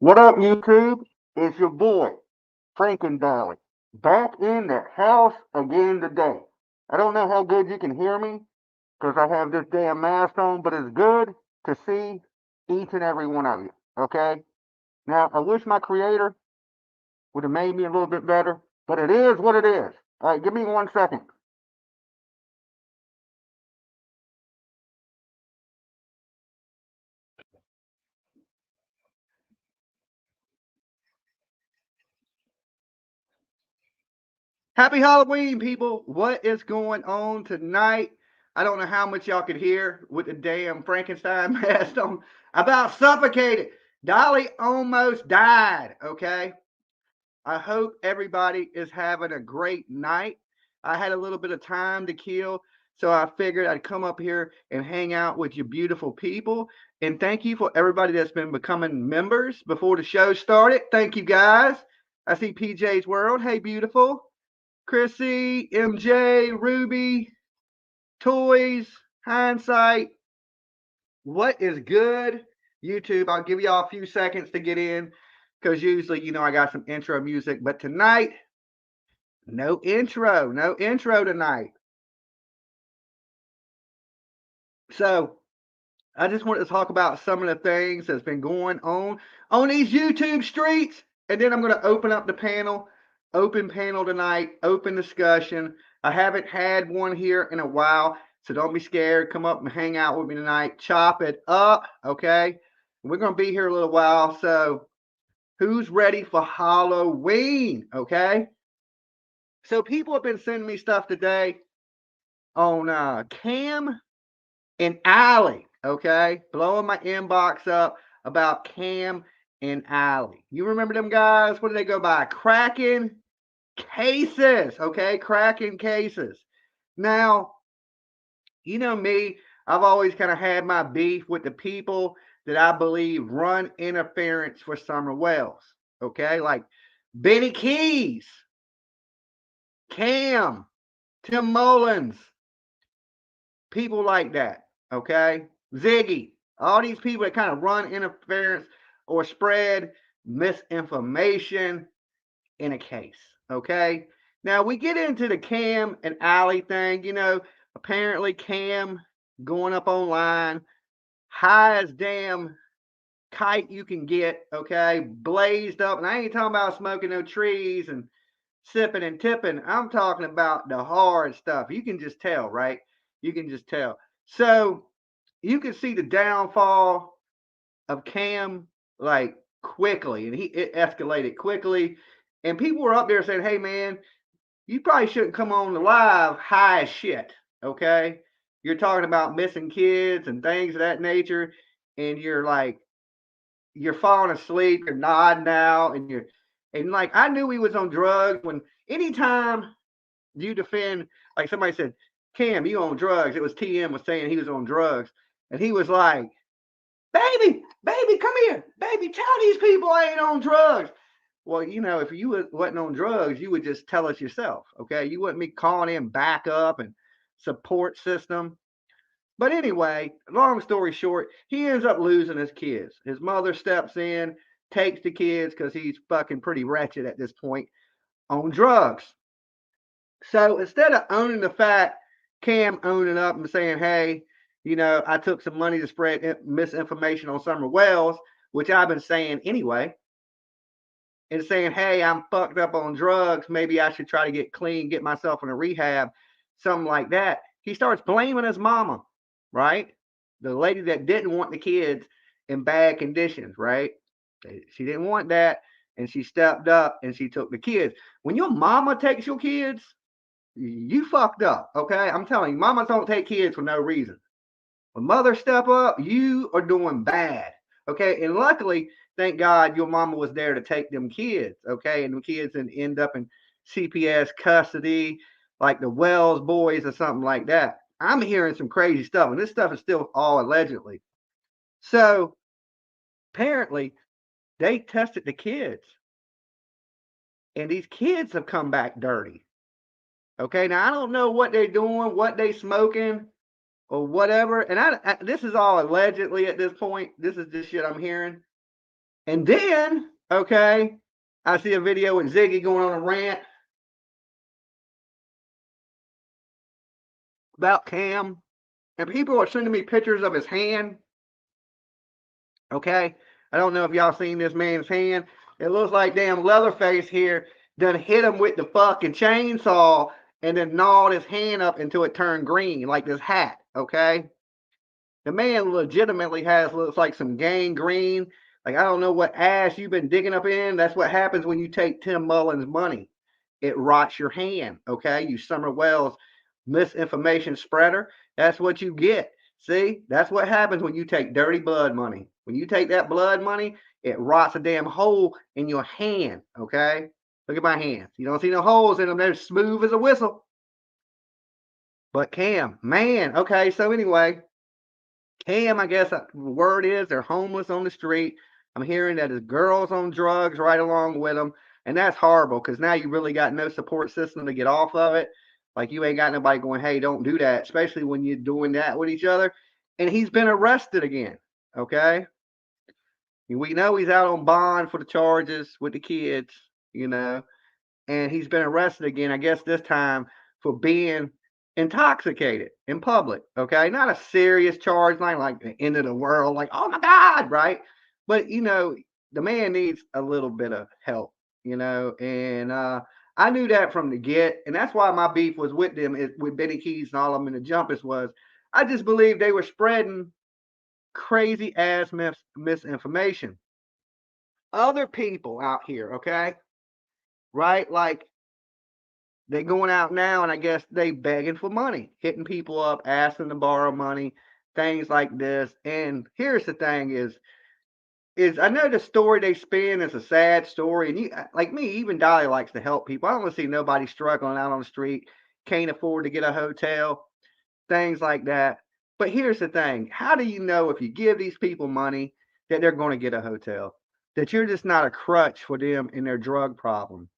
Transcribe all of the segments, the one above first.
What up, YouTube? It's your boy, Franken Dolly, back in the house again today. I don't know how good you can hear me because I have this damn mask on, but it's good to see each and every one of you. Okay? Now, I wish my creator would have made me a little bit better, but it is what it is. All right, give me 1 second. Happy Halloween, people. What is going on tonight? I don't know how much y'all could hear with the damn Frankenstein mask on. About suffocated. Dolly almost died, okay? I hope everybody is having a great night. I had a little bit of time to kill, so I figured I'd come up here and hang out with you beautiful people. And thank you for everybody that's been becoming members before the show started. Thank you, guys. I see PJ's World. Hey, beautiful. Chrissy, MJ, Ruby, Toys, Hindsight. What is good? YouTube, I'll give y'all a few seconds to get in because usually, I got some intro music, but tonight, no intro tonight. So I just wanted to talk about some of the things that's been going on these YouTube streets, and then I'm going to open up the panel, open panel tonight, open discussion. I haven't had one here in a while, so don't be scared. Come up and hang out with me tonight. Chop it up, okay? We're going to be here a little while, so who's ready for Halloween, okay? So people have been sending me stuff today on Cam and Allie, okay? Blowing my inbox up about Cam and Allie. You remember them guys? What do they go by? Cracking cases, okay? Cracking cases. Now, you know me, I've always kind of had my beef with the people that I believe run interference for Summer Wells, okay? Like Benny Keys, Cam, Tim Mullins, people like that, okay? Ziggy, all these people that kind of run interference or spread misinformation in a case, okay? Now we get into the Cam and Allie thing, apparently Cam going up online, high as damn kite you can get, okay? Blazed up, and I ain't talking about smoking no trees and sipping and tipping. I'm talking about the hard stuff. You can just tell, right? You can just tell. So you can see the downfall of Cam like quickly, and it escalated quickly. And people were up there saying, "Hey, man, you probably shouldn't come on the live high as shit." Okay, you're talking about missing kids and things of that nature, and you're falling asleep, you're nodding out, and like I knew he was on drugs when anytime you defend, like somebody said, Cam, you on drugs. It was TM was saying he was on drugs. And he was like, baby, come here. Baby, tell these people I ain't on drugs. Well, if you wasn't on drugs, you would just tell us yourself, okay? You wouldn't be calling in backup and support system. But anyway, long story short, he ends up losing his kids. His mother steps in, takes the kids because he's fucking pretty wretched at this point on drugs. So instead of owning the fact, Cam owning up and saying, hey, I took some money to spread misinformation on Summer Wells, which I've been saying anyway, and saying, hey, I'm fucked up on drugs. Maybe I should try to get clean, get myself in a rehab, something like that. He starts blaming his mama, right? The lady that didn't want the kids in bad conditions, right? She didn't want that. And she stepped up and she took the kids. When your mama takes your kids, you fucked up, okay? I'm telling you, mamas don't take kids for no reason. When mothers step up, you are doing bad, okay? And luckily, thank God, your mama was there to take them kids, okay? And the kids didn't end up in CPS custody, like the Wells boys or something like that. I'm hearing some crazy stuff, and this stuff is still all allegedly. So apparently, they tested the kids, and these kids have come back dirty. Okay, now I don't know what they're doing, what they smoking, or whatever. And this is all allegedly at this point. This is just shit I'm hearing. And then, okay, I see a video with Ziggy going on a rant about Cam, and people are sending me pictures of his hand. Okay, I don't know if y'all seen this man's hand. It looks like damn Leatherface here done hit him with the fucking chainsaw and then gnawed his hand up until it turned green, like this hat. Okay, the man legitimately has looks like some gangrene. Like I don't know what ass you've been digging up in. That's what happens when you take Tim Mullen's money. It rots your hand. Okay, you Summer Wells misinformation spreader. That's what you get. See, that's what happens when you take dirty blood money. When you take that blood money, it rots a damn hole in your hand. Okay, look at my hands. You don't see no holes in them. They're smooth as a whistle. But Cam, man, okay. So anyway, Cam, I guess the word is they're homeless on the street. I'm hearing that his girl's on drugs right along with him. And that's horrible because now you really got no support system to get off of it. Like you ain't got nobody going, hey, don't do that, especially when you're doing that with each other. And he's been arrested again. Okay. We know he's out on bond for the charges with the kids, you know, and he's been arrested again, I guess this time for being intoxicated in public. Okay, not a serious charge, not like the end of the world, like oh my god, right? But you know, the man needs a little bit of help, you know, and I knew that from the get, and that's why my beef was with them, with Benny Keys and all of them in the Jumpers was I just believed they were spreading crazy ass misinformation. Other people out here, okay, right? Like they going out now and I guess they begging for money, hitting people up, asking to borrow money, things like this. And here's the thing is I know the story they spin is a sad story, and you like me, even Dolly likes to help people. I don't want to see nobody struggling out on the street, can't afford to get a hotel, things like that. But here's the thing: how do you know if you give these people money that they're going to get a hotel? That you're just not a crutch for them in their drug problem,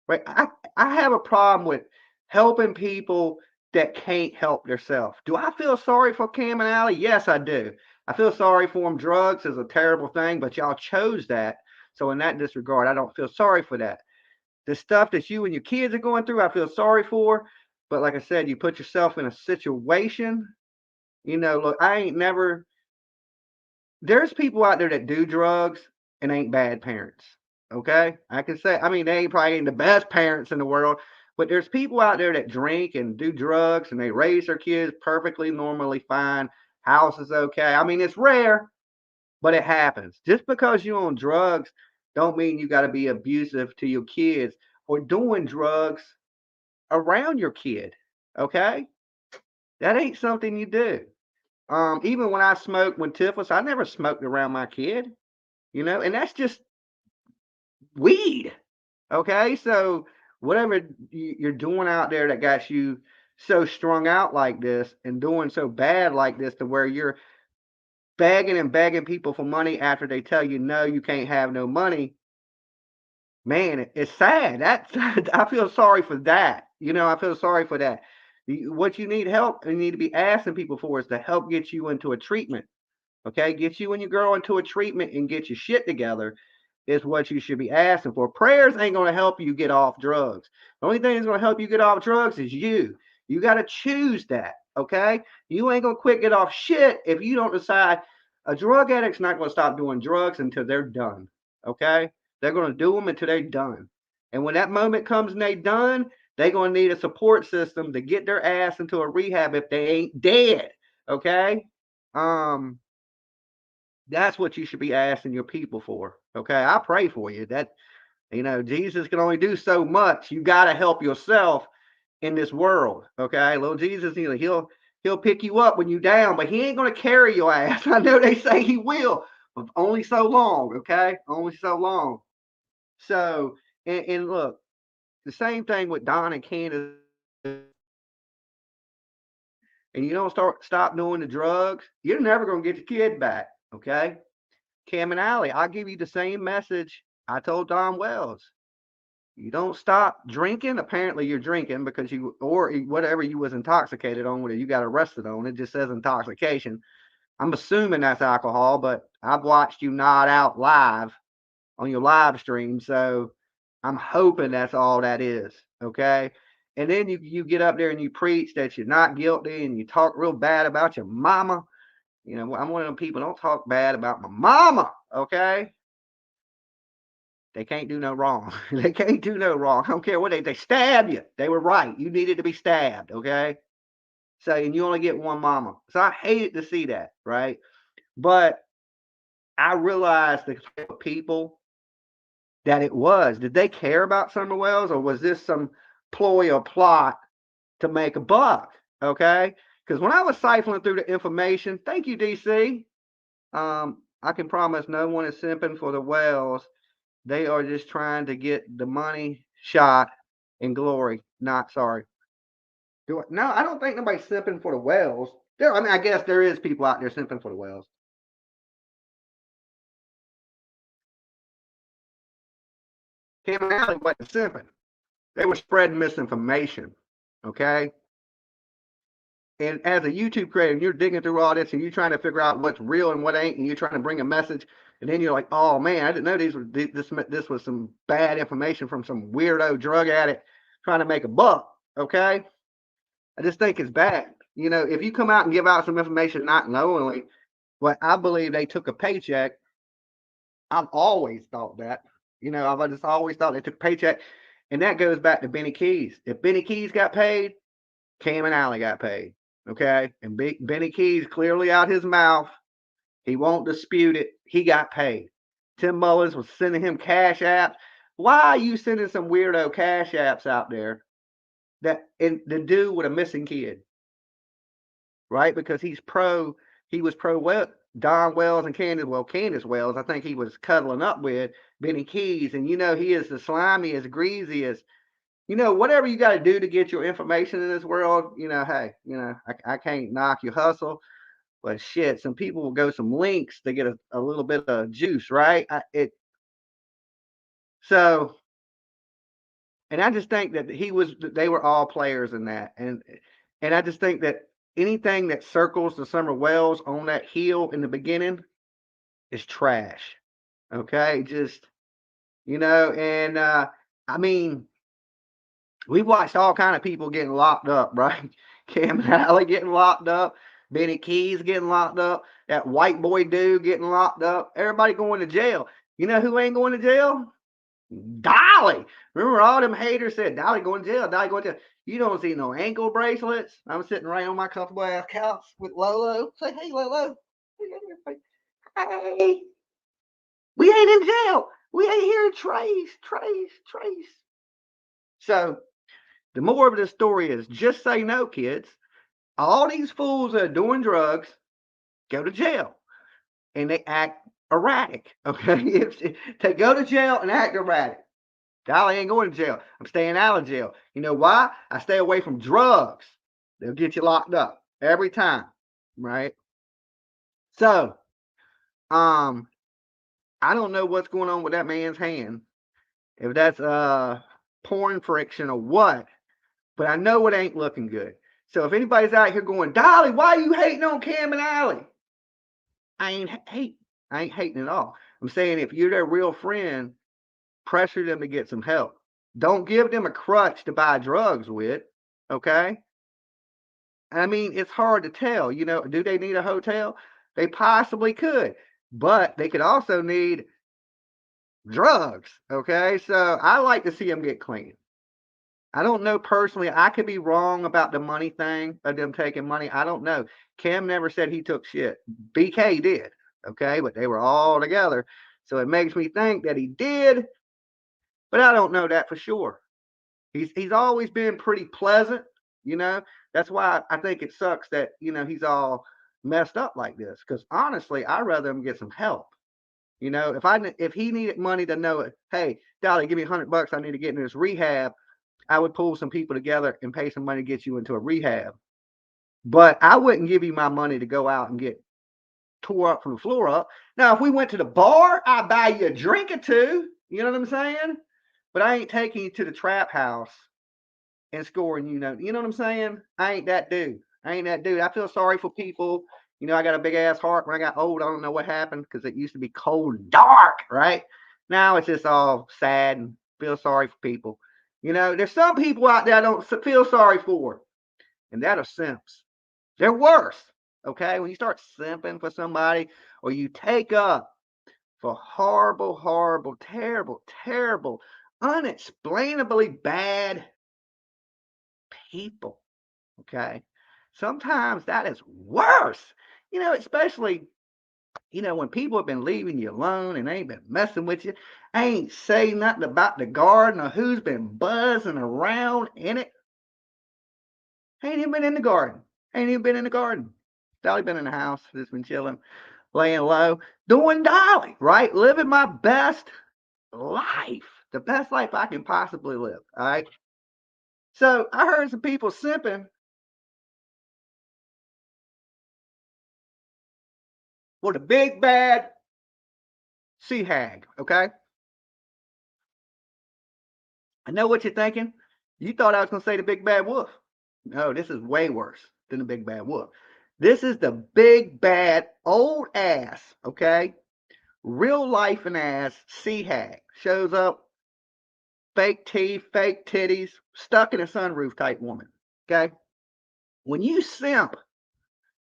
right? I have a problem with helping people that can't help themselves. Do I feel sorry for Cam and Allie? Yes, I do. I feel sorry for them. Drugs is a terrible thing, but y'all chose that. So in that disregard, I don't feel sorry for that. The stuff that you and your kids are going through, I feel sorry for. But like I said, you put yourself in a situation. You know, look, I ain't never. There's people out there that do drugs and ain't bad parents. Okay, I can say. I mean, they ain't probably ain't the best parents in the world, but there's people out there that drink and do drugs and they raise their kids perfectly, normally fine. House is okay. I mean, it's rare, but it happens. Just because you're on drugs, don't mean you got to be abusive to your kids or doing drugs around your kid. Okay, that ain't something you do. Even when I smoked when Tiff was, I never smoked around my kid, you know, and that's just weed. Okay, so whatever you're doing out there that got you so strung out like this and doing so bad like this to where you're begging and begging people for money after they tell you no, you can't have no money. Man, it's sad. That's I feel sorry for that. You know, I feel sorry for that. What you need help and you need to be asking people for is to help get you into a treatment. Okay, get you and your girl into a treatment and get your shit together is what you should be asking for. Prayers ain't going to help you get off drugs. The only thing that's going to help you get off drugs is you. You got to choose that. Okay, you ain't going to quit get off shit if you don't decide. A drug addict's not going to stop doing drugs until they're done. Okay, they're going to do them until they're done. And when that moment comes and they done, they're going to need a support system to get their ass into a rehab if they ain't dead. Okay. Um, that's what you should be asking your people for. Okay. I pray for you. That, you know, Jesus can only do so much. You got to help yourself in this world. Okay. Little Jesus, you know, he'll pick you up when you down, but he ain't going to carry your ass. I know they say he will, but only so long. Okay. Only so long. So, and look, the same thing with Don and Candace, and you don't stop doing the drugs, you're never going to get your kid back. Okay. Cam and Allie, I'll give you the same message I told Don Wells. You don't stop drinking. Apparently, you're drinking because you or whatever you was intoxicated on, whether you got arrested on. It just says intoxication. I'm assuming that's alcohol, but I've watched you nod out live. on your live stream. So I'm hoping that's all that is. Okay. And then you get up there and you preach that you're not guilty and you talk real bad about your mama. You know, I'm one of them people, don't talk bad about my mama. Okay. They can't do no wrong. They can't do no wrong. I don't care what they stabbed you. They were right. You needed to be stabbed. Okay. So, and you only get one mama. So I hated to see that. Right. But I realized the type of people that it was. Did they care about Summer Wells, or was this some ploy or plot to make a buck? Okay. Because when I was siphoning through the information, thank you, DC. I can promise no one is simping for the Wells. They are just trying to get the money shot and glory. Not sorry. No, I don't think nobody's simping for the Wells. I mean, I guess there is people out there simping for the Wells. Kim and Allie wasn't simping. They were spreading misinformation. Okay. And as a YouTube creator, you're digging through all this and you're trying to figure out what's real and what ain't, and you're trying to bring a message, and then you're like, oh man, I didn't know this was some bad information from some weirdo drug addict trying to make a buck. Okay. I just think it's bad. You know, if you come out and give out some information not knowingly, well, I believe they took a paycheck. I've always thought that. You know, I've just always thought they took a paycheck. And that goes back to Benny Keys. If Benny Keys got paid, Cam and Allie got paid. Okay. And Benny Keys clearly out his mouth. He won't dispute it. He got paid. Tim Mullins was sending him cash apps. Why are you sending some weirdo cash apps out there that and the dude with a missing kid? Right? Because he was pro Don Wells and Candace Wells, I think he was cuddling up with Benny Keys. And you know, he is the slimiest, greasiest, you know, whatever you got to do to get your information in this world, you know, hey, you know, I can't knock your hustle, but shit, some people will go some links to get a little bit of juice, right? So, and I just think that they were all players in that. And I just think that anything that circles the Summer Wells on that heel in the beginning is trash. Okay. Just, you know, and, I mean, we watched all kind of people getting locked up, right? Cam and Allie getting locked up, Benny Keys getting locked up, that white boy dude getting locked up, everybody going to jail. You know who ain't going to jail? Dolly. Remember all them haters said Dolly going to jail, Dolly going to jail. You don't see no ankle bracelets. I'm sitting right on my comfortable ass couch with Lolo. Say, hey, Lolo. Hey, we ain't in jail. We ain't here to trace. So the moral of the story is just say no, kids. All these fools that are doing drugs go to jail and they act erratic. Okay. They go to jail and act erratic. Dolly ain't going to jail. I'm staying out of jail. You know why? I stay away from drugs. They'll get you locked up every time. Right. So, I don't know what's going on with that man's hand. If that's porn friction or what, but I know it ain't looking good. So if anybody's out here going, Dolly, why are you hating on Cam and Allie? I ain't hating at all. I'm saying if you're their real friend, pressure them to get some help. Don't give them a crutch to buy drugs with. Okay. I mean, it's hard to tell. You know, do they need a hotel? They possibly could, but they could also need drugs. Okay. So I like to see them get clean. I don't know personally. I could be wrong about the money thing of them taking money. I don't know. Cam never said he took shit. BK did. Okay. But they were all together. So it makes me think that he did, but I don't know that for sure. He's always been pretty pleasant, you know. That's why I think it sucks that, you know, he's all messed up like this. Because honestly, I'd rather him get some help. You know, if he needed money to know it, hey, Dolly, give me $100. I need to get into this rehab. I would pull some people together and pay some money to get you into a rehab. But I wouldn't give you my money to go out and get tore up from the floor up. Now, if we went to the bar, I'd buy you a drink or two. You know what I'm saying? But I ain't taking you to the trap house and scoring, you know what I'm saying? I ain't that dude. I feel sorry for people. You know, I got a big ass heart. When I got old, I don't know what happened because it used to be cold and dark, right? Now it's just all sad and feel sorry for people. You know, there's some people out there I don't feel sorry for, and that are simps. They're worse. Okay, when you start simping for somebody, or you take up for horrible, horrible, terrible, terrible, unexplainably bad people. Okay, sometimes that is worse. You know, especially when people have been leaving you alone and ain't been messing with you, ain't saying nothing about the garden or who's been buzzing around in it. Ain't even been in the garden. Ain't even been in the garden. Dolly been in the house, just been chilling, laying low, doing Dolly, right? Living my best life. The best life I can possibly live. All right. So I heard some people simping for the big bad sea hag. Okay. I know what you're thinking. You thought I was going to say the big bad wolf. No, this is way worse than the big bad wolf. This is the big bad old ass, okay? Real life and ass sea hag. Shows up, fake teeth, fake titties, stuck in a sunroof type woman, okay? When you simp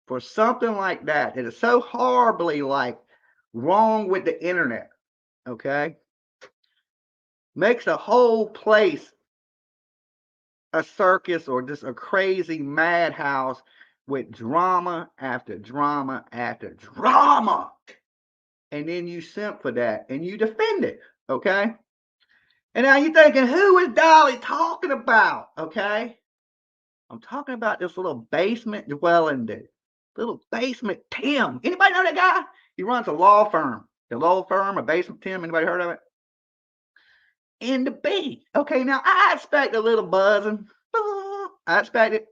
for something like that, it is so horribly like wrong with the internet, okay? Makes a whole place a circus or just a crazy madhouse with drama after drama after drama. And then you simp for that and you defend it, okay? And now you're thinking, who is Dolly talking about, okay? I'm talking about this little basement dwelling dude. Little basement Tim. Anybody know that guy? He runs a law firm. The law firm, a basement Tim. Anybody heard of it? In the B. Okay, now I expect a little buzzing. I expect it.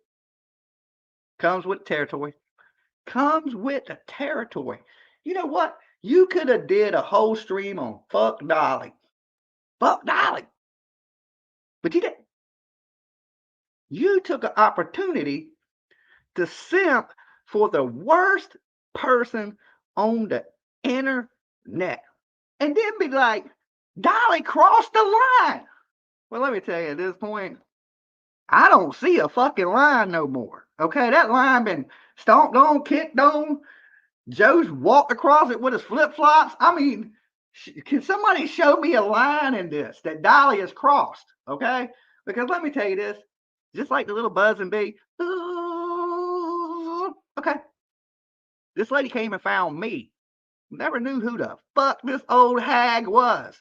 Comes with territory. Comes with the territory. You know what? You could have did a whole stream on fuck Dolly. Fuck Dolly. But you didn't. You took an opportunity to simp for the worst person on the internet. And then be like, Dolly crossed the line. Well, let me tell you at this point, I don't see a fucking line no more. Okay, that line been stomped on, kicked on. Joe's walked across it with his flip flops. I mean, can somebody show me a line in this that Dolly has crossed? Okay, because let me tell you this, just like the little buzzing bee. Okay, this lady came and found me. Never knew who the fuck this old hag was.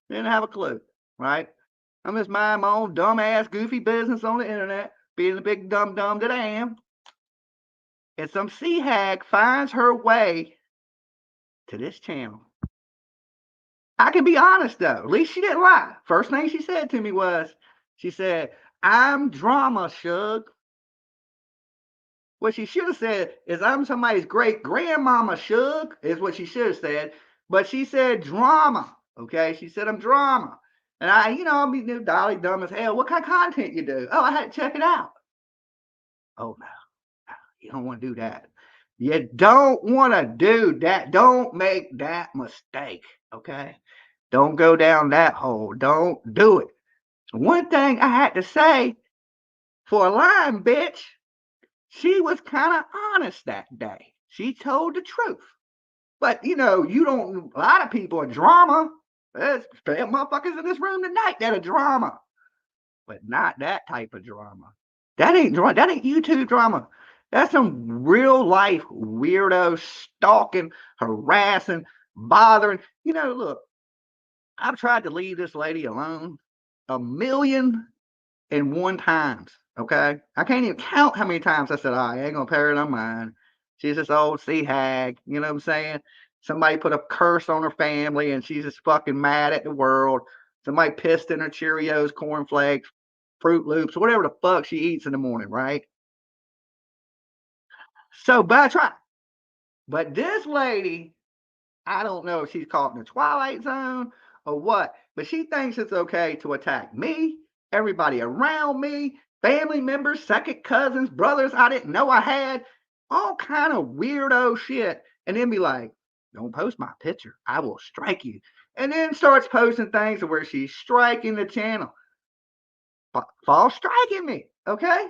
Didn't have a clue, right? I'm just minding my own dumbass, goofy business on the internet, being the big dumb dumb that I am. And some sea hag finds her way to this channel. I can be honest though. At least she didn't lie. First thing she said to me was, she said, I'm drama, Shug. What she should have said is, I'm somebody's great grandmama, Shug, is what she should have said. But she said drama. Okay, she said I'm drama. And I be Dolly dumb as hell. What kind of content you do? Oh, I had to check it out. Oh no, you don't want to do that. You don't want to do that. Don't make that mistake. Okay, don't go down that hole. Don't do it. One thing I had to say for a line, bitch, she was kind of honest that day. She told the truth. But you don't. A lot of people are drama. There's motherfuckers in this room tonight that are drama, but not that type of drama. That ain't drama. That ain't YouTube drama. That's some real life weirdo stalking, harassing, bothering. Look, I've tried to leave this lady alone 1,000,001 times. Okay, I can't even count how many times I said, "Oh, I ain't gonna pay her no mind. She's this old sea hag." You know what I'm saying? Somebody put a curse on her family, and she's just fucking mad at the world. Somebody pissed in her Cheerios, cornflakes, Fruit Loops, whatever the fuck she eats in the morning, right? So, but I try. But this lady, I don't know if she's caught in the Twilight Zone or what, but she thinks it's okay to attack me, everybody around me, family members, second cousins, brothers I didn't know I had, all kind of weirdo shit, and then be like, Don't post my picture. I will strike you. And then starts posting things where she's striking the channel. False striking me, okay?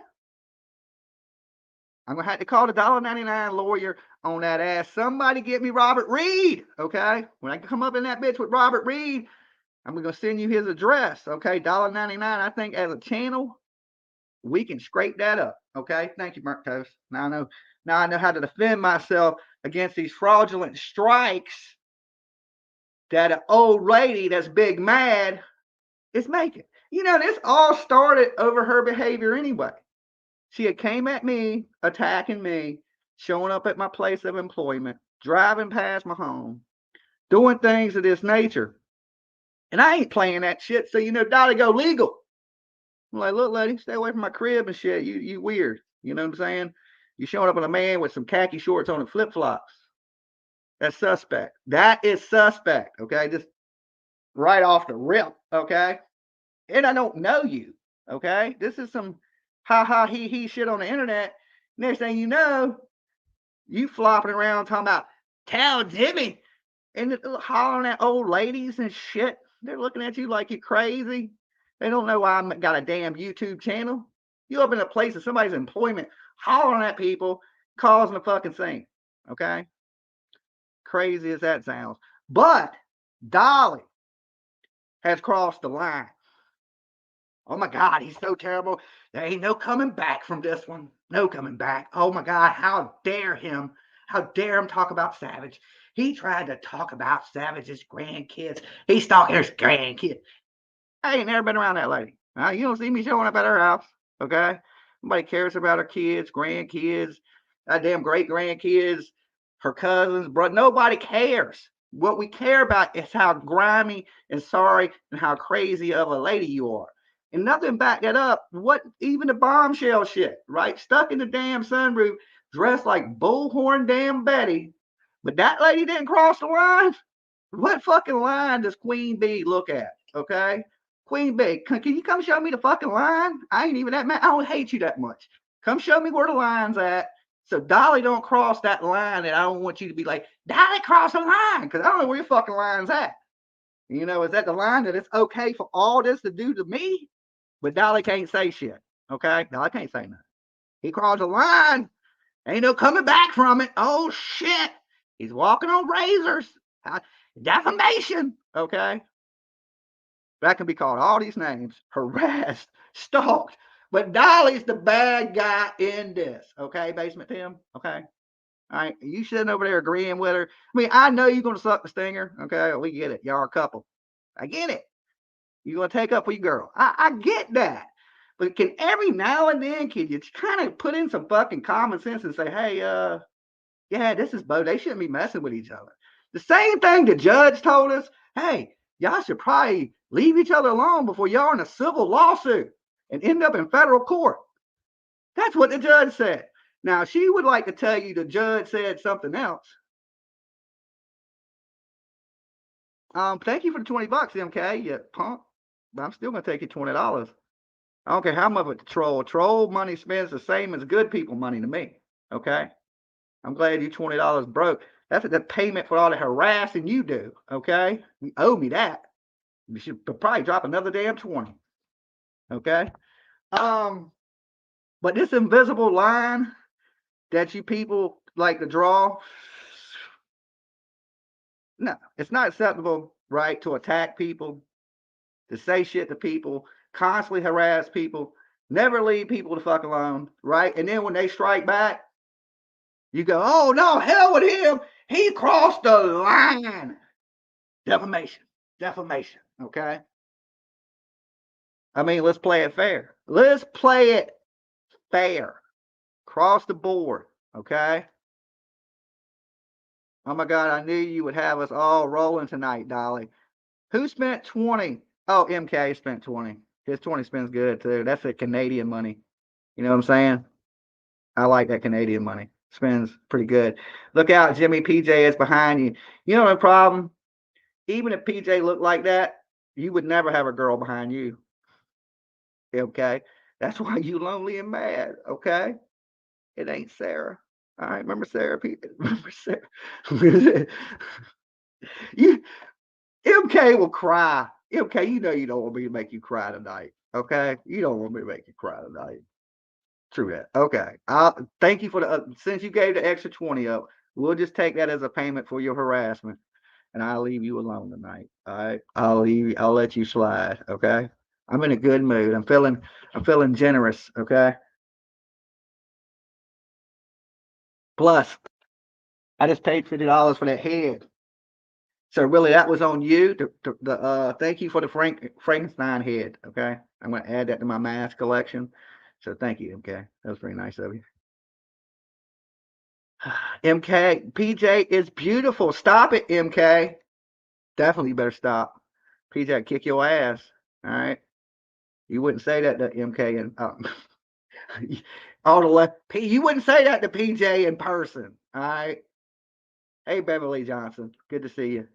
I'm going to have to call the $1.99 lawyer on that ass. Somebody get me Robert Reed, okay? When I come up in that bitch with Robert Reed, I'm going to send you his address, okay? $1.99. I think as a channel, we can scrape that up, okay? Thank you, Mark Toast. Now I know how to defend myself against these fraudulent strikes that an old lady that's big mad is making. This all started over her behavior anyway. She had came at me, attacking me, showing up at my place of employment, driving past my home, doing things of this nature. And I ain't playing that shit. So, Dolly go legal. I'm like, look, lady, stay away from my crib and shit. You weird. You know what I'm saying? You showing up with a man with some khaki shorts on and flip-flops. That's suspect. That is suspect. Okay. Just right off the rip. Okay. And I don't know you. Okay. This is some ha he shit on the internet. Next thing you know, you flopping around talking about tell Jimmy and hollering at old ladies and shit. They're looking at you like you're crazy. They don't know why I got a damn YouTube channel. You up in a place of somebody's employment, hollering at people, causing a fucking scene. Okay? Crazy as that sounds. But Dolly has crossed the line. Oh my God, he's so terrible. There ain't no coming back from this one. No coming back. Oh my God, how dare him? How dare him talk about Savage? He tried to talk about Savage's grandkids. He's stalking his grandkids. I ain't never been around that lady. You don't see me showing up at her house, okay? Nobody cares about her kids, grandkids, goddamn great grandkids, her cousins, bro. Nobody cares. What we care about is how grimy and sorry and how crazy of a lady you are. And nothing back that up. What even the bombshell shit, right? Stuck in the damn sunroof, dressed like bullhorn damn Betty. But that lady didn't cross the line. What fucking line does Queen Bee look at? Okay? Queen Bee, can you come show me the fucking line? I ain't even that mad. I don't hate you that much. Come show me where the line's at. So Dolly don't cross that line, and I don't want you to be like, Dolly cross the line, because I don't know where your fucking line's at. Is that the line that it's okay for all this to do to me? But Dolly can't say shit. Okay? Dolly can't say nothing. He crossed the line. Ain't no coming back from it. Oh shit. He's walking on razors. Defamation. Okay? That can be called all these names. Harassed, stalked. But Dolly's the bad guy in this. Okay, Basement Tim? Okay? All right, you sitting over there agreeing with her. I mean, I know you're going to suck the stinger. Okay, we get it. Y'all are a couple. I get it. You're going to take up with your girl. I get that. But can every now and then, can you kind of put in some fucking common sense and say, hey, yeah, this is Bo. They shouldn't be messing with each other. The same thing the judge told us, hey, y'all should probably leave each other alone before y'all in a civil lawsuit and end up in federal court. That's what the judge said. Now, she would like to tell you the judge said something else. Thank you for the $20, MK, you punk. But I'm still going to take you $20. I don't care how much of a troll. Troll money spends the same as good people money to me. Okay? I'm glad you $20 broke. That's the payment for all the harassing you do. Okay? You owe me that. You should probably drop another damn 20. Okay? But this invisible line that you people like to draw, no, it's not acceptable, right? To attack people, to say shit to people, constantly harass people, never leave people the fuck alone, right? And then when they strike back, you go, oh no, hell with him. He crossed the line. Defamation. Defamation. Okay? I mean, let's play it fair. Let's play it fair. Across the board. Okay? Oh my God, I knew you would have us all rolling tonight, Dolly. Who spent 20? Oh, MK spent 20. His 20 spends good too. That's the Canadian money. You know what I'm saying? I like that Canadian money. Spends pretty good. Look out, Jimmy. PJ is behind you. You know the problem? Even if PJ looked like that, you would never have a girl behind you. Okay? That's why you lonely and mad. Okay? It ain't Sarah. All right, remember Sarah? Remember Sarah? you MK will cry. MK, you know you don't want me to make you cry tonight. Okay, you don't want me to make you cry tonight. True that. Okay, I'll thank you for the since you gave the extra 20 up. We'll just take that as a payment for your harassment, and I'll leave you alone tonight. All right, I'll leave. I'll let you slide. Okay, I'm in a good mood. I'm feeling generous. Okay. Plus, I just paid $50 for that head. So really, that was on you. Thank you for the Frankenstein head. Okay, I'm gonna add that to my mask collection. So thank you. Okay, that was very nice of you. MK, PJ is beautiful. Stop it, MK. Definitely better stop. PJ, kick your ass. All right. You wouldn't say that to MK and all the left. You wouldn't say that to PJ in person. All right. Hey, Beverly Johnson. Good to see you.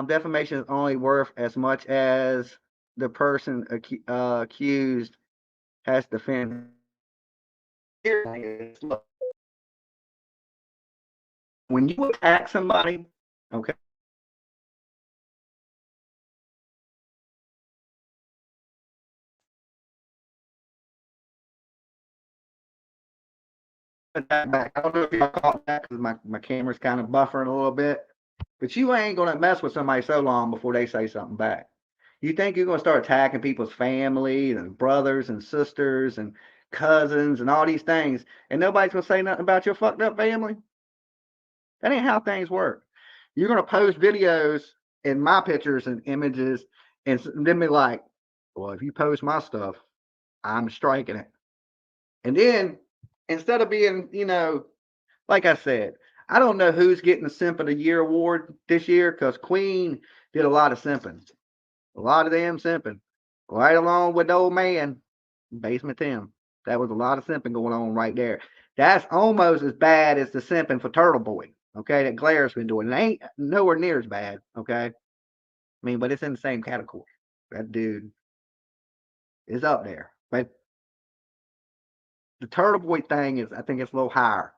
Defamation is only worth as much as the person accused has defended. When you attack somebody, okay, back. I don't know if y'all caught that because my camera's kind of buffering a little bit. But you ain't gonna mess with somebody so long before they say something back. You think you're gonna start attacking people's family and brothers and sisters and cousins and all these things, and nobody's gonna say nothing about your fucked up family? That ain't how things work. You're gonna post videos and my pictures and images, and then be like, "Well, if you post my stuff, I'm striking it." And then instead of being, like I said, I don't know who's getting the Simp of the Year award this year because Queen did a lot of simping, a lot of them simping, right along with the old man, Basement Tim. That was a lot of simping going on right there. That's almost as bad as the simping for Turtle Boy. Okay, that Glaire's been doing. It ain't nowhere near as bad. Okay, I mean, but it's in the same category. That dude is up there. But the Turtle Boy thing is, I think it's a little higher.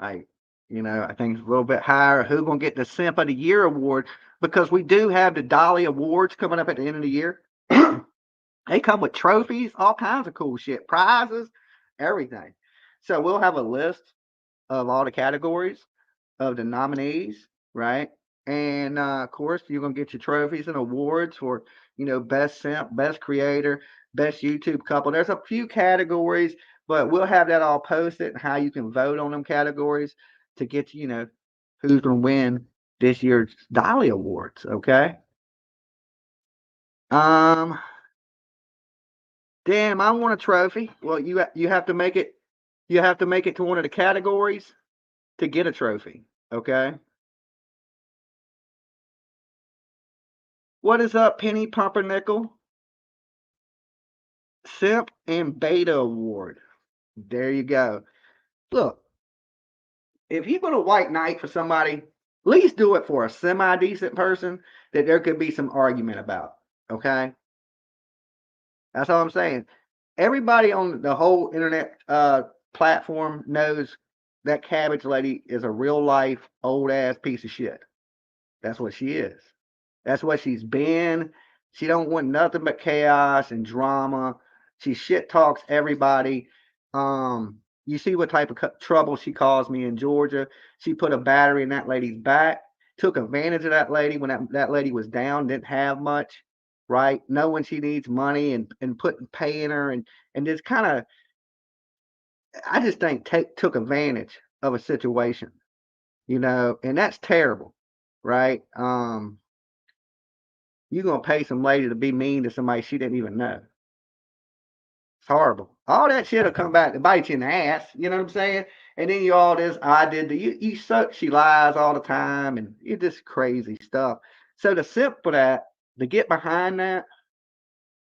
Like, I think it's a little bit higher. Who's gonna get the Simp of the Year award? Because we do have the Dolly Awards coming up at the end of the year. They come with trophies, all kinds of cool shit, prizes, everything. So we'll have a list of all the categories of the nominees, right? And of course, you're gonna get your trophies and awards for, best simp, best creator, best YouTube couple. There's a few categories, but we'll have that all posted and how you can vote on them categories to get who's gonna win this year's Dolly Awards. Okay. Um, Damn, I want a trophy. Well, you have to make it. You have to make it to one of the categories to get a trophy. Okay. What is up, Penny Pumpernickel? Simp and Beta Award. There you go. Look, if you're gonna white knight for somebody, at least do it for a semi-decent person that there could be some argument about. Okay. That's all I'm saying. Everybody on the whole internet platform knows that Cabbage Lady is a real life old ass piece of shit. That's what she is. That's what she's been. She don't want nothing but chaos and drama. She shit talks everybody. You see what type of trouble she caused me in Georgia. She put a battery in that lady's back, took advantage of that lady when that lady was down, didn't have much, right? Knowing she needs money and paying her and just kind of, I just think took advantage of a situation, and that's terrible, right? You're gonna pay some lady to be mean to somebody she didn't even know. It's horrible. All that shit'll come back to bite you in the ass. You know what I'm saying? And then you all this, I did the you suck. She lies all the time, and you just crazy stuff. So the simp for that, to get behind that,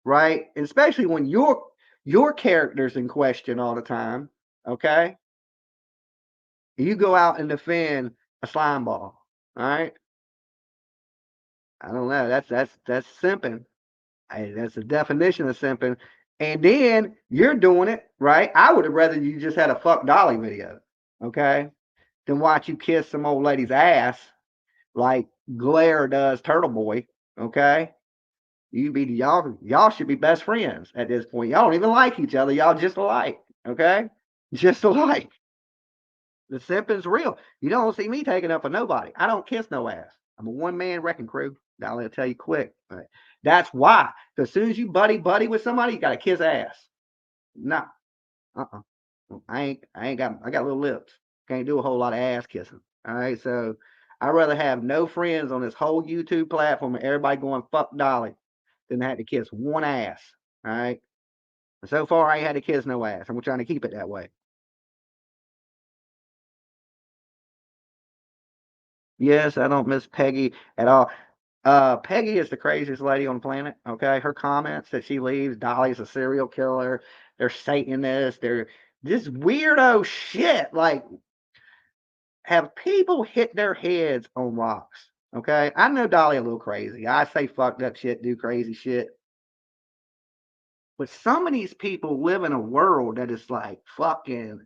right? And especially when your character's in question all the time, okay? You go out and defend a slime ball. All right. I don't know. That's simping. That's the definition of simping. And then you're doing it, right? I would have rather you just had a fuck Dolly video, okay, than watch you kiss some old lady's ass like Glare does Turtle Boy, okay? Y'all should be best friends at this point. Y'all don't even like each other. Y'all just alike, okay? Just alike. The simping's real. You don't see me taking up for nobody. I don't kiss no ass. I'm a one-man wrecking crew. I'll tell you quick. But that's why. Because as soon as you buddy with somebody, you gotta kiss ass. No. Uh-uh. I got little lips. Can't do a whole lot of ass kissing. All right. So I'd rather have no friends on this whole YouTube platform and everybody going fuck Dolly than have to kiss one ass. All right. So far I ain't had to kiss no ass. And we're trying to keep it that way. Yes, I don't miss Peggy at all. Peggy is the craziest lady on the planet. Okay, her comments that she leaves, Dolly's a serial killer, they're Satanists, they're just weirdo shit. Like, have people hit their heads on rocks? Okay, I know Dolly a little crazy. I say fucked up shit, do crazy shit, but some of these people live in a world that is like fucking.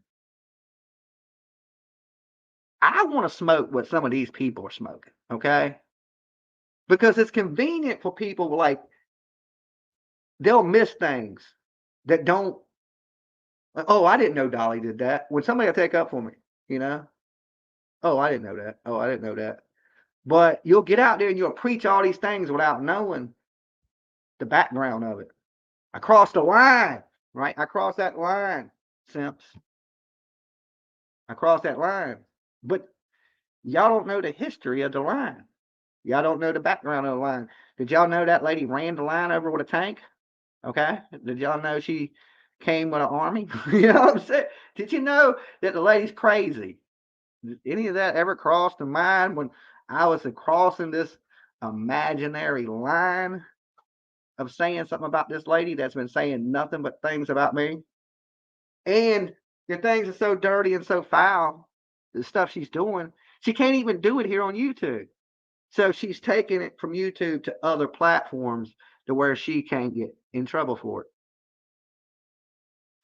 I want to smoke what some of these people are smoking. Okay, because it's convenient for people like they'll miss things that don't. Oh, I didn't know Dolly did that. When somebody will take up for me, you know. Oh, I didn't know that. Oh, I didn't know that. But you'll get out there and you'll preach all these things without knowing the background of it. I crossed the line, right? I crossed that line, simps. I crossed that line. But y'all don't know the history of the line. Y'all don't know the background of the line. Did y'all know that lady ran the line over with a tank? Okay. Did y'all know she came with an army? You know what I'm saying? Did you know that the lady's crazy? Did any of that ever cross the mind when I was crossing this imaginary line of saying something about this lady that's been saying nothing but things about me? And the things are so dirty and so foul, the stuff she's doing, she can't even do it here on YouTube. So she's taking it from YouTube to other platforms to where she can't get in trouble for it.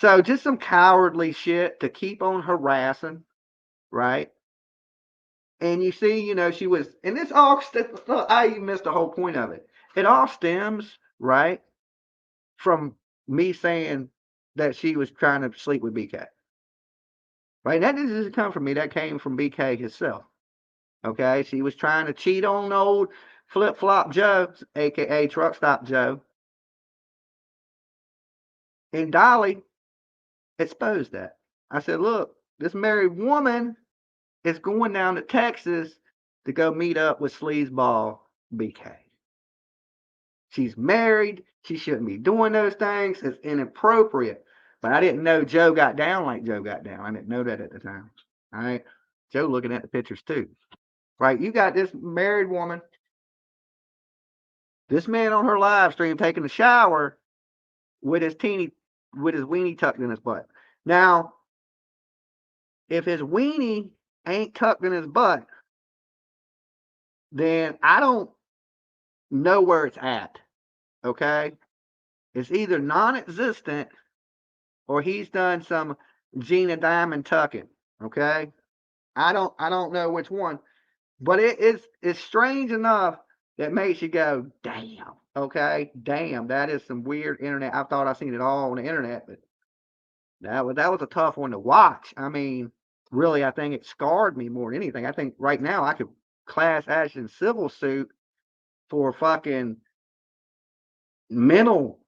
So just some cowardly shit to keep on harassing, right? And you see, she was, and this all, I even missed the whole point of it. It all stems, right, from me saying that she was trying to sleep with BK. Right? That didn't just come from me. That came from BK himself. Okay? She was trying to cheat on old Flip Flop Joe, aka Truck Stop Joe. And Dolly exposed that. I said, look, this married woman is going down to Texas to go meet up with Sleazeball BK. She's married. She shouldn't be doing those things. It's inappropriate. But I didn't know Joe got down like Joe got down. I didn't know that at the time. All right. Joe looking at the pictures too. Right. You got this married woman, this man on her live stream taking a shower with his weenie tucked in his butt. Now, if his weenie ain't tucked in his butt, then I don't know where it's at. Okay. It's either non existent or he's done some Gina Diamond tucking. Okay. I don't know which one, but it's strange enough that makes you go, damn. Okay. Damn. That is some weird internet. I thought I seen it all on the internet, but that was a tough one to watch. I mean, really, I think it scarred me more than anything. I think right now I could class action civil suit for fucking mental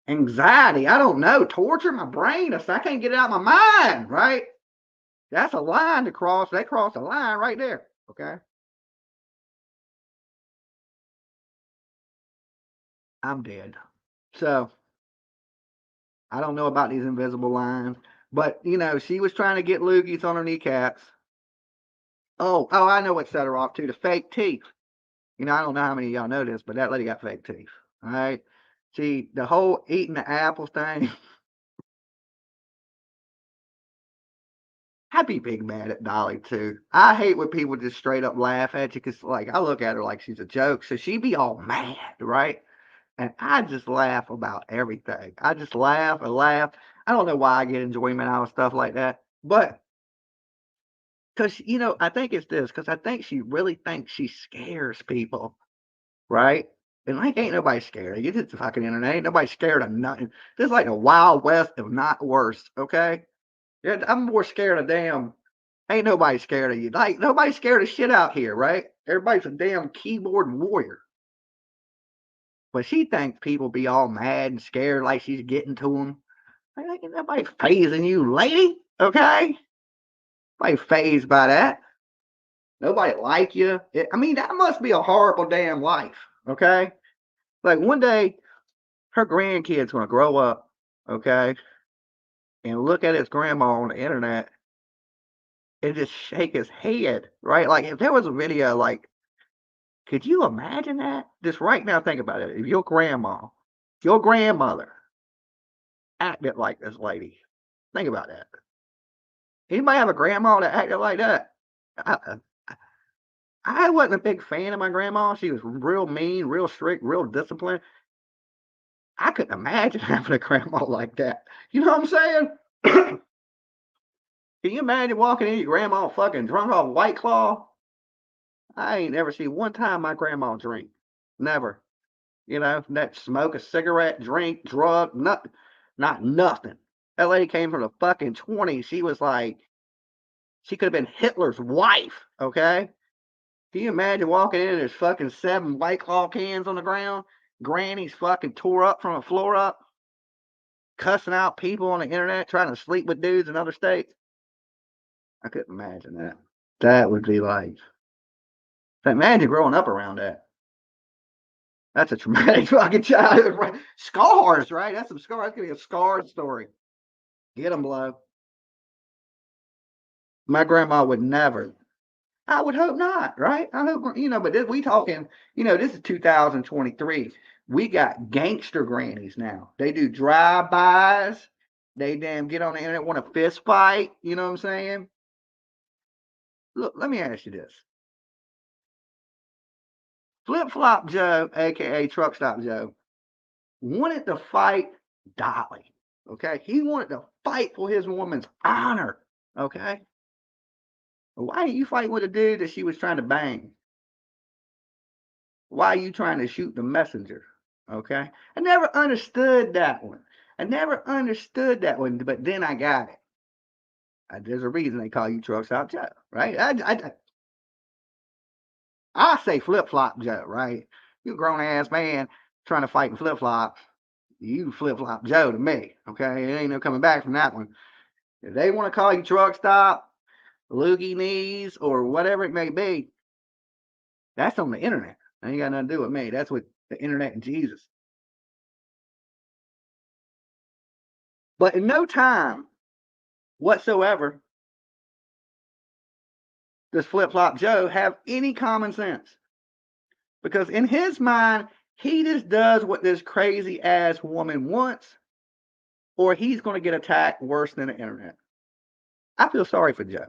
anxiety. I don't know, torture my brain. I can't get it out of my mind, right? That's a line to cross. They crossed a line right there. Okay. I'm dead. So I don't know about these invisible lines, but she was trying to get loogies on her kneecaps. Oh, I know what set her off too. The fake teeth. I don't know how many of y'all know this, but that lady got fake teeth. All right. See, the whole eating the apples thing. I'd be big mad at Dolly too. I hate when people just straight up laugh at you because, like, I look at her like she's a joke. So she'd be all mad, right? And I just laugh about everything. I just laugh and laugh. I don't know why I get enjoyment out of stuff like that, but because, I think it's this, because I think she really thinks she scares people, right? And like, ain't nobody scared. You just the fucking internet. Ain't nobody scared of nothing. This is like the Wild West, if not worse, okay? Yeah, I'm more scared of damn. Ain't nobody scared of you. Like, nobody's scared of shit out here, right? Everybody's a damn keyboard warrior. But she thinks people be all mad and scared like she's getting to them. Like, ain't nobody phasing you, lady, okay? Nobody phased by that. Nobody like you. I mean, that must be a horrible damn life, okay? Like, one day, her grandkid's gonna grow up, okay, and look at his grandma on the internet and just shake his head, right? Like, if there was a video, like, could you imagine that? Just right now, think about it. If your grandma, your grandmother acted like this lady, think about that. Anybody have a grandma that acted like that? I, I wasn't a big fan of my grandma. She was real mean, real strict, real disciplined. I couldn't imagine having a grandma like that. You know what I'm saying? Can you imagine walking in your grandma fucking drunk off White Claw? I ain't never seen one time my grandma drink. Never. That smoke a cigarette, drink, drug, nothing. Not nothing. That lady came from the fucking 20s. She was like, she could have been Hitler's wife, okay? Can you imagine walking in and there's fucking 7 White Claw cans on the ground? Granny's fucking tore up from the floor up, cussing out people on the internet, trying to sleep with dudes in other states. I couldn't imagine that. That would be like, imagine growing up around that. That's a traumatic fucking childhood. Right? Scars, right? That's some scars. That's going to be a scarred story. Get them, blow. My grandma would never. I would hope not, right? I hope, but we talking, this is 2023. We got gangster grannies now. They do drive-bys. They damn get on the internet, want a fist fight. You know what I'm saying? Look, let me ask you this. Flip Flop Joe, aka Truck Stop Joe, wanted to fight Dolly. Okay, he wanted to fight for his woman's honor. Okay, why didn't you fight with a dude that she was trying to bang? Why are you trying to shoot the messenger? Okay, I never understood that one. I never understood that one, but then I got it. There's a reason they call you Truck Stop Joe, right? I say Flip Flop Joe, right? You a grown ass man trying to fight in flip flops. You Flip Flop Joe to me, okay? It ain't no coming back from that one. If they want to call you Truck Stop, Loogie Knees, or whatever it may be, that's on the internet. That ain't got nothing to do with me. That's with the internet and Jesus. But in no time whatsoever does Flip Flop Joe have any common sense. Because in his mind, he just does what this crazy ass woman wants, or he's going to get attacked worse than the internet. I feel sorry for Joe.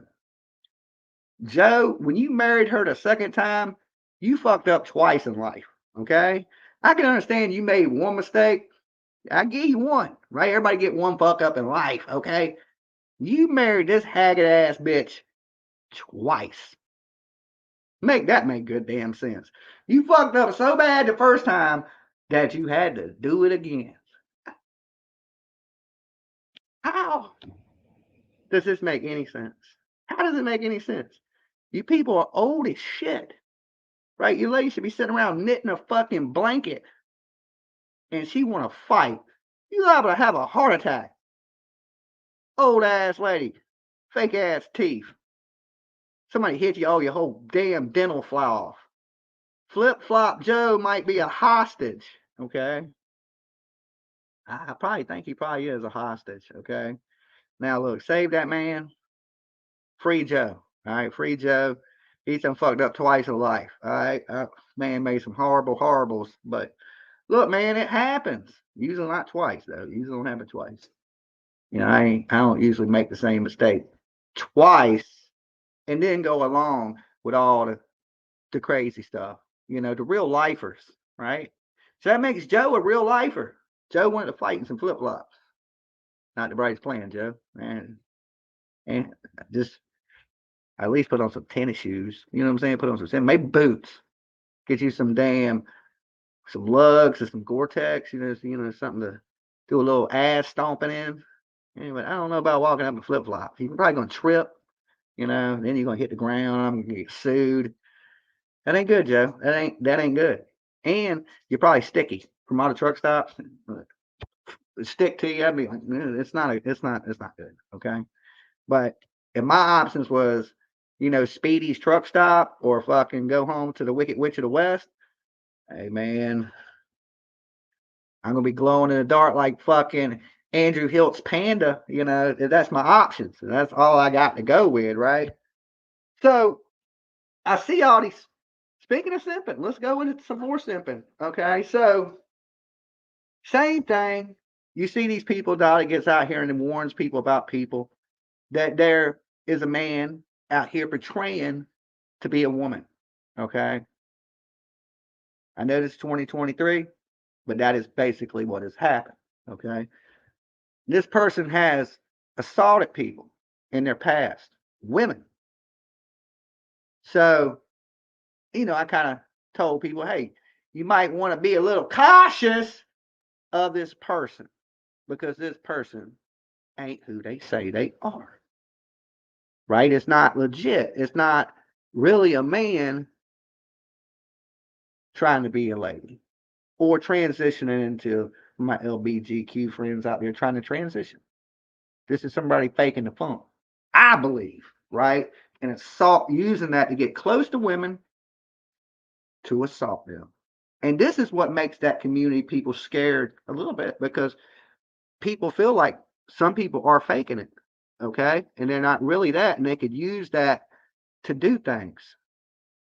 Joe, when you married her the second time, you fucked up twice in life. Okay? I can understand you made one mistake. I give you one, right? Everybody get one fuck up in life, okay? You married this haggard ass bitch twice. Make good damn sense. You fucked up so bad the first time that you had to do it again. How does this make any sense? How does it make any sense? You people are old as shit, right? You ladies should be sitting around knitting a fucking blanket, and she want to fight. You liable to have a heart attack. Old ass lady, fake ass teeth. Somebody hit you, all your whole damn dental fly off. Flip Flop Joe might be a hostage, okay? I probably think he probably is a hostage, okay? Now look, save that man, free Joe, all right? Free Joe. He's done fucked up twice in life, all right? Man made some horribles, but look, man, it happens. Usually not twice, though. Usually don't happen twice. I don't usually make the same mistake twice and then go along with all the crazy stuff. The real lifers, right? So that makes Joe a real lifer. Joe wanted to fight in some flip-flops. Not the brightest plan, Joe. And just at least put on some tennis shoes. You know what I'm saying? Put on some, maybe boots. Get you some lugs or some Gore-Tex. Something to do a little ass stomping in. Anyway, I don't know about walking up in flip-flops. You're probably gonna trip. Then you're gonna hit the ground. I'm gonna get sued. That ain't good, Joe. That ain't good. And you're probably sticky from all the truck stops. Stick to you. I'd be like, it's not good. Okay. But if my options was, Speedy's truck stop or fucking go home to the Wicked Witch of the West, hey man, I'm gonna be glowing in the dark like fucking Andrew Hilt's panda. That's my options. That's all I got to go with, right? So I see all these. Speaking of simping, let's go into some more simping. Okay, so same thing. You see these people, Dolly gets out here and warns people about people that there is a man out here portraying to be a woman. Okay. I know this is 2023, but that is basically what has happened. Okay. This person has assaulted people in their past, women. So, I kind of told people, hey, you might want to be a little cautious of this person because this person ain't who they say they are. Right? It's not legit. It's not really a man trying to be a lady or transitioning into my LBGQ friends out there trying to transition. This is somebody faking the funk, I believe, right? And assault, using that to get close to women to assault them. And this is what makes that community people scared a little bit because people feel like some people are faking it, okay? And they're not really that, and they could use that to do things.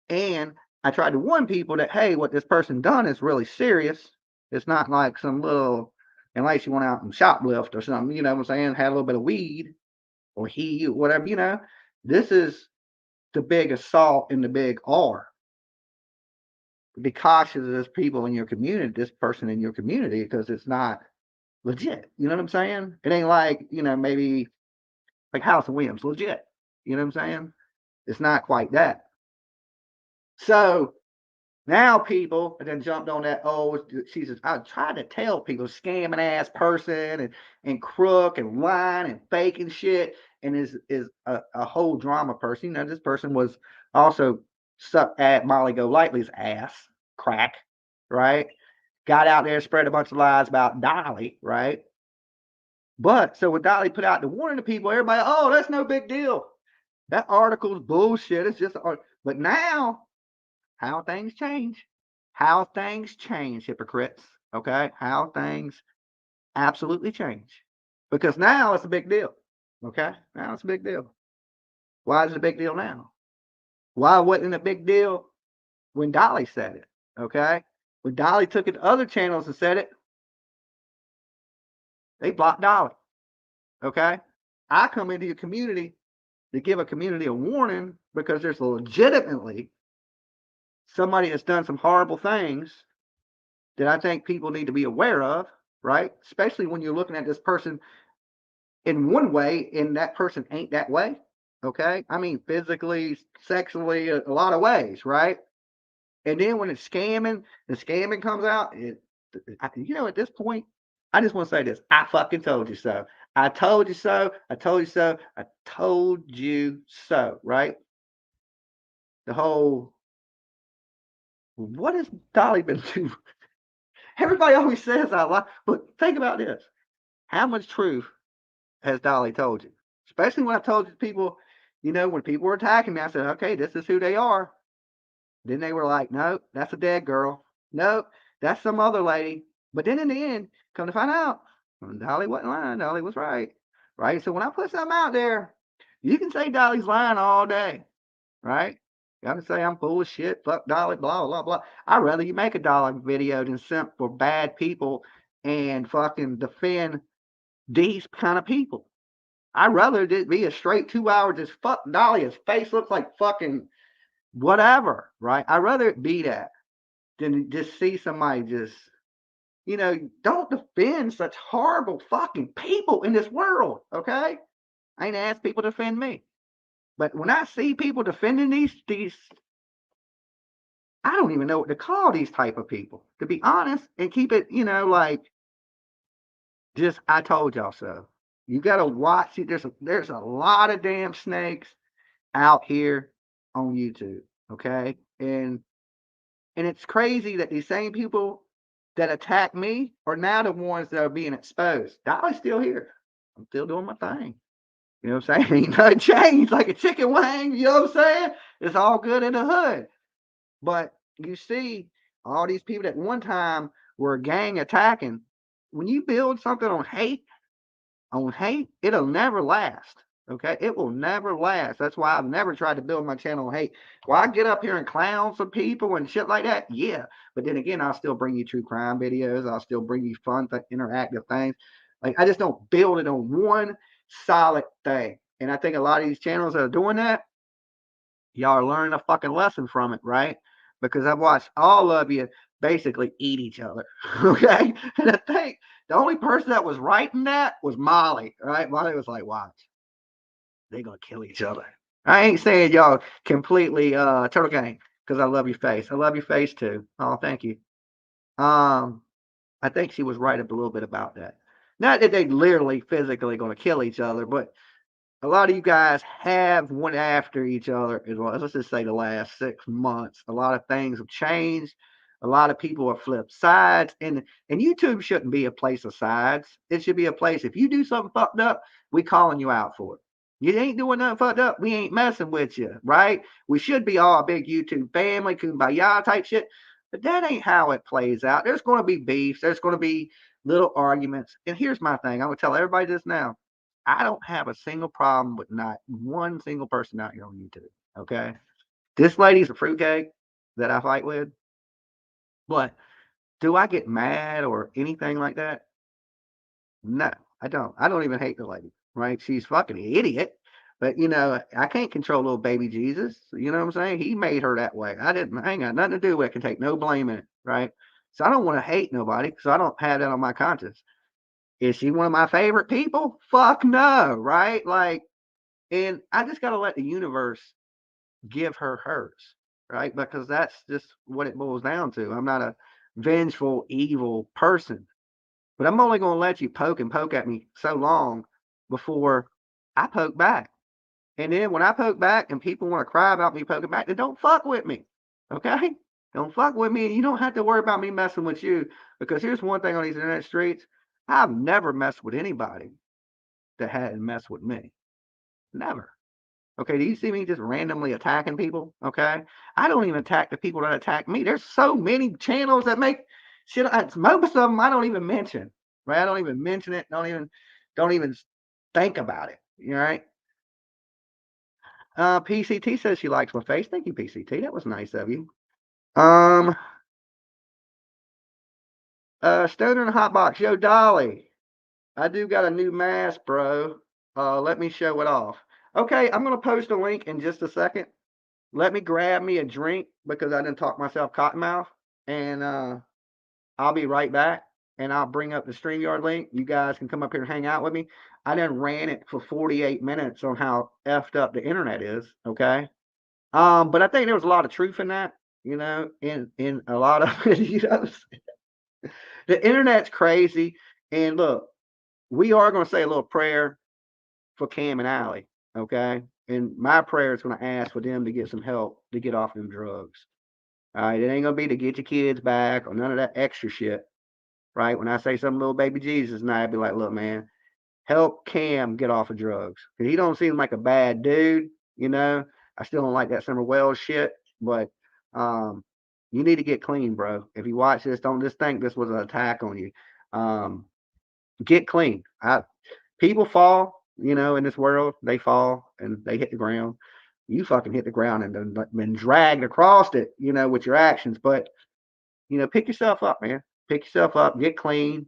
And I tried to warn people that, hey, what this person done is really serious. It's not like some little, unless you went out and shoplift or something, you know what I'm saying, had a little bit of weed or whatever, this is the big assault and the big R. Be cautious of this people in your community, this person in your community, because it's not legit. You know what I'm saying? It ain't like, maybe like House of Williams, legit. You know what I'm saying? It's not quite that. So now people then jumped on that, she says, I tried to tell people, scamming ass person and crook and lying and faking shit and is a whole drama person. This person was also sucked at Molly Golightly's ass, crack, right? Got out there, spread a bunch of lies about Dolly, right? But so when Dolly put out the warning to people, everybody, that's no big deal. That article's bullshit. It's just, but now, how things change. How things change, hypocrites. Okay? How things absolutely change. Because now it's a big deal. Okay? Now it's a big deal. Why is it a big deal now? Why wasn't it a big deal when Dolly said it? Okay? When Dolly took it to other channels and said it, they blocked Dolly. Okay? I come into your community to give a community a warning because there's legitimately somebody that's done some horrible things that I think people need to be aware of, right? Especially when you're looking at this person in one way and that person ain't that way. Okay? I mean, physically, sexually, a lot of ways, right? And then when it's scamming, the scamming comes out, at this point, I just want to say this. I fucking told you so. I told you so. I told you so. I told you so, right? The whole, what has Dolly been doing? Everybody always says I lie, but think about this. How much truth has Dolly told you? Especially when I told you people, when people were attacking me, I said, okay, this is who they are. Then they were like, nope, that's a dead girl. Nope, that's some other lady. But then in the end, come to find out, Dolly wasn't lying. Dolly was right. Right? So when I put something out there, you can say Dolly's lying all day. Right? You got to say I'm full of shit, fuck Dolly, blah, blah, blah. I'd rather you make a Dolly video than simp for bad people and fucking defend these kind of people. I'd rather it be a straight 2 hours just fuck Dolly. His face looks like fucking whatever, right? I'd rather it be that than just see somebody just don't defend such horrible fucking people in this world, okay? I ain't asked people to defend me. But when I see people defending these, I don't even know what to call these type of people, to be honest, and keep it, like, just I told y'all so. You gotta watch it. There's a lot of damn snakes out here on YouTube, okay? And it's crazy that these same people that attack me are now the ones that are being exposed. Dolly's still here. I'm still doing my thing. You know what I'm saying? Ain't nothing changed like a chicken wing. You know what I'm saying? It's all good in the hood. But you see, all these people that one time were gang attacking, when you build something on hate, it'll never last. Okay, it will never last. That's why I've never tried to build my channel on hate. Well, I get up here and clown some people and shit like that, yeah. But then again, I'll still bring you true crime videos. I'll still bring you fun, interactive things. Like, I just don't build it on one solid thing. And I think a lot of these channels that are doing that, y'all are learning a fucking lesson from it, right? Because I've watched all of you basically eat each other. Okay. And I think the only person that was writing that was Molly, right? Molly was like, watch, they're gonna kill each other. I ain't saying y'all completely turtle gang, because I love your face. I love your face too. Oh, thank you. I think she was right a little bit about that. Not that they literally physically gonna kill each other, but a lot of you guys have went after each other as well. Let's just say the last 6 months. A lot of things have changed. A lot of people have flipped sides, and YouTube shouldn't be a place of sides. It should be a place, if you do something fucked up, we calling you out for it. You ain't doing nothing fucked up, we ain't messing with you, right? We should be all a big YouTube family, kumbaya type shit. But that ain't how it plays out. There's going to be beefs. There's going to be little arguments. And here's my thing. I'm going to tell everybody this now. I don't have a single problem with not one single person out here on YouTube. Okay. This lady's a fruitcake that I fight with. But do I get mad or anything like that? No, I don't. I don't even hate the lady, right? She's fucking an idiot. But I can't control little baby Jesus. You know what I'm saying? He made her that way. I ain't got nothing to do with it. I can take no blame in it, right? So I don't want to hate nobody, because I don't have that on my conscience. Is she one of my favorite people? Fuck no, right? Like, and I just got to let the universe give her hers, right? Because that's just what it boils down to. I'm not a vengeful, evil person, but I'm only going to let you poke at me so long before I poke back. And then when I poke back and people want to cry about me poking back, then don't fuck with me, okay? Don't fuck with me, and you don't have to worry about me messing with you. Because here's one thing on these internet streets: I've never messed with anybody that hadn't messed with me. Never. Okay, do you see me just randomly attacking people? Okay, I don't even attack the people that attack me. There's so many channels that make shit. Most of them I don't even mention. Right? I don't even mention it. Don't even think about it. You all right? PCT says she likes my face. Thank you, PCT. That was nice of you. Stoner in the hot box. Yo, Dolly, I do got a new mask, bro. Let me show it off. Okay, I'm gonna post a link in just a second. Let me grab me a drink, because I didn't talk myself cottonmouth, and I'll be right back. And I'll bring up the StreamYard link. You guys can come up here and hang out with me. I done ran it for 48 minutes on how effed up the internet is. Okay. But I think there was a lot of truth in that, in a lot of videos. The internet's crazy. And look, we are going to say a little prayer for Cam and Allie. Okay. And my prayer is going to ask for them to get some help to get off them drugs. All right. It ain't going to be to get your kids back or none of that extra shit. Right. When I say some little baby Jesus, and I'd be like, look, man, help Cam get off of drugs. Because he don't seem like a bad dude. I still don't like that Summer Wells shit, but you need to get clean, bro. If you watch this, don't just think this was an attack on you. Get clean. People fall, in this world. They fall and they hit the ground. You fucking hit the ground and been dragged across it, with your actions. But, pick yourself up, man. Pick yourself up. Get clean.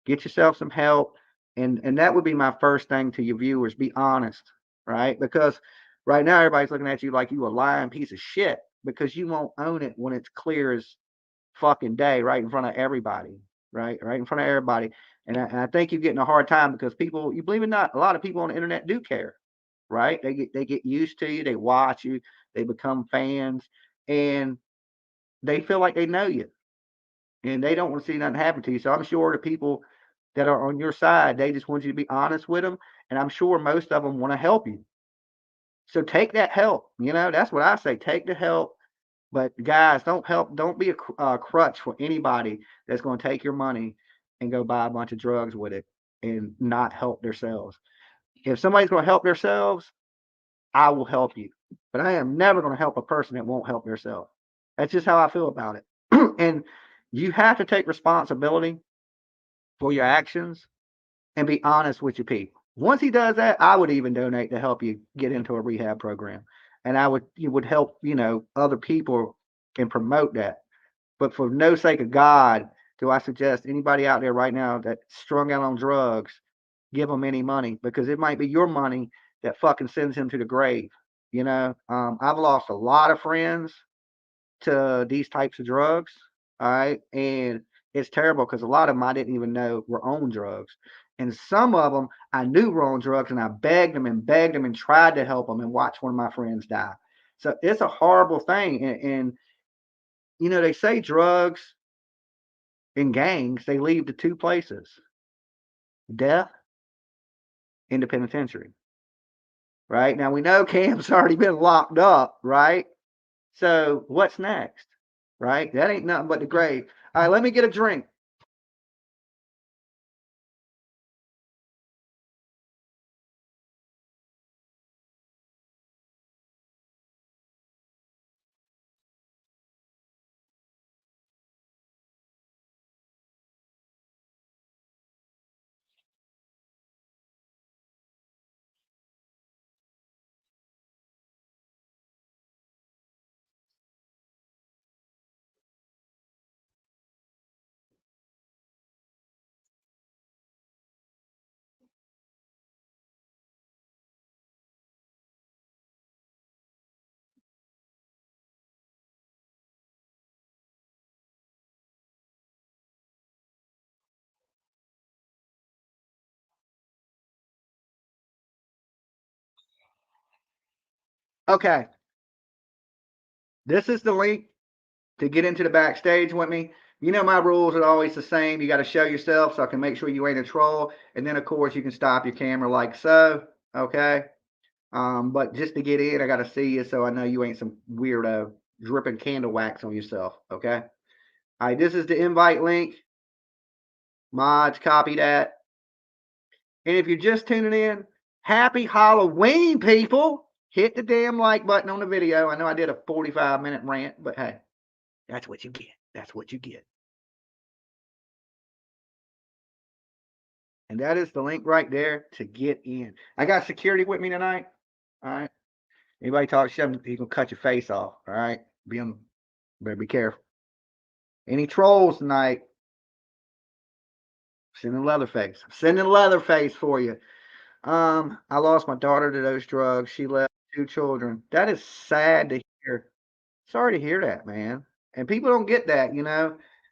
Get yourself some help. And that would be my first thing to your viewers. Be honest, right? Because right now everybody's looking at you like you a lying piece of shit, because you won't own it when it's clear as fucking day right in front of everybody. right in front of everybody. And I think you're getting a hard time because people, you believe it or not, a lot of people on the internet do care, right? They get used to you, they watch you, they become fans, and they feel like they know you, and they don't want to see nothing happen to you. So I'm sure the people that are on your side, they just want you to be honest with them, and I'm sure most of them want to help you. So take that help. You know, that's what I say. Take the help. But guys, don't be a crutch for anybody that's going to take your money and go buy a bunch of drugs with it and not help themselves. If somebody's going to help themselves, I will help you. But I am never going to help a person that won't help themselves. That's just how I feel about it. And you have to take responsibility for your actions and be honest with your people. Once he does that, I would even donate to help you get into a rehab program. And you would help, other people and promote that. But for no sake of God, do I suggest anybody out there right now that's strung out on drugs, give them any money, because it might be your money that fucking sends him to the grave. I've lost a lot of friends to these types of drugs. All right. And it's terrible because a lot of them I didn't even know were on drugs. And some of them I knew were on drugs, and I begged them and tried to help them and watch one of my friends die. So it's a horrible thing. And they say drugs and gangs, they lead to two places: death and the penitentiary. Right. Now we know Cam's already been locked up, right? So what's next? Right? That ain't nothing but the grave. All right, let me get a drink. Okay. This is the link to get into the backstage with me. My rules are always the same. You got to show yourself so I can make sure you ain't a troll. And then, of course, you can stop your camera like so. Okay. But just to get in, I got to see you so I know you ain't some weirdo dripping candle wax on yourself. Okay. All right. This is the invite link. Mods, copy that. And if you're just tuning in, happy Halloween, people. Hit the damn like button on the video. I know I did a 45-minute rant, but hey, that's what you get. That's what you get. And that is the link right there to get in. I got security with me tonight. All right. Anybody talk shit, he's gonna cut your face off. All right. Better be careful. Any trolls tonight? Sending Leatherface. I'm sending Leatherface for you. I lost my daughter to those drugs. She left 2 children. That is sad to hear. Sorry to hear that, man. And people don't get that,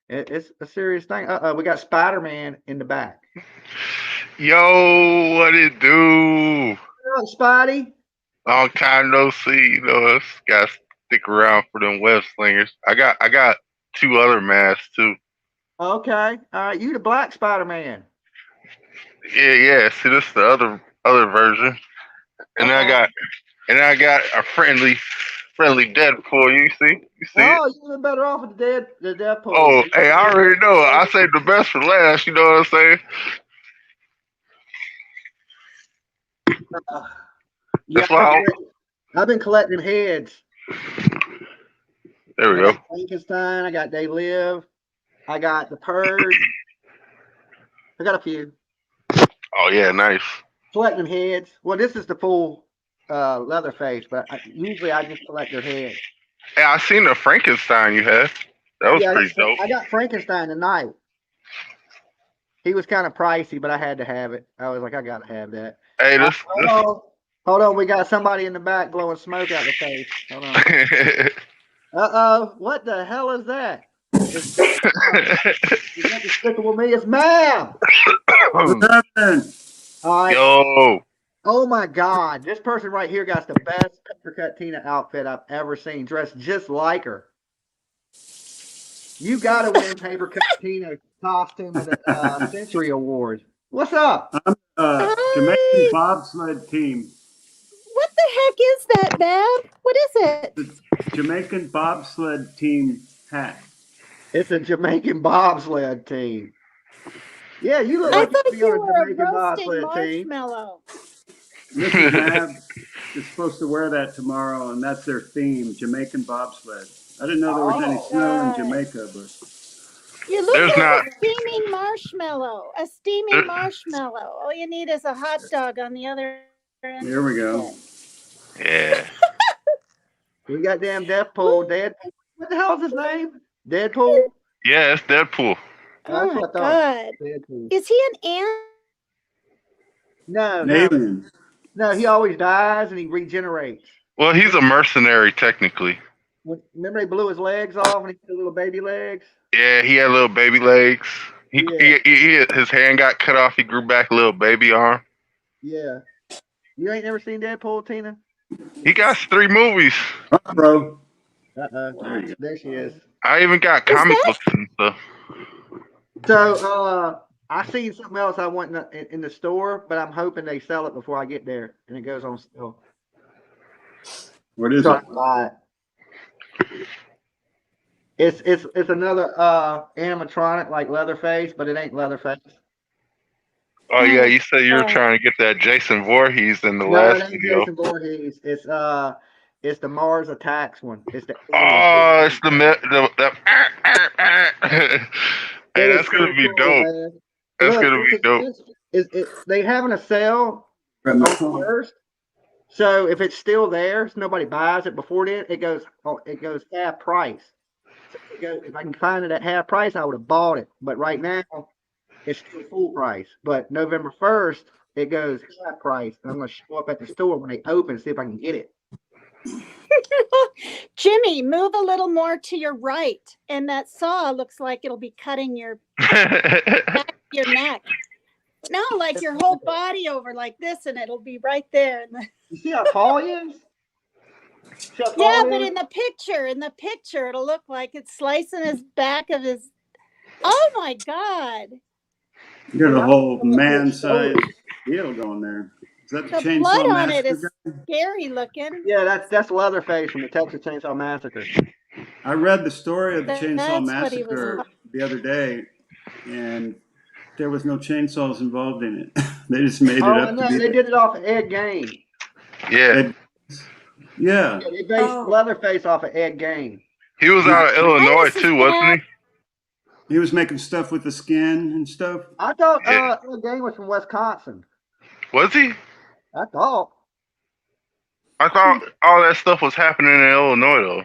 it's a serious thing. We got Spider-Man in the back. Yo, what it do? What's up, Spidey? Long time no see. Us gotta stick around for them web slingers. I got 2 other masks too. Okay. All right. You the black Spider-Man. Yeah. See, this is the other version, and I got a friendly Deadpool. You see it? Oh, you've been better off with the Deadpool. Oh, hey, I already know. I saved the best for last. You know what I'm saying? Yeah, That's why. I've been collecting heads. There we I go. got Frankenstein. I got They Live. I got the Purge. I got a few. Oh yeah, nice. Collecting heads. Well, this is the full Leatherface, but usually I just collect their heads. Hey, I seen the Frankenstein you had. That was pretty dope. I got Frankenstein tonight. He was kind of pricey, but I had to have it. I was like, I gotta have that. Hey, Hold on. We got somebody in the back blowing smoke out the face. Hold on. What the hell is that? Is that Despicable Me? It's ma'am. What's happening? All right. Yo, Oh my God, this person right here got the best Paper Cut Tina outfit I've ever seen, dressed just like her. You got to win Paper Cut Tina costume of the Century Award. What's up? I'm Jamaican Hi. bobsled team. What the heck is that, Bab? What is it? The Jamaican bobsled team hat. It's a Jamaican bobsled team. Yeah, you look I like thought you'd be on you a were a Jamaican roasting bobsled team. marshmallow. Mrs. Mab is supposed to wear that tomorrow, and that's their theme, Jamaican bobsled. I didn't know there was any snow in Jamaica, but You look there's like not. a steaming marshmallow. A steaming marshmallow. All you need is a hot dog on the other end. here we go. Yeah. We got damn Deadpool. What the hell is his name? Deadpool? Yeah, it's Deadpool. Oh That's my what I thought. God. Deadpool. Is he an ant? No, An no. alien. No, he always dies and he regenerates. Well, he's a mercenary technically. Remember they blew his legs off and he had little baby legs? Yeah, he had little baby legs. Yeah. His hand got cut off. He grew back a little baby arm. Yeah. You ain't never seen Deadpool, Tina? He got 3 movies. Bro. Uh-oh. There she is. I even got comic books and stuff. So, I seen something else I want in the store, but I'm hoping they sell it before I get there and it goes on sale. What is So it? I can buy it. It's another animatronic like Leatherface, but it ain't Leatherface. Oh yeah, you said you were trying to get that Jason Voorhees in the last it ain't video. Jason Voorhees. It's the Mars Attacks one. It's the Oh, it's Hey, that's gonna be dope. Man. That's Look, gonna be dope. They having a sale on the first. So if it's still there, if nobody buys it before then, it goes half price. So if I can find it at half price, I would have bought it. But right now, it's still full price. But November 1st, it goes half price. And I'm going to show up at the store when they open and see if I can get it. Jimmy, move a little more to your right. And that saw looks like it'll be cutting your back of your neck. No, like your whole body over like this, and it'll be right there. You see how tall he is? Yeah, but in the picture, it'll look like it's slicing his back of his. Oh my God! You got a whole man-sized deal going there. Is that the Chainsaw blood on Massacre it is guy? scary looking. Yeah, that's Leatherface from the Texas Chainsaw Massacre. I read the story of the Chainsaw That's what he was- Massacre the other day, and there was no chainsaws involved in it. They just made it up. No, they did it off of Ed Gein. Yeah. Yeah. They based Leatherface off of Ed Gein. He was out of Illinois too, wasn't he? He was making stuff with the skin and stuff. I thought Ed Gein was from Wisconsin. Was he? I thought all that stuff was happening in Illinois though.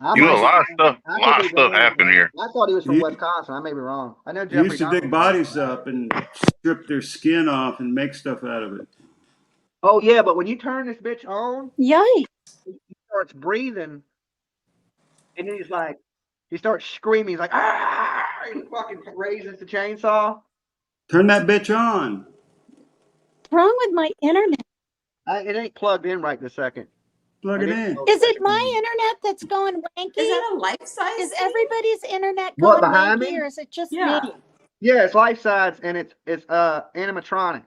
A lot of stuff happened here. I thought he was from Wisconsin. I may be wrong. I know They Jeffrey used to dig bodies up and strip their skin off and make stuff out of it. Oh yeah, but when you turn this bitch on, yikes! He starts breathing, and then he starts screaming. He's like, ah! He fucking raises the chainsaw. Turn that bitch on. What's wrong with my internet? It ain't plugged in right this second. Plug it in. Is it my internet that's going wanky? Is that a life size? Is everybody's internet What, going behind wanky, me? or is it just Yeah. me? Yeah, it's life size and it's animatronic.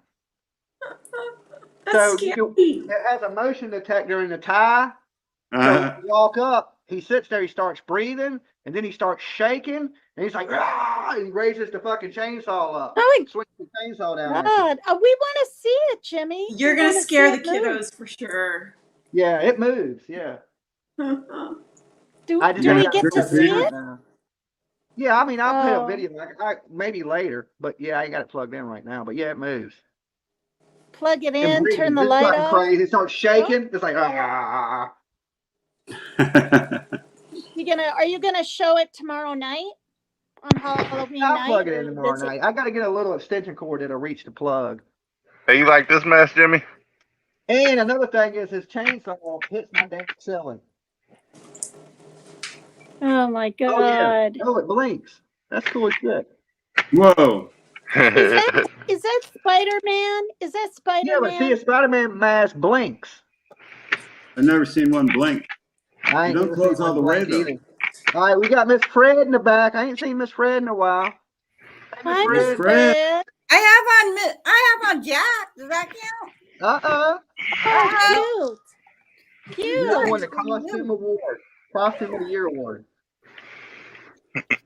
That's So scary. it has a motion detector in the tie. So when you walk up, he sits there, he starts breathing, and then he starts shaking, and he's like, ah! And he raises the fucking chainsaw up. Oh my Swings the chainsaw down. at you. God! We want to see it, Jimmy. You're We gonna wanna scare see the it move. kiddos for sure. Yeah, it moves. Yeah. Do I just we gotta get to trick or see treat it? now. Yeah, I mean, I'll play a Oh. video maybe later, but yeah, I ain't got it plugged in right now. But yeah, it moves. Plug it It in, breathes. turn the It's light fucking off. crazy. It starts shaking. It's like ah. Are you gonna show it tomorrow night on Halloween I'll night? plug it or in tomorrow is it- night. I got to get a little extension cord that'll reach the plug. Hey, you like this mess, Jimmy? And another thing is his chainsaw hits my damn ceiling. Oh my Oh yeah. God. Oh, it blinks. That's cool as shit. Whoa. Is that Spider-Man? Is that Yeah, but see, Spider-Man? a Spider-Man mask blinks. I've never seen one blink. I You ain't don't never seen close all one the way, blink though. either. All right, we got Miss Fred in the back. I ain't seen Miss Fred in a while. Hey, Miss Hi, Miss Fred. Fred. I have on Jack. Does that count? Oh, cute. You just won the Cute. Costume Award, Costume of the Year Award.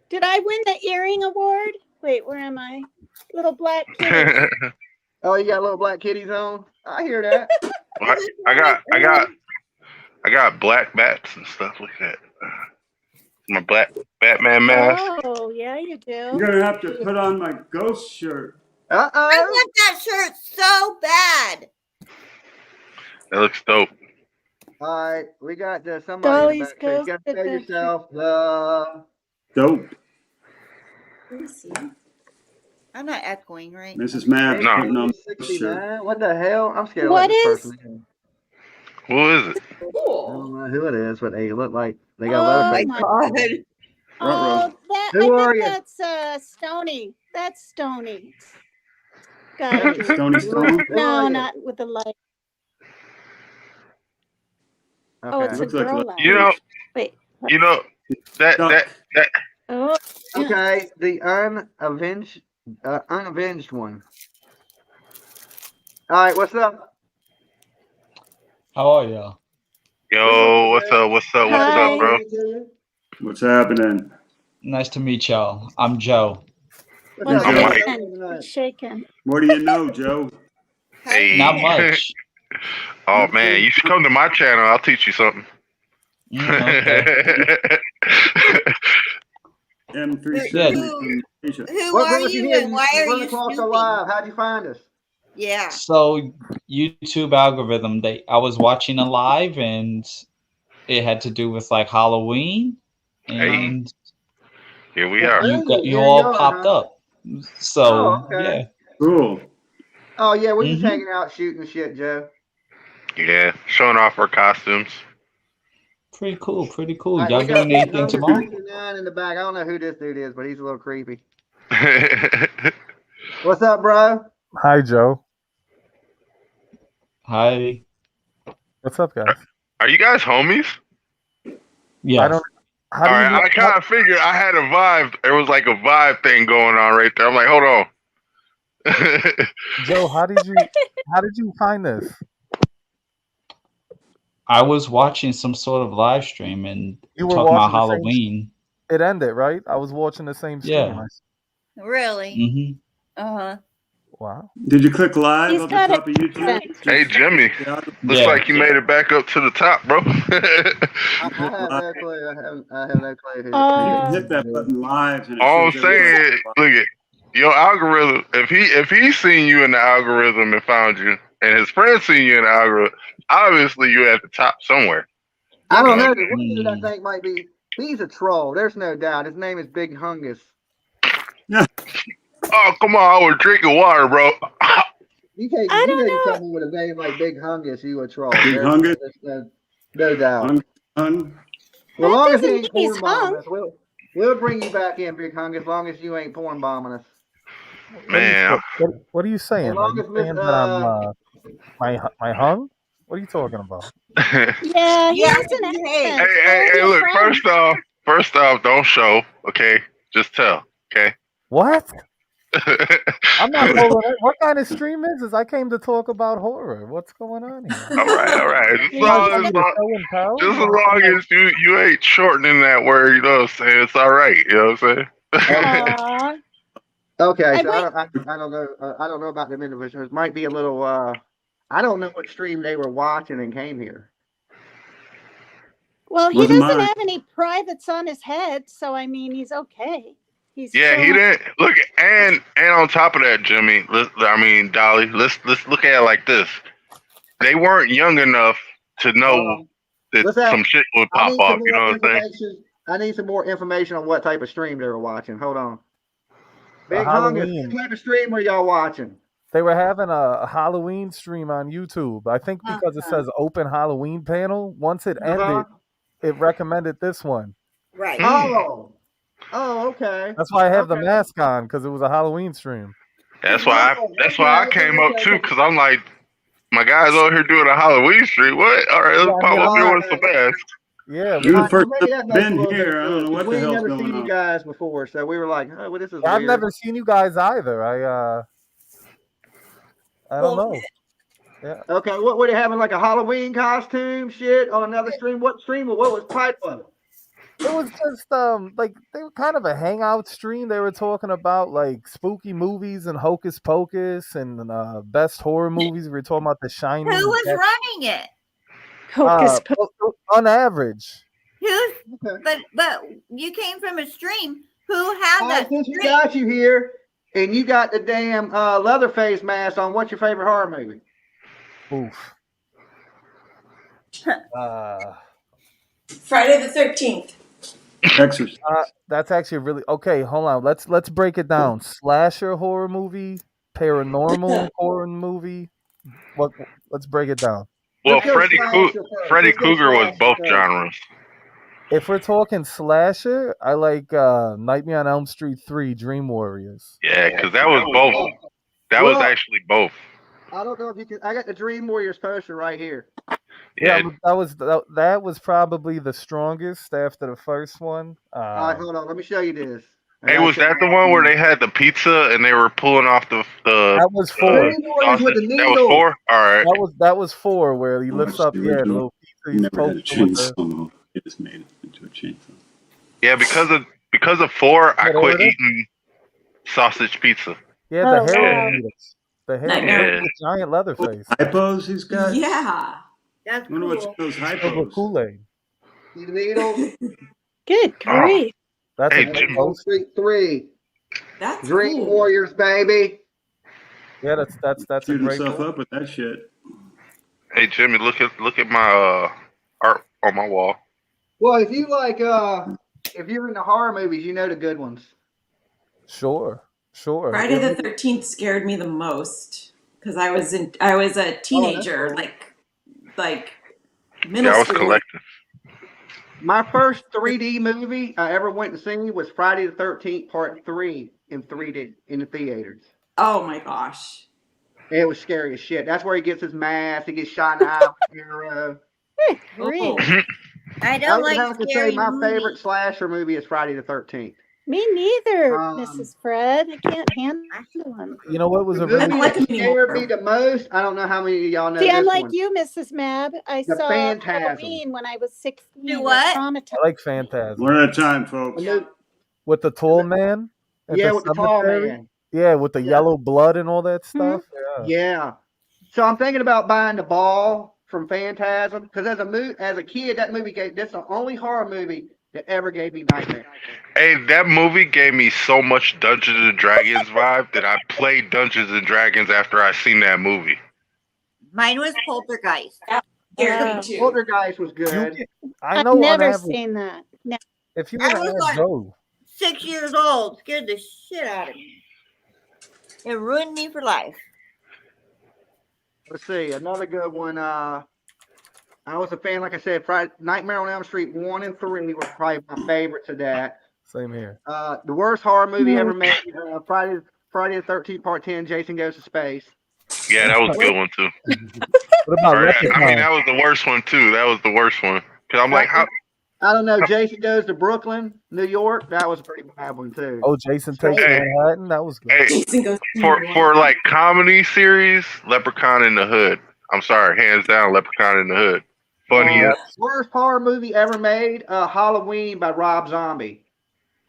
Did I win the earring award? Wait, where am I? Little black kitty. Oh, you got little black kitties on? I hear that. I got black bats and stuff like that. My black Batman mask. Oh, yeah, you You're do. gonna have to put on my ghost shirt. I Uh-oh. want that shirt so bad. That looks dope. All right, we got somebody in the Dolly's back. So you Ghost got to say Adventure. yourself. Dope. Let me see. I'm not echoing, right? Mrs. Mab No. putting on the ghost shirt. 69. What the hell? I'm scared. What What this is- person is. Who is it? I don't Cool. know who it is, but they look like they got Oh, leather Oh my face. God. Oh, that, Who I are think you? that's Stony. That's Stony. Gotta be. Stony Stone? Who are No, you? not with the light. Okay. Oh, it's a Looks like girl. a- Light. You know, Wait. that Oh, Okay, the unavenged one. All right, what's up? How are y'all? yo, what's up, Hi. bro? What's happening? Nice to meet y'all. I'm Joe. What's One up, I'm Joe? Mike. shaken. Shaken. What do you know, Joe? Hey. Not much. Oh man, you should come to my channel. I'll teach you something. Okay. M370 Yeah. from Asia. Who What are brought you you here? and why You are run you across the snooping? live. How'd you find us? Yeah. So YouTube algorithm, I was watching a live and it had to do with like Halloween, and Here we are. you Here you all are, popped huh? up. So Oh, okay. yeah. Cool. Oh yeah, we're just Mhm. hanging out shooting shit, Joe. Yeah, showing off our costumes. Pretty cool. Pretty All cool. right, Y'all we got doing anything tomorrow? 69 in the back. I don't know who this dude is, but he's a little creepy. What's up, bro? Hi, Joe. Hi. What's up, guys? Are you guys homies? Yes. I don't. How All do you right, know? I kind of figured I had a vibe. There was like a vibe thing going on right there. I'm like, hold on. Joe, how did you find this? I was watching some sort of live stream and You were talking about watching the same. Halloween. It ended, right? I was watching the same stream. Yeah. Really? Mm-hmm. Uh-huh. Wow. Did you click live He's on the got top of YouTube? Hey, Jimmy. Yeah. Looks Yeah. like you made it back up to the top, bro. I have no clue. I have no clue who. You Oh. hit that button live, and it All I'm shows everybody. saying, look at your algorithm. If he's seen you in the algorithm and found you, and his friends seen you in the algorithm, obviously you're at the top somewhere. I don't know. Okay. The one dude I think might be. He's a troll. There's no doubt. His name is Big Hungus. Oh, come on! I was drinking water, bro. You can't. I You don't didn't know. tell me with a name like Big Hungus, you a troll. Big Hungus? There's no doubt. Hung. Well, That long as doesn't he ain't mean he's porn bombing hung. us, we'll bring you back in, Big Hungus, as long as you ain't porn bombing us. Man, What are you saying? As Are long you as Miss saying that I'm my hung? What are you talking about? Yeah, he Yeah, has an hey. accent. hey, Where are you look. from? First off, don't show. Okay, just tell. Okay. What? I'm not following it. What kind of stream is this? I came to talk about horror. What's going on here? All right. Just Yeah, as he's long as you ain't shortening that word, you know what I'm saying? It's all right. You know what I'm saying? Aw. Okay, I so I don't know. I don't know about them individuals. Might be a little. I don't know what stream they were watching and came here. Well, he Wasn't doesn't mine. have any privates on his head, so I mean, he's okay. He's Yeah, he chilling. didn't look. And on top of that, Jimmy. Dolly. Let's look at it like this. They weren't young enough to know that What's that? some shit would I pop need off. some You know more what I'm saying? information. I need some more information on what type of stream they were watching. Hold on. Big Hungus, Halloween. what type of stream were y'all watching? They were having a Halloween stream on YouTube. I think because it says open Halloween panel. Once it ended, it recommended this one. Right. Oh, okay. That's why I have the Okay. mask on, because it was a Halloween stream. That's why I came up too, because I'm like, my guy's over here doing a Halloween stream. What? All right, let's Yeah, pop up here All with some right. masks. Yeah, You're the Well, first maybe time that I've makes a been little bit of here. I don't know sense, 'cause what we the ain't hell's never going seen you on. guys before, so we were like, oh, well, this is I've weird. never seen you guys either. I don't know. Yeah, Okay, what were they having, like a Halloween costume shit on another stream? What stream? What was type of it? it was just like they were kind of a hangout stream. They were talking about like spooky movies and Hocus Pocus and best horror movies. We were talking about The Who Shining. was running it? Hocus pocus. On average. Who's? Okay. But you came from a stream. Who had All that right, since we stream? got you here and you got the damn Leatherface mask on, what's your favorite horror movie? Oof. Friday the 13th. Exorcist. That's actually really okay. Hold on. Let's break it down. Slasher horror movie, paranormal horror movie. What? Let's break it down. Well, Let's go slasher first. Freddy Let's go Krueger was slasher both first. genres. If we're talking slasher, I like Nightmare on Elm Street 3, Dream Warriors. Yeah, because that was both. That was Well, actually both. I don't know if you can. I got the Dream Warriors poster right here. Yeah, That was probably the strongest after the first one. All right, hold on. Let me show you this. I Hey, gotta was show that you. the one where they had the pizza and they were pulling off the That was four. Dream Warriors with the sausage? That was needle. 4? All right. That was 4 where he lifts up the the original. little pizza. You He's never had a poking with the- chainsaw. They just made it into a chainsaw. Yeah, because of 4, I What quit order? eating sausage pizza. Yeah, Oh, the wow. heroin eaters. The heroin Nightmare. eaters with giant leather face. Hypos he's got? Yeah. That's I wonder what's cool. those Filled with hypos. Kool-Aid. See the needle? Good grief. That's Hey, a good Jim. Elm post. Street 3. That's Dream cool. Warriors, baby. Yeah, that's a Shoot great himself one. up with that shit. Hey Jimmy, look at my art on my wall. Well, if you like, if you're into horror movies, you know the good ones. Sure. Friday the 13th scared me the most because I was a teenager, cool. like middle Yeah, I was school. collecting. My first 3D movie I ever went to see was Friday the 13th Part 3 in 3D in the theaters. Oh my gosh. It was scary as shit. That's where he gets his mask. He gets shot in the eye with a arrow. Good grief. Oh. I I don't would like have to say scary my movies. favorite slasher movie is Friday the 13th. Me neither, Um, Mrs. Fred. I can't handle them. You know what was The a movie really I like that them scared anymore. me the most, I don't know how many of y'all know See, I'm this like one. you, Mrs. Mab. I The saw Phantasm. Halloween when I was 16. Do It what? traumatized. I like Phantasm. One at a time, folks. The new- With the tall man at yeah, the with the tall cemetery. man. Yeah, with the yellow blood and all that stuff. Yeah. So I'm thinking about buying The Ball from Phantasm because as a kid, that movie that's the only horror movie that ever gave me nightmares. Hey, that movie gave me so much Dungeons and Dragons vibe that I played Dungeons and Dragons after I seen that movie. Mine was Poltergeist. Scared me too. Poltergeist was You good. can- I I've know on never average, seen that. No. if you I want was to like- go, 6 years old. Scared the shit out of me. It ruined me for life. Let's see, another good one. I was a fan, like I said, Nightmare on Elm Street 1 and 3 were probably my favorites of that. same here. The worst horror movie ever made, Friday the 13th Part 10, Jason Goes to Space. Yeah, that was a good one too. What about Or, I Replicon? mean, that was the worst one too. That was the worst one. Cause I'm like, how? I don't know, Jason Goes to Brooklyn, New York. That was a pretty bad one too. Oh, Jason Takes Hey. Manhattan. That was good. Hey, Jason goes for like comedy series, Leprechaun in the Hood. I'm sorry, hands down, Leprechaun in the Hood. Funny. Worst horror movie ever made, Halloween by Rob Zombie.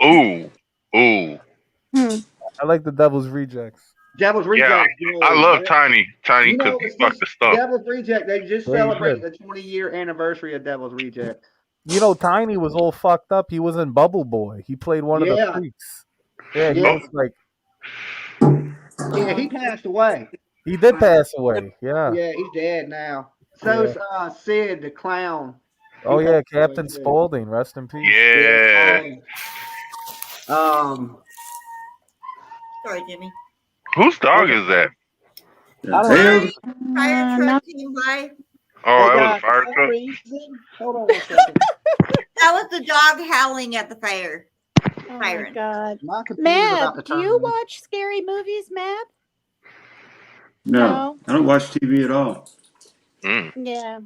Ooh. I like the Devil's Rejects. Devil's Yeah, Reject. I love Tiny You because know, he it's fucked the just stuff. Devil's Reject. They just Very celebrated the 20-year anniversary of Devil's Reject. You know, Tiny was all fucked up. He was in Bubble Boy. He played one of the Yeah. freaks. Yeah, he Yeah. was like, Yeah, he passed away. he did pass away. Yeah. Yeah, he's dead now. So's Sid the clown. Oh He yeah, passed away, Captain too. Spaulding. Rest in peace. Yeah. Sorry, Jimmy. Whose dog is that? I don't Tails. Fire no. truck came by. Oh, Hey, that was guys, a fire for some truck. reason- Hold on one second. That That was the dog howling at the fire. Oh my Siren. God. My computer's about to Mab, do turn you on. watch scary movies, Mab? No, I don't watch TV at all. Mm. Yeah.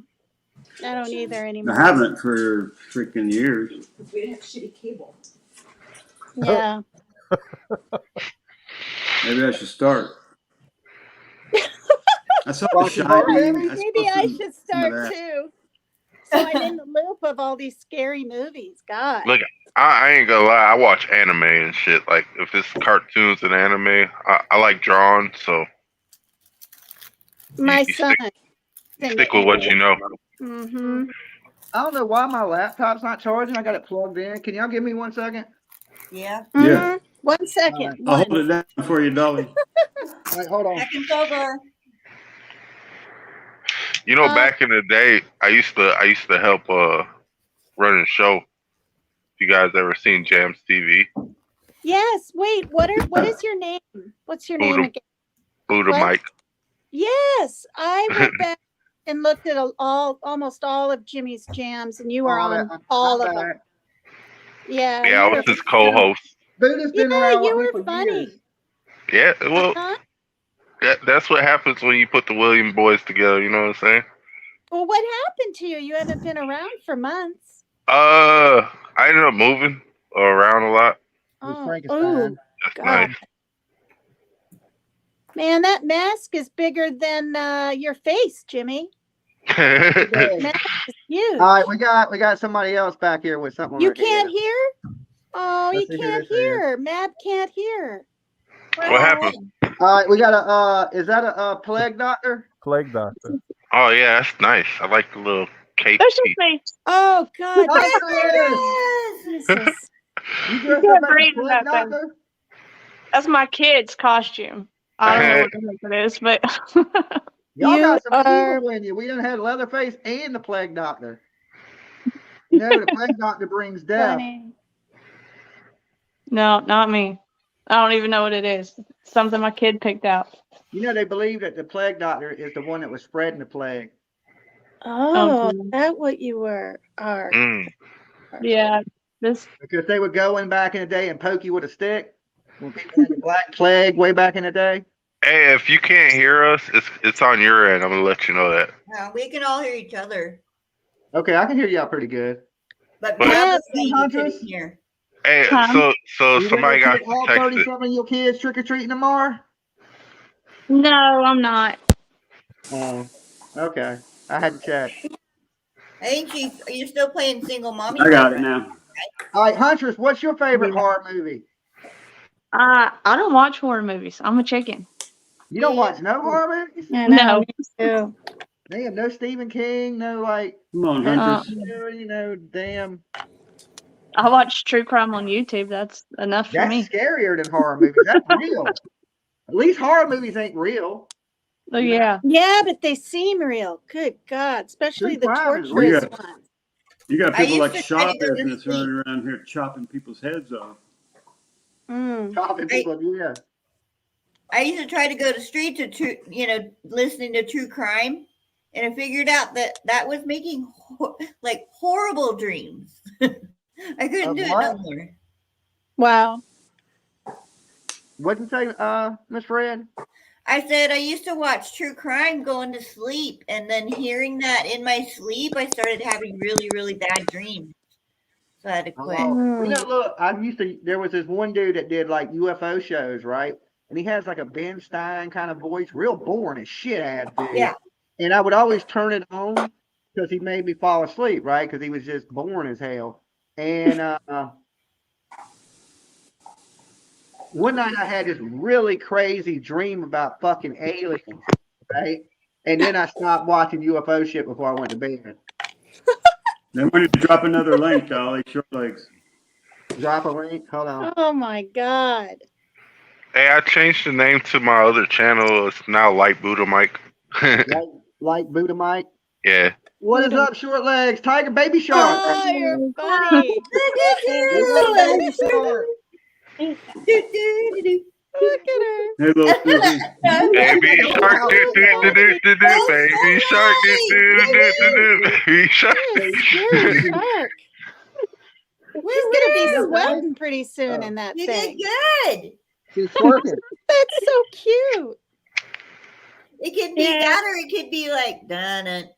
I don't either I anymore. haven't for freaking years. We have shitty cable. Yeah. Maybe I should start. I saw The Watching horror Shining. movies? Maybe I should some of start that. too. So I'm in the loop of all these scary movies. God. Look, I ain't gonna lie. I watch anime and shit. Like if it's cartoons and anime, I like drawing. So My you son. stick with what you know. Mm-hmm. I don't know why my laptop's not charging. I got it plugged in. Can y'all give me 1 second? Yeah. Yeah. 1 second. I'll One. hold it down for you, Dolly. Wait, hold on. Second over. You know, back in the day, I used to help run a show. If you guys ever seen Jams TV? Yes. Wait. What is your name? What's your name Buddha- again? Buddha What? Mike. Yes, I went back and looked at almost all of Jimmy's jams, and you were on all of them. Yeah. Yeah, I you was were his co-host. Buddha's been Yeah, around you with me were for funny. years. Yeah, well, Uh-huh. that's what happens when you put the William boys together. You know what I'm saying? Well, what happened to you? You haven't been around for months. I ended up moving around a lot. With Oh, Frankenstein. That's God. nice. Man, that mask is bigger than your face, Jimmy. Good. Mask is huge. All right, we got somebody else back here with something. You like that. can't hear? Oh, Let's you see who can't this is. hear. Mab can't hear. What happened? All right, we got a. Is that a plague doctor? Plague Doctor. Oh yeah, that's nice. I like the little cape. That's just teeth. me. Oh, God. Oh, there it is. Jesus. You dressed can't up as a breathe plague that thing. doctor? That's my kid's costume. I don't know what the heck it is, but Y'all You got some are- evil in you. We done had Leatherface and the plague doctor. You know, the plague doctor brings death. Funny. no, not me. I don't even know what it is. Something my kid picked out. You know, they believe that the plague doctor is the one that was spreading the plague. Oh, Okay. is that what you were? Are. Mm. Yeah, this. Because they would go in back in the day and poke you with a stick when people had the black plague way back in the day. Hey, if you can't hear us, it's on your end. I'm gonna let you know that. No, we can all hear each other. Okay, I can hear y'all pretty good. But But- Mab was Hey, saying you Huntress. couldn't hear. Hey, Huh? so You somebody ready to got take all texted. 37 of your kids trick or treating tomorrow? No, I'm not. Oh, okay. I had to check. I think you're still playing single mommy. I got it now. All right, Huntress, what's your favorite Yeah. horror movie? I don't watch horror movies. I'm a chicken. You don't watch no horror movies? I No. know, me too. Damn, no Stephen King, no like, Come on, Uh, Huntress. you know, damn. I watch true crime on YouTube. That's enough for That's me. scarier than horror movies. That's real. At least horror movies ain't real. Oh yeah. Yeah, but they seem real. Good God, especially True the crime is torturous real. ones. You got I people like used to try Shaw to go to business sleep. running around here chopping people's heads off. Chopping people, yeah. I used to try to go to street to true, listening to true crime, and I figured out that was making like horrible dreams. I couldn't Of do it what? no more. Wow. What'd you say, Miss Fred? I said I used to watch true crime going to sleep, and then hearing that in my sleep, I started having really, really bad dreams. So I had to quit. Oh, you know, look, there was this one dude that did like UFO shows, right? And he has like a Ben Stein kind of voice, real boring as shit ass dude. Yeah. And I would always turn it on because he made me fall asleep, right? Because he was just boring as hell. And one night I had this really crazy dream about fucking aliens, right? And then I stopped watching UFO shit before I went to bed. Then when you drop another link, Dolly, short legs. Drop a link. Hold on. Oh my God. Hey, I changed the name to my other channel. It's now Light Buddha Mike. Like Buddha Mike. Yeah. What is up, short legs? Tiger baby shark. Oh, you're funny. Baby shark. Look at her. Hey, little Susie. Baby shark, do do do do do do. Baby shark, do do do do do. Baby shark. Yes, you're a shark. gonna be Woo-woo! sweating pretty soon in that You thing. did good. She's twerking. That's so cute. It could be Yeah. that, or it could be like dun it,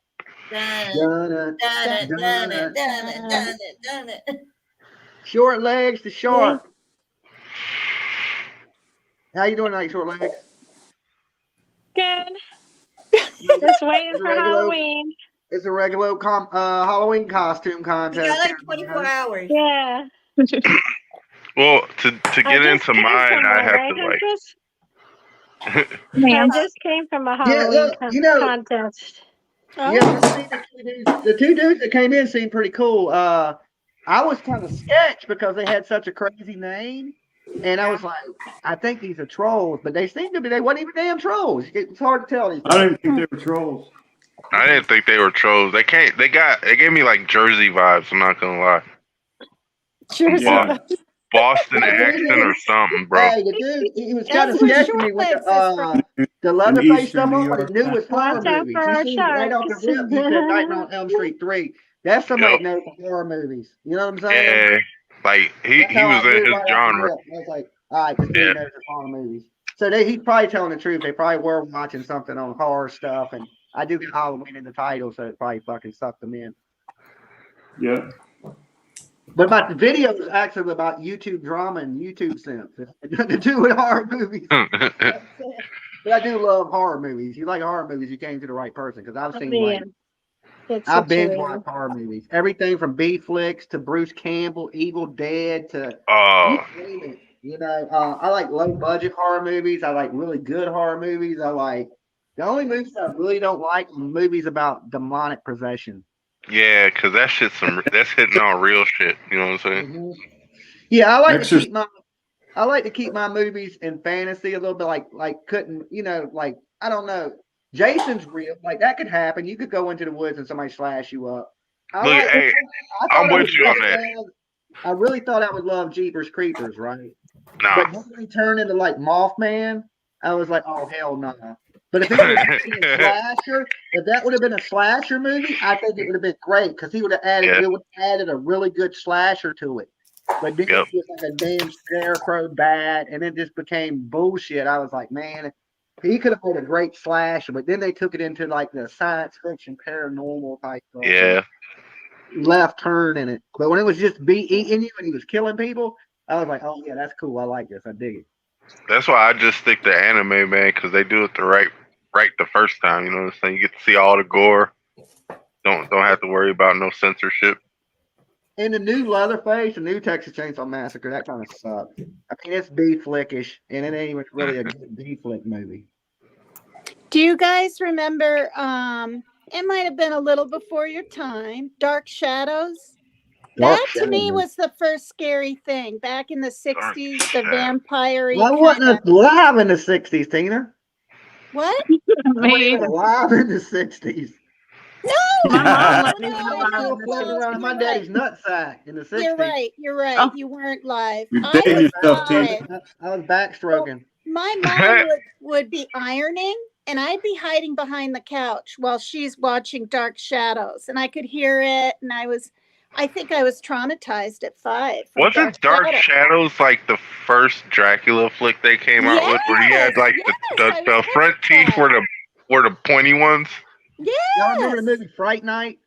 dun it, Dun-dun, dun it, dun it, dun-dun. dun it, dun it, dun it. Short legs to shark. How you doing tonight, short legs? Good. Just waiting for Regular- Halloween. It's a regular Halloween costume We contest. got like 24 hours. Yeah. Well, to I get just into came mine, from I one, have right, to like. Huntress? I just came from a Halloween look, you know- contest. Oh, Yeah, the two dudes that came in seemed pretty cool. I was kind of sketched because they had such a crazy name, and I was like, I think these are trolls, but they seemed to be. They wasn't even damn trolls. It's hard to tell these. I didn't think they were trolls. I didn't think they were trolls. They gave me like Jersey vibes. I'm not gonna lie. Jersey. Yeah. Boston accent or something, bro. Hey, the dude, he was kind of That's where sketchy to me with Short Legs is the Leatherface stuff Eastern New on, but York. the newest horror Watch out movies. for You our see right off the sharks. rip, he said Nightmare on Elm Street 3. That's somebody Yep. that knows the horror movies. You know what I'm saying? Yeah, like he That's how was I in knew his right off the genre. rip. I was like, all right, this Yeah. dude knows the horror movies. So he's probably telling the truth. They probably were watching something on horror stuff, and I do get Halloween in the title, so it probably fucking sucked them in. Yeah. But about the video is actually about YouTube drama and YouTube simps. It had nothing to do with horror movies. But I do love horror movies. You like horror movies, you came to the right person because I've seen like It's I've binge situated. watched horror movies. Everything from B flicks to Bruce Campbell, Evil Dead to Oh, you name it. You know, I like low budget horror movies. I like really good horror movies. I like the only movies I really don't like are movies about demonic possession. yeah, because that shit's that's hitting on real shit. You know what I'm saying? Mhm. Yeah, I like to Exorcist. keep my movies in fantasy a little bit like couldn't, you know, like I don't know. Jason's real. Like that could happen. You could go into the woods and somebody slash you up. Look, hey, I thought I'm I with would you on really that. love- I really thought I would love Jeepers Creepers, right? Nah. But when he turned into like Mothman, I was like, oh hell no. But if it was a slasher, if that would have been a slasher movie, I think it would have been great because he would have added Yeah. it would have added a really good slasher to it. But then Yep. it was like a damn scarecrow bad, and it just became bullshit. I was like, man, he could have made a great slasher, but then they took it into like the science fiction paranormal type stuff. Yeah. Left turn in it. But when it was just eating you and he was killing people, I was like, oh yeah, that's cool. I like this. I dig it. That's why I just stick to anime, man, because they do it the right the first time. You know what I'm saying? You get to see all the gore. Don't have to worry about no censorship. And the new Leatherface, the new Texas Chainsaw Massacre, that kind of sucked. I mean, it's B flickish, and it ain't even really a good B flick movie. Do you guys remember? It might have been a little before your time. Dark Shadows. Dark That to me Shadows. was the first scary thing back in the '60s. The Shadows. vampire. I wasn't alive in the '60s, Tina. What? I wasn't Me. even alive in the '60s. No. My mom I wasn't was even still alive. floating around in my You're daddy's nutsack in the '60s. You're right. You're right. Oh. You weren't live. You I dated was yourself, Tina. live. I was backstroking. My mom would be ironing, and I'd be hiding behind the couch while she's watching Dark Shadows, and I could hear it. And I think I was traumatized at 5. from Wasn't Dark Shadows like the first Dracula flick they came out with, where he had like Yes, I the remember front teeth that. were the pointy ones? Y'all remember the Yes. movie Fright Night?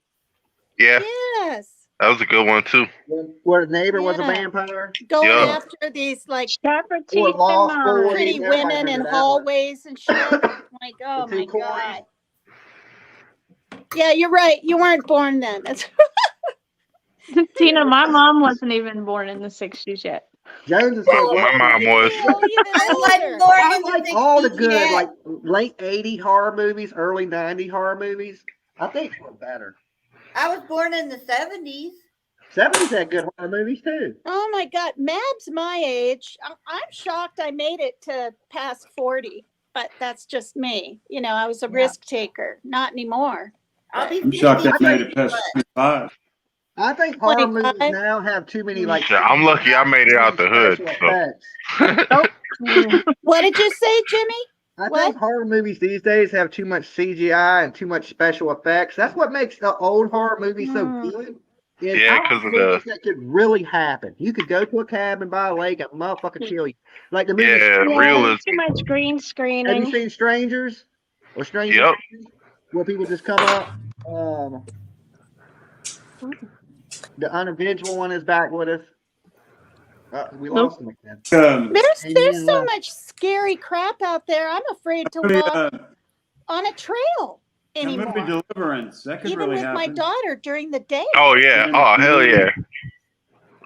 Yeah, Yes. that was a good one too. Where the neighbor was a Yeah. vampire? Going Yeah. after these like Sharper teeth than Lost mine. Boys. pretty Everybody women in remember that one. hallways and shit. Like, oh The my two coins. god. Yeah, you're right. You weren't born then. That's Tina, my mom wasn't even born in the '60s yet. Jones is so My mom was. Oh, even I older. wasn't born I in the like all the 60s good, yet. like late '80 horror movies, early '90 horror movies. I think they were better. I was born in the 70s. '70s had good horror movies too. Oh my God, Mab's my age. I'm shocked I made it to past 40, but that's just me. You know, I was a risk taker. Not anymore. I'll be I'm shocked 50 I made it past but 25. I think horror 25? movies now have too many like. Yeah, I'm lucky I made it out the hood. special So. effects. What did you say, Jimmy? I What? think horror movies these days have too much CGI and too much special effects. That's what makes the old horror movies so Mm. good. is Yeah, I like 'cause of movies that could really happen. You could go to a cabin by a lake, a motherfucker kill you. Like the movie. Yeah, Yeah, realism. too much green Have you screening. seen Strangers or Strangers? Yep. Where people just come up. The uneventful one is back with us. We Nope. lost him again. There's Amen. so much scary crap out there. I'm afraid to walk on a trail That movie anymore. Deliverance. That could Even really with my happen. daughter during the day. Oh yeah. And Oh hell you- yeah.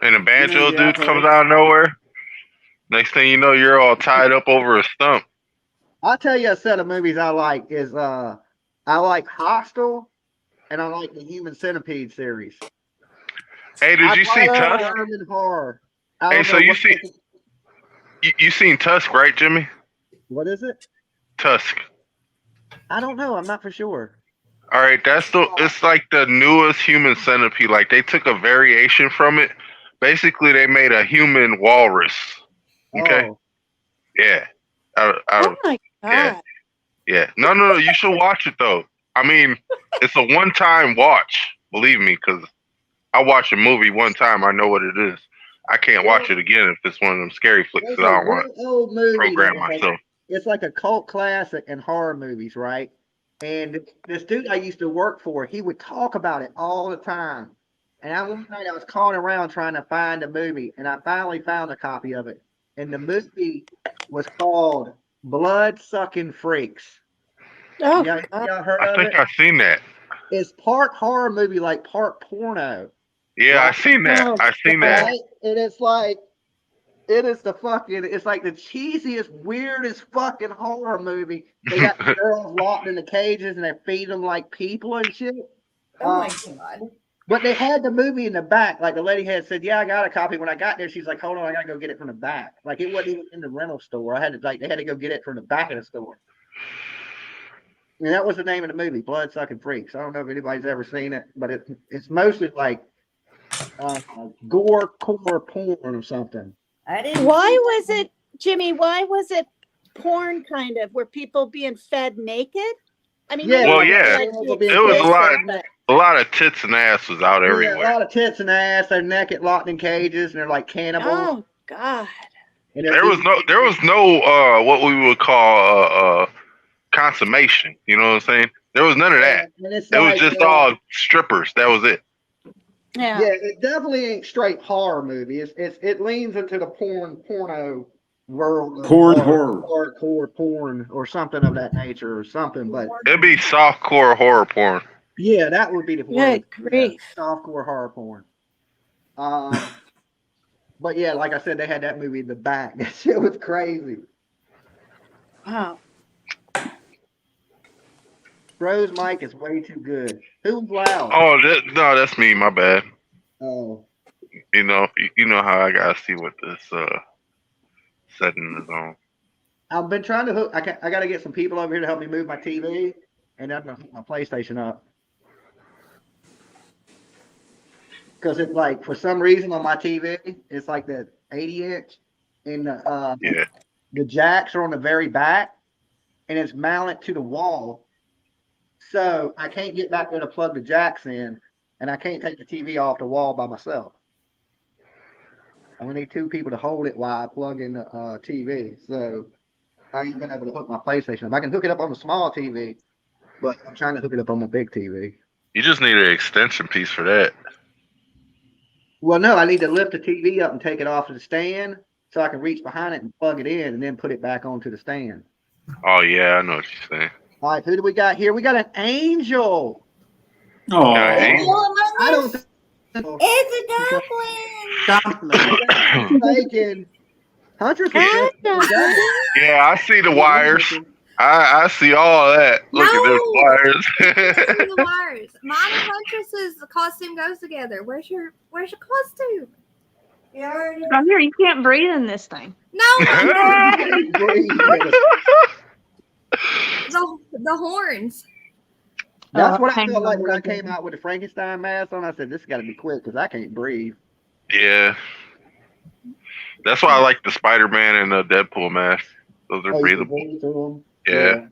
And a banjo the dude comes apparition. out of nowhere. Next thing you know, you're all tied up over a stump. I'll tell you a set of movies I like is I like Hostel and I like the Human Centipede series. Hey, did you see Tusk? German horror. I Hey, don't so know you what- see you seen Tusk, right, Jimmy? What is it? Tusk. I don't know. I'm not for sure. All right, it's like the newest Human Centipede. Like they took a variation from it. Basically, they made a human walrus. Okay. Oh, Yeah. Oh my God. Yeah. No. You should watch it though. I mean, it's a one-time watch. Believe me, because I watch a movie one time. I know what it is. I can't watch it again if it's one of them scary flicks there's that I a don't want real old movie. to program that was like- myself. It's like a cult classic in horror movies, right? And this dude I used to work for, he would talk about it all the time. And one night I was calling around trying to find a movie, and I finally found a copy of it. And the movie was called Blood Sucking Freaks. Oh, Y'all heard I of think it? I've seen that. It's part horror movie, like part porno. Yeah, Right. I've seen that. Oh, I've seen that. Right? And it's like, it's like the cheesiest, weirdest fucking horror movie. They got the girls locked in the cages and they feed them like people and shit. Oh my God. But they had the movie in the back. Like the lady had said, "Yeah, I got a copy." When I got there, she's like, "Hold on, I gotta go get it from the back." Like it wasn't even in the rental store. They had to go get it from the back of the store. And that was the name of the movie, Blood Sucking Freaks. I don't know if anybody's ever seen it, but it's mostly like gore core porn or something. I didn't. why see was that. it, Jimmy? Why was it porn kind of? Were people being fed naked? I mean, Yeah. maybe Well, not yeah. like It the was a lot. explicit, but- A lot of tits and ass was out Yeah, a everywhere. lot of tits and ass. They're naked, locked in cages, and they're like cannibals. Oh God. And they're There was no what we would call consummation. You know what I'm saying? There was none of that. And it's It was like, just all strippers. That was it. Yeah. Yeah, it definitely ain't straight horror movie. It leans into the porno world. Of Porn horror. hardcore porn or something of that nature or something. But It'd be softcore horror porn. yeah, that would be the word. Good grief. Yeah, softcore horror porn. But yeah, like I said, they had that movie in the back. That shit was crazy. Wow. Bro's mic is way too good. Who's loud? Oh, no, that's me. My bad. Oh. You know how I gotta see what this setting is on. I've been trying to hook. I got to get some people over here to help me move my TV, and I'm gonna hook my PlayStation up. Because it's like, for some reason on my TV, it's like the 80-inch, and the jacks are on the very back, and it's mounted to the wall. So I can't get back there to plug the jacks in, and I can't take the TV off the wall by myself. I'm gonna need two people to hold it while I plug in the TV. So I ain't been able to hook my PlayStation up. I can hook it up on the small TV, but I'm trying to hook it up on my big TV. You just need an extension piece for that. Well, no, I need to lift the TV up and take it off of the stand so I can reach behind it and plug it in and then put it back onto the stand. Oh yeah, I know what you're saying. All right, who do we got here? We got an angel. Oh, Yeah, I don't think It's a dumpling. thinking Huntress was Angel. Yeah, I see the wires. I see all that. Look at those No. wires. the wires. Mine and Huntress's costume goes together. Where's your costume? You already. From here, you can't breathe in this thing. No, the horns. That's what I hang felt like on, when I breathing. came out with the Frankenstein mask on. I said, this has got to be quick because I can't breathe. Yeah. That's why I like the Spider-Man and the Deadpool mask. Those are Oh, you can breathable. breathe through 'em? Yeah.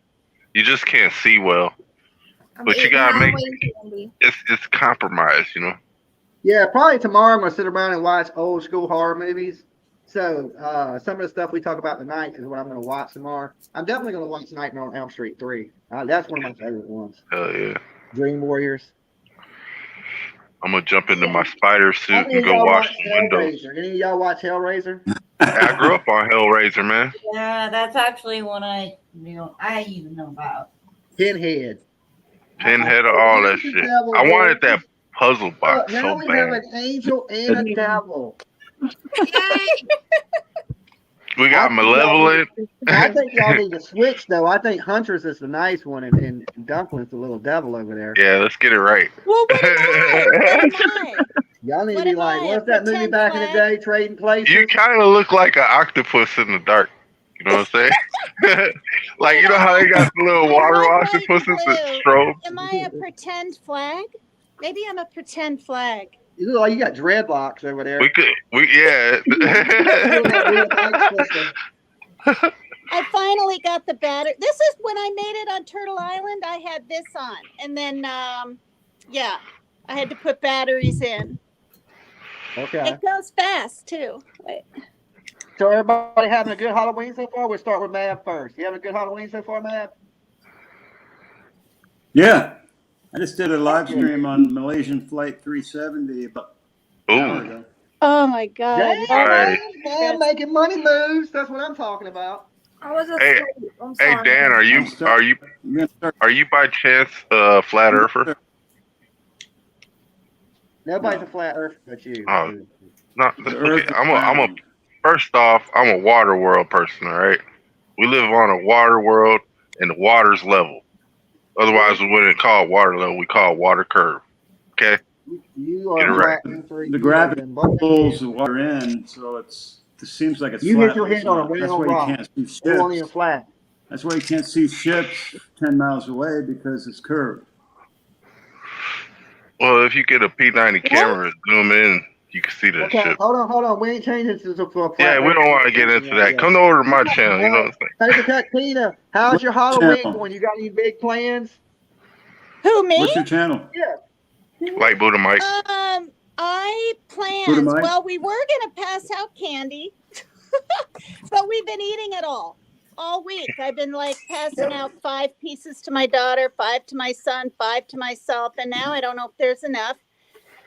You just can't see well. I'm But you eating gotta my make- Halloween candy. It's compromised, you know. Yeah, probably tomorrow I'm gonna sit around and watch old school horror movies. So some of the stuff we talk about tonight is what I'm gonna watch tomorrow. I'm definitely gonna watch Nightmare on Elm Street 3. That's one of my favorite ones. Hell yeah. Dream Warriors. I'm gonna jump into my spider How suit many and of go y'all wash watch some windows. Hellraiser? Any of y'all watch Hellraiser? I grew up on Hellraiser, man. Yeah, that's actually one I even know about. Pinhead. Pinhead or all that shit. I wanted that puzzle box Now so we have bad. an angel and a devil. Yay! We got I think y'all Malevolent. I think y'all need to switch though. I think Huntress is the nice one, and Dumpling's the little devil over there. Yeah, let's get it right. Well, what am I? What am I? Y'all need What to be am like, I, what's a that movie pretend back in the flag? day, Trading Places? You kind of look like an octopus in the dark. You know what I'm saying? Like, you know how they got the little water Red, white, octopuses and that blue. strobe? Am I a pretend flag? Maybe I'm a pretend flag. You look like you got dreadlocks over there. Yeah. Doing that weird bike twister. I finally got the battery. This is when I made it on Turtle Island. I had this on, and then yeah, I had to put batteries in. Okay. It goes fast too. Wait. So everybody having a good Halloween so far? We'll start with Mav first. You having a good Halloween so far, Mav? Yeah. I just did a live stream on Malaysian Flight 370 about an hour ago. Oh my God! Damn, man, making money moves. That's what I'm talking about. I was Hey, asleep. I'm sorry. hey, Dan, are you by chance a flat earther? Nobody's a flat earther but you. Oh, not okay. First off, I'm a water world person. All right, we live on a water world, and the water's level. Otherwise, we wouldn't call it water level. We call it water curve. Okay. You Get it are right. flat. The gravity pulls the water in, so it seems like it's You flat. hit your head on a That's round why rock. you can't see It won't even ships. flat. That's why you can't see ships 10 miles away because it's curved. Well, if you get a P90 camera and zoom in, you can see that Okay, shit. hold on. We ain't changing this to a flat. Yeah, we don't want to get into that. Come over to my channel. You know what I'm saying? Hey, Tina, how's your Halloween channel? going? You got any big plans? Who, me? What's your channel? Yeah. Like Buddha Mike. I Buddha planned. Mike? Well, we were gonna pass out candy, but we've been eating it all week. I've been like passing out 5 pieces to my daughter, 5 to my son, 5 to myself, and now I don't know if there's enough.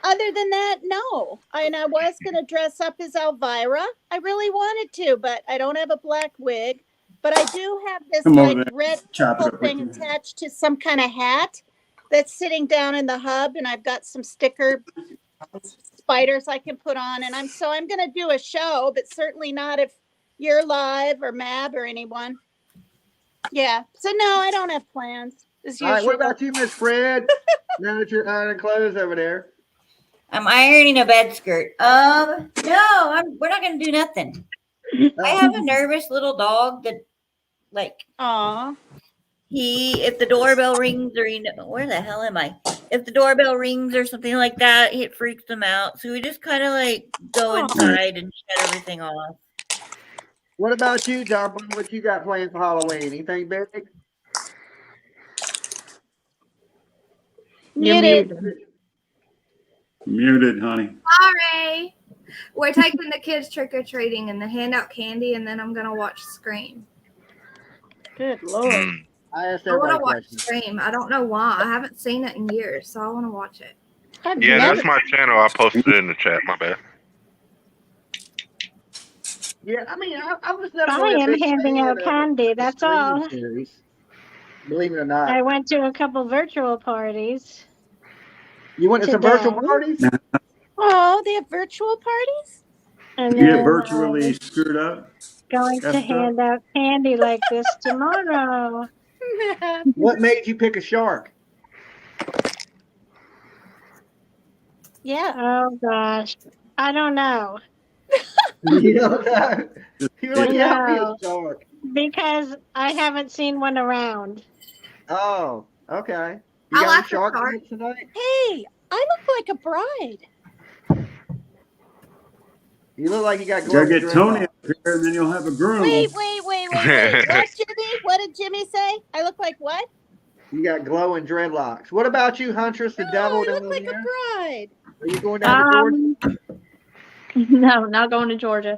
Other than that, no. I was gonna dress up as Elvira. I really wanted to, but I don't have a black wig. But I do have this Come over like there. red Chop it purple up with thing your attached to some kind of hat that's sitting down in the hub, and I've got some sticker spiders I can put on, and I'm gonna do a show, but certainly not if you're live or Mab or anyone. Yeah. So no, I don't have plans. As All right, what usual. about you, Miss Fred? Now that you're ironing clothes over there. I'm ironing a bed skirt. No, we're not gonna do nothing. I have a nervous little dog that, like, Aw. if the doorbell rings or where the hell am I? If the doorbell rings or something like that, it freaks them out. So we just kind of like go inside and shut everything off. What about you, Dumpling? What you got planned for Halloween? Anything big? Muted. Muted, honey. Sorry. We're taking the kids trick or treating and they hand out candy, and then I'm gonna watch Scream. Good Lord. I asked I want everybody to watch questions. Scream. I don't know why. I haven't seen it in years, so I want to watch it. Yeah, that's my channel. I posted it in the chat. My bad. Yeah, I mean, I was never I really a am big handing fan out of candy. the That's Scream all. series. Believe it or not. I went to a couple virtual parties. You went to some today. virtual parties? Oh, they have virtual parties? And You get then virtually screwed up. going to hand out candy like this tomorrow. What made you pick a shark? Yeah. Oh gosh. I don't know. You don't know. You're like, yeah, be a No. shark. Because I haven't seen one around. Oh, okay. I You got like any the shark shark. bites tonight? Hey, I look like a bride. You look like you got You gotta glowing get Tony dreadlocks. up here, and then you'll have a groom. Wait. What, Jimmy? What did Jimmy say? I look like what? You got glowing dreadlocks. What about you, Huntress, the No, devil I down look over like there? a bride. Are you going down to Georgia? No, not going to Georgia.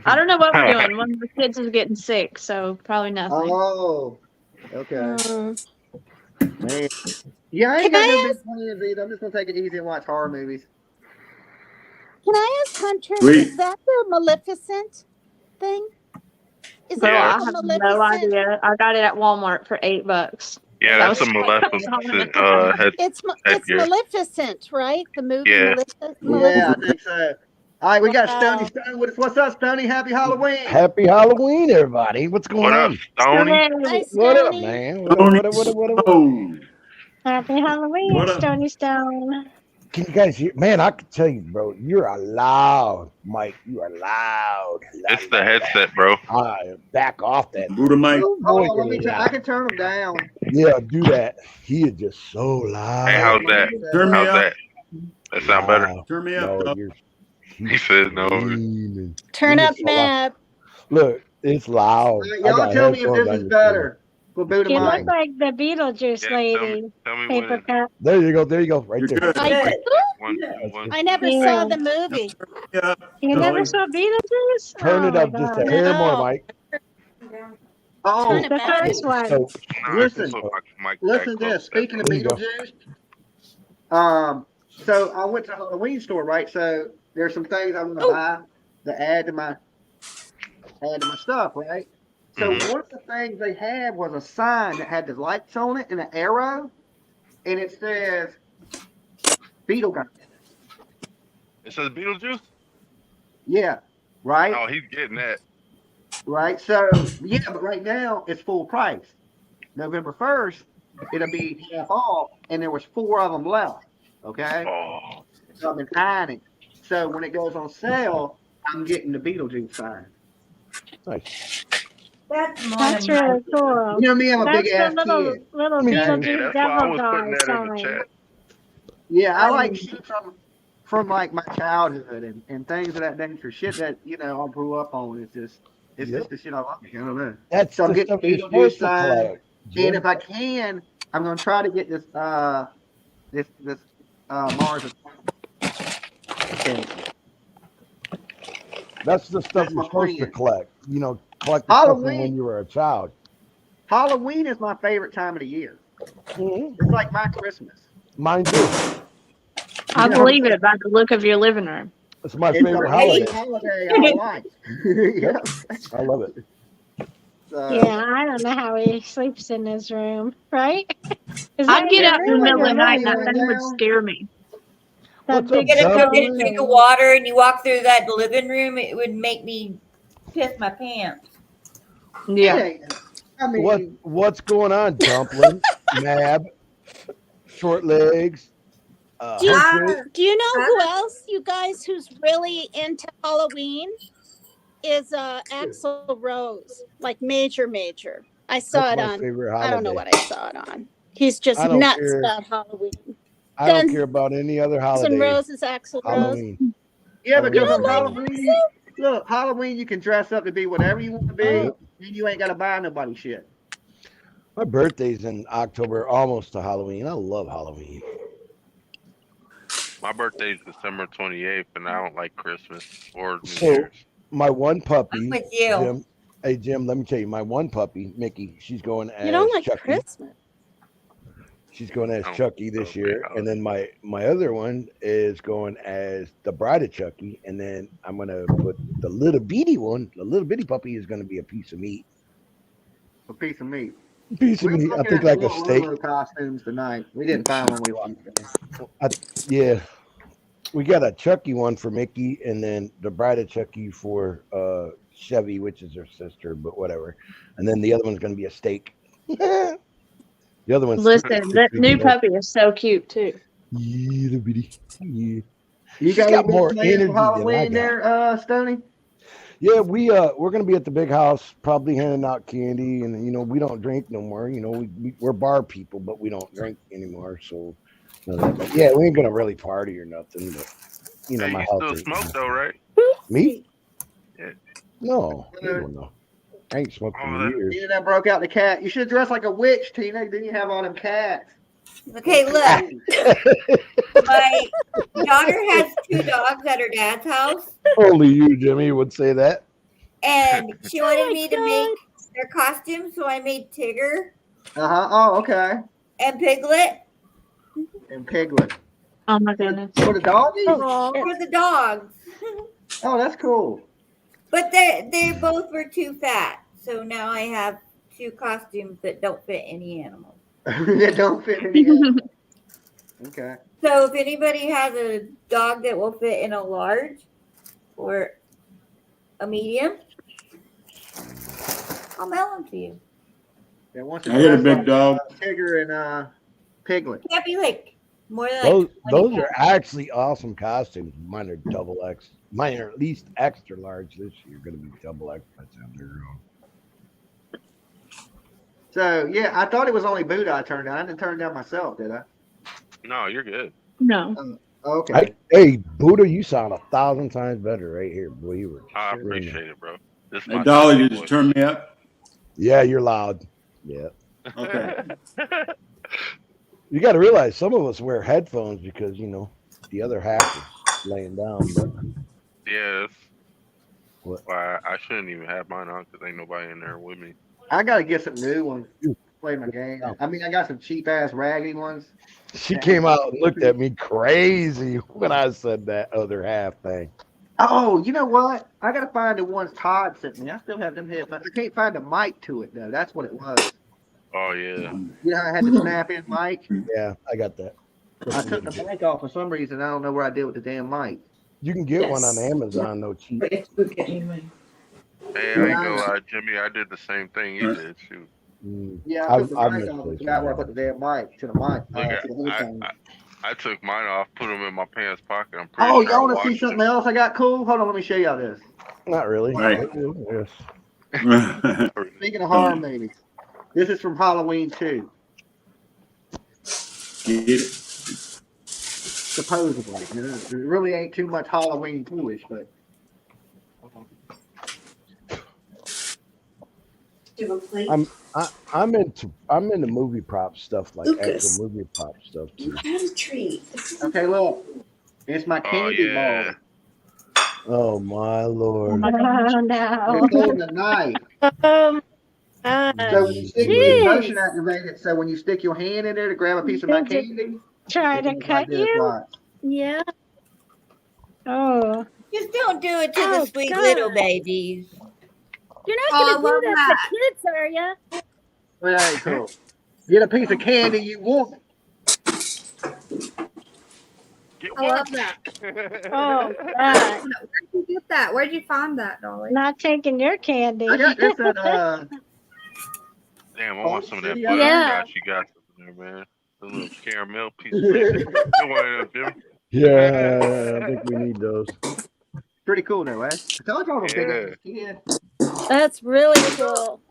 I don't know what we're doing. One of the kids is getting sick, so probably nothing. Oh, okay. Mm. Man. Yeah, I ain't Can got no I big plans either. I'm just gonna take it easy and watch horror movies. Can I ask Hunter? Sweet. Is that the Maleficent thing? Is Girl, it I like a have no Maleficent? idea. I got it at Walmart for $8. Yeah, That that's a was Maleficent It's headgear. Maleficent, right? The movie Yeah. Yeah, I think so. All right, we got Wow. Stony with us. What's up, Stony? Happy Halloween. Happy Halloween, everybody. What's going What up, on? Stony? Hi, What up, Stoney. man? Stony What up? Stone. Happy Halloween, What up? Stony Stone. Can you guys hear? Man, I can tell you, bro, you're a loud, Mike. You are loud. It's the headset, bro. Back off that. Buddha Mike. Hold on, let me try. I can turn them down. Yeah, do that. He is just so loud. Hey, how's that? Turn me How's up. that? That sound better? Wow. Turn me up, No, dog. He said no. screaming. Turn You're up, so loud. Mab. Look, it's loud. I Y'all got tell me if headphones this on is your better. For Buddha You Mike. look like the Beetlejuice Yeah, lady. tell me when Paper it's cup. There you go. There you go. Right You're there. good. I, one, one. I never Yeah. saw the movie. Yeah. You never saw Beetlejuice? Turn Oh it my up just a God. hair more, No. Mike. Oh, Turn it The back. first one. So, Nah, Listen, put my mic listen back to close this. Speaking of There you go. Beetlejuice, so I went to a Halloween store, right? So there's some things I'm gonna buy to add to my stuff, right? So one of the things they had was a sign that had the lights on it and an arrow, and it says Beetle Guy. It says Beetlejuice? Yeah, right, Oh, he's getting that. right. So yeah, but right now it's full price. November 1st, it'll be half off, and there was 4 of them left. Okay, Oh. so I've been eyeing it. So when it goes on sale, I'm getting the Beetlejuice sign. nice. That's really cool. You know me, I'm a That's big the ass little kid. little Okay. Yeah, Beetlejuice that's why I devil was putting guy that in the sign. chat. Yeah, I like shit from like my childhood and things of that nature. Shit that I grew up on. It's just the shit I like. I don't know. That's So I'm the getting stuff you're Beetlejuice supposed to sign, collect. Jim. and if I can, I'm gonna try to get this Mars thing. That's the stuff That's you're my supposed to plan. collect. Collect the stuff from Halloween. when you were a child. Halloween is my favorite time of the year. Mhm. It's like my Christmas. Mine too. I believe it by the look of your living room. It's my It's favorite the holiday. holiday I like. Yeah. I love it. Yeah, I don't know how he sleeps in his room, right? Is I'd that get your up in the in middle of the the night, and morning that thing would now. scare me. That What's big up, Get up, Doug? go get a drink of water, and you walk through that living room. It would make me piss my pants. Yeah. I mean, What's going on, Dumpling, Mab, Short Legs, Do you, Huntress? do you know who else, you guys, who's really into Halloween? Is Axl Rose, like major. I saw That's it my on. favorite I don't know holiday. what I saw it on. He's just I don't nuts care. about Halloween. I don't Guns care about any other N' holiday. Roses, Axl Rose. Halloween. yeah, I because don't on care. Halloween, look, Halloween you can dress up to be whatever you want to be, Yep. and you ain't gotta buy nobody shit. My birthday's in October, almost to Halloween. I love Halloween. My birthday's December 28th, and I don't like Christmas or New So Year's. my one puppy, I'm with you. Jim. Hey Jim, let me tell you, my one puppy, Mickey, she's going as You don't like Chucky. Christmas. She's going as Oh, Chucky this okay, year, and then my other one is going as the Bride of Chucky, and then I'm gonna put the little bitty one. The little bitty puppy is gonna be a piece of meat. A piece of meat. Piece of We were meat. I looking think at like a little steak. Lolo costumes tonight. We didn't find one we liked. Yeah, we got a Chucky one for Mickey, and then the Bride of Chucky for Chevy, which is her sister, but whatever. And then the other one's gonna be a steak. The other one's Listen, 6 that weeks new old. puppy is so cute too. Yeah, the bitty. Yeah. You She's got got any more big plans energy for than I Halloween got. there, Stoney? Yeah, we're gonna be at the big house, probably handing out candy, and we don't drink no more. We're bar people, but we don't drink anymore. So, yeah, we ain't gonna really party or nothing. But Hey, my you health still is smoke though, right? me. Yeah. No, no. I ain't smoked Oh, in that- years. Tina that broke out the cat. You should dress like a witch, Tina. Then you have all them cats. Okay, look. My daughter has 2 dogs at her dad's house, Only you, Jimmy, would say that. and she Oh wanted my me to make their costumes, so I made Tigger Oh, okay. and Piglet And Piglet. Oh my goodness. For the doggies? Oh, for the dogs. Oh, that's cool. But they both were too fat, so now I have 2 costumes that don't fit any animals. They don't fit in the animal. Okay. So if anybody has a dog that will fit in a large or a medium, I'll mail them to you. They want I get a big dog. Tigger and Piglet. Can't be like more than Those like 20 those are actually awesome costumes. Mine are double X. Mine are at least extra large this year. Going to be double X by the time they're grown. So yeah, I thought it was only Buddha I turned down. I didn't turn it down myself, did I? No, you're good. No. Okay. Hey, Buddha, you sound 1,000 times better right here, boy. You were. I screaming. appreciate it, bro. This is Hey, my Dolly, second did you voice. turn me up? Yeah, you're loud. Yeah. Okay. You got to realize some of us wear headphones because the other half is laying down. But Yes. What? Why I shouldn't even have mine on because ain't nobody in there with me. I gotta get some new ones. Play my game. I mean, I got some cheap ass raggedy ones. she came out and looked at me crazy when I said that other half thing. Oh, you know what? I gotta find the ones Todd sent me. I still have them here, but I can't find the mic to it though. That's what it was. Oh yeah. You know how I had the snap in mic? Yeah, I got that. I took the mic off for some reason. I don't know what I did with the damn mic. You can get one on Yes. Amazon, no cheap. Hey, I ain't gonna lie, Jimmy. I did the same thing you did. Shoot. Yeah, I took the I've mic off. misplaced Forgot where I mine. put the damn mic to the mic. Look, To the headphones. I took mine off, put them in my pants pocket. I'm pretty Oh, sure y'all I want to see washed something it. else I got cool? Hold on, let me show y'all this. Not really. Right. Yes. Speaking of horror movies, this is from Halloween 2, Get it? supposedly. You know, it really ain't too much Halloween foolish, but I'm into movie prop stuff like Lucas. actual movie prop stuff You too. had a treat. okay, look, it's my Oh candy yeah. ball. Oh my lord! Oh no. It's holding a knife. So when you stick it's motion activated, so when you stick your hand in there to grab a piece of my Did it candy, try it to goes cut like this, you? watch. Yeah. Oh. Just don't do it to Oh, the sweet God. little babies. You're Oh, not I gonna do love that that. to kids, are you? Well, that ain't cool. Get a piece of candy you want. Get I love that. Oh God. Where'd you get that? Where'd you find that, Dolly? Not taking your candy. I got this at Damn, I want some of that Yeah. butterscotch you got something there, man. The little caramel piece. Get one of them, Jimmy. Yeah, I think we need those. pretty cool though, eh? I told y'all I'm big Yeah. as a kid. That's really cool.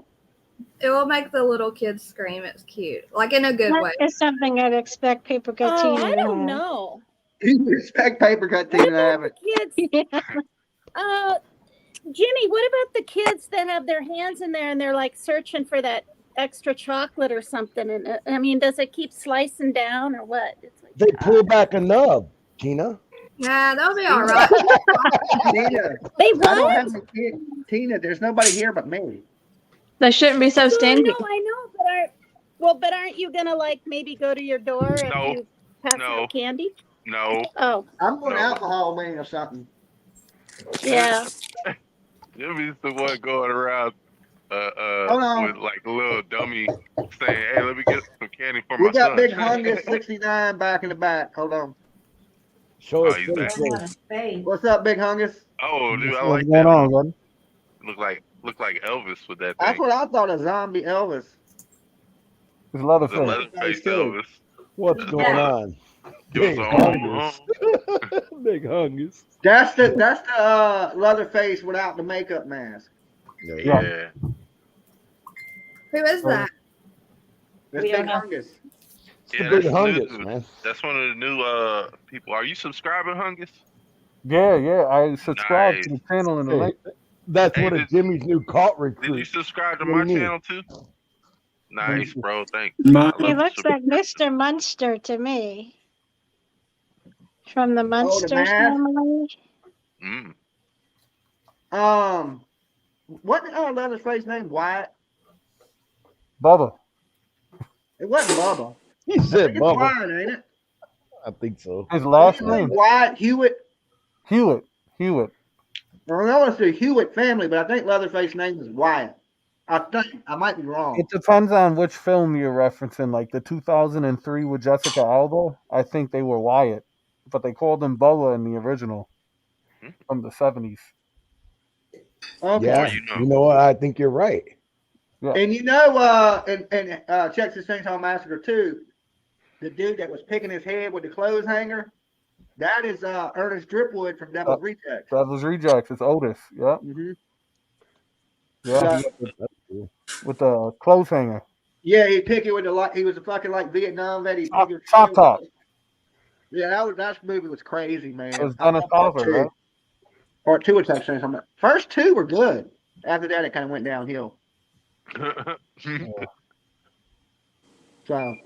It will make the little kids scream. It's cute, like in a good way. That is something I'd expect Paper Cut Tina I to don't have. know. You expect paper cut What Tina to have about it. the kids? Jimmy, what about the kids that have their hands in there and they're like searching for that extra chocolate or something? And I mean, does it keep slicing down or what? It's like, They pull back a nub, Tina. Yeah, that'll be all right. Tina, they I don't what? have any kids. Tina, there's nobody here but me. They shouldn't be so I stingy. know, but aren't you gonna like maybe go to your door if No. you pass No. out candy? No. Oh, I'm going No. out for Halloween or something. yeah. Jimmy's the one going around Hold on. with like a little dummy saying, "Hey, let me get some candy for We my got son." Big Hungus 69 back in the back. Hold on. Show Oh, us he's face, back. face. What's up, Big Hungus? Oh, dude, I What's like going that. on, buddy? Look like Elvis with that That's thing. what I thought, a zombie Elvis. It's a lot The of fun. Leatherface Too. Elvis. What's going on? Give Big us Hungus. Big Hungus. That's the Leatherface without the makeup mask. Yeah. Who is that? That's We Big don't know. Hungus. Yeah, Big that's Hungus, new. man. That's one of the new people. Are you subscribing, Hungus? Yeah. I subscribe to the Nice. channel and the Hey, link. that's Hey, one of did- Jimmy's new cult Did you recruits. subscribe to What do my you mean? channel too? Nice, bro. Thanks. My, He looks like Mr. Munster to me. From the Munster mask? family. What Leatherface's name? Wyatt? Bubba. It wasn't Bubba. He said It's Bubba. Wyatt, ain't it? I think so. His last Isn't it name? Wyatt Hewitt. Hewitt. Well, I want to say Hewitt family, but I think Leatherface's name is Wyatt. I think I might be wrong. It depends on which film you're referencing. Like the 2003 with Jessica Alba, I think they were Wyatt, but they called him Bubba in the original from the 70s. Okay. Yeah, you know what? I think you're right. Yeah. And you know, in Texas Chainsaw Massacre 2, the dude that was picking his head with the clothes hanger, that is Ernest Dripwood from Devil's Rejects. Devil's Rejects. It's Otis. Yeah. Mm-hmm. Yeah. With the clothes hanger. Yeah, he'd pick it with the he was a fucking like Vietnam vet. Chop top. Yeah, that movie was crazy, man. It was Dennis Hopper, right? Part 2 of Texas Chainsaw. First 2 were good. After that, it kind of went downhill. So.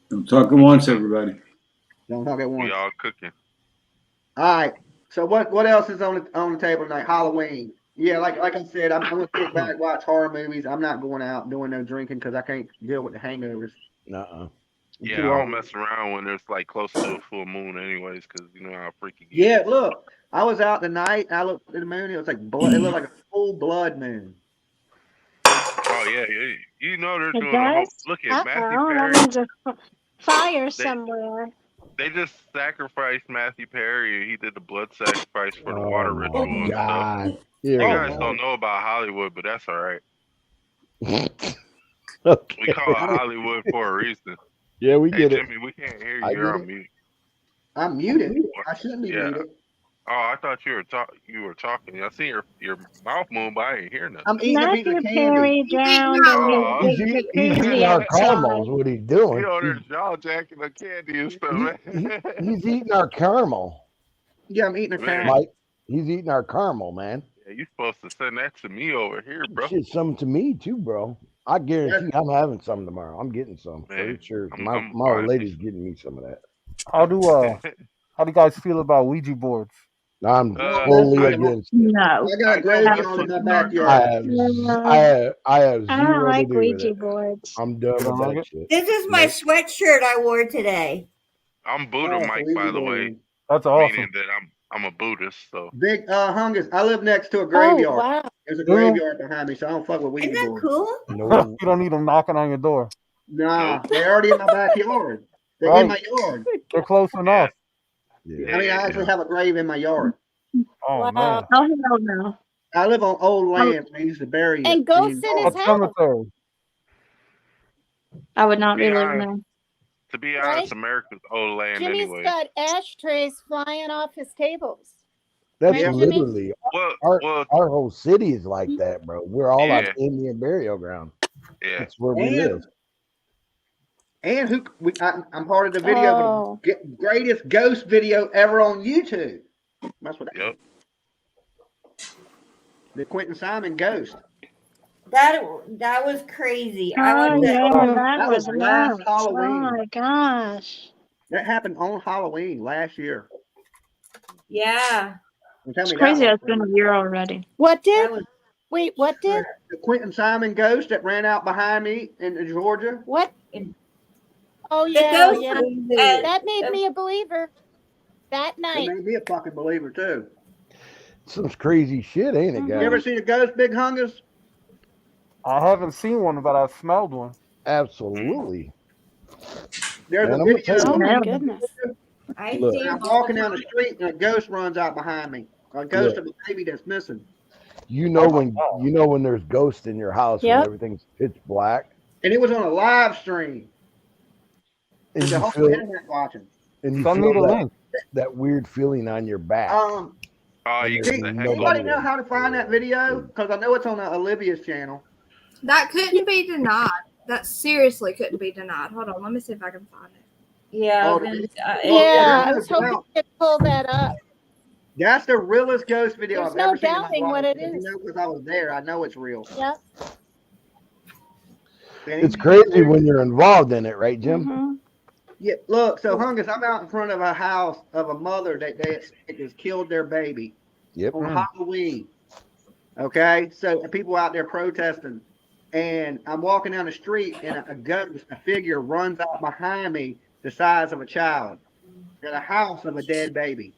don't talk at once, everybody. Don't talk at once. We all cooking. All right. So what else is on the table tonight? Halloween. Yeah, like I said, I'm gonna sit back, watch horror movies. I'm not going out doing no drinking because I can't deal with the hangovers. Nuh-uh. Yeah, I don't mess around when there's like close to a full moon, anyways, because you know how freaky. Yeah, look, I was out tonight. I looked at the moon. It was like blood. It looked like a full blood moon. Oh yeah. You know they're It doing a whole. does? Look at Matthew That Perry. means a fire somewhere. They just sacrificed Matthew Perry. He did the blood sacrifice for the water ritual and stuff. God. You guys don't know about Hollywood, but that's all right. Okay. We call it Hollywood for a reason. Yeah, we get it. Jimmy, we can't hear you. I You're get on mute. I'm muted. I shouldn't be muted. Oh, I thought you were talking. I see your mouth move, but I ain't hear nothing. I'm eating a piece Matthew of Perry candy. drowned in his He's jacuzzi eating our caramels. outside. What he's doing? You know, there's jaw jacking the candy and stuff, man. He's eating our caramel. Yeah, I'm eating a Man. caramel. Mike, he's eating our caramel, man. Yeah, you supposed to send that to me over here, bro. Shit, some to me too, bro. I guarantee I'm having some tomorrow. I'm getting some Man, for sure. I'm My buying old me lady's getting me some of that. How do you guys feel about Ouija boards? I'm totally I- against. No. I got a graveyard in my backyard. I have I zero don't to like do with Ouija it. boards. I'm done don't with like that it? shit. This is my sweatshirt I wore today. I'm Buddha Mike, by the way, That's awesome. meaning that I'm a Buddhist. So Big Hungus. I live next to a graveyard. wow. There's a graveyard behind me, so I don't fuck with Ouija Isn't that boards. cool? No, You don't need them knocking on your door. Nah, they're already in my backyard. They're in my yard. They're close enough. yeah. I mean, I actually have a grave in my yard. Oh Wow. man. Oh hell no. I live on old land. They used to bury And it. ghosts in his What house. cemetery? I would not be Yeah. living there. to be honest, America's old land Jimmy's anyway. got ashtrays flying off his tables. That's Right, Jimmy? literally Well, our whole city is like that, bro. We're all on Yeah. Indian burial ground. yeah. That's where we And- live. And I'm part of the video, Oh. the greatest ghost video ever on YouTube. That's what. Yep. The Quinton Simon ghost. That was crazy. I Oh went to, yeah, that That was was last nuts. Halloween. Oh my gosh. That happened on Halloween last year. yeah. And tell It's me crazy that it's been a year already. What That did? was Wait, what did? the Quinton Simon ghost that ran out behind me in Georgia. What? Oh the yeah, ghost yeah. was- That made me a believer. That It night. made me a fucking believer too. Some crazy shit, ain't it, You guys? ever seen a ghost, Big Hungus? I haven't seen one, but I've smelled one. Absolutely. There's Man, a I'm gonna video. tell Oh you. my Yeah. goodness. I Look. see I'm them all walking the down the time. street and a ghost runs out behind me. A ghost of a baby that's missing. You know when there's ghosts in your house Yep. and everything's pitch black, And it was on a live stream. and The you whole feel internet watching. and you Send me the feel link. that weird feeling on your back. Oh, You See, get the heck anybody over know how to find that video? Because I know it's on Olivia's channel. That couldn't be denied. That seriously couldn't be denied. Hold on, let me see if I can find it. Yeah. I Oh, was gonna- Oh, Yeah, I there's was hoping about- you could pull that up. That's the realest ghost video There's I've no ever seen in my doubting what life. it is. Because I was there, I know it's real. Yep. It's crazy when you're involved in it, right, Jim? Mm-hmm. Yeah, look, so Hungus, I'm out in front of a house of a mother that they expect has killed their baby Yep. on Halloween. Okay, so people out there protesting, and I'm walking down the street, and a figure runs out behind me, the size of a child, in a house of a dead baby.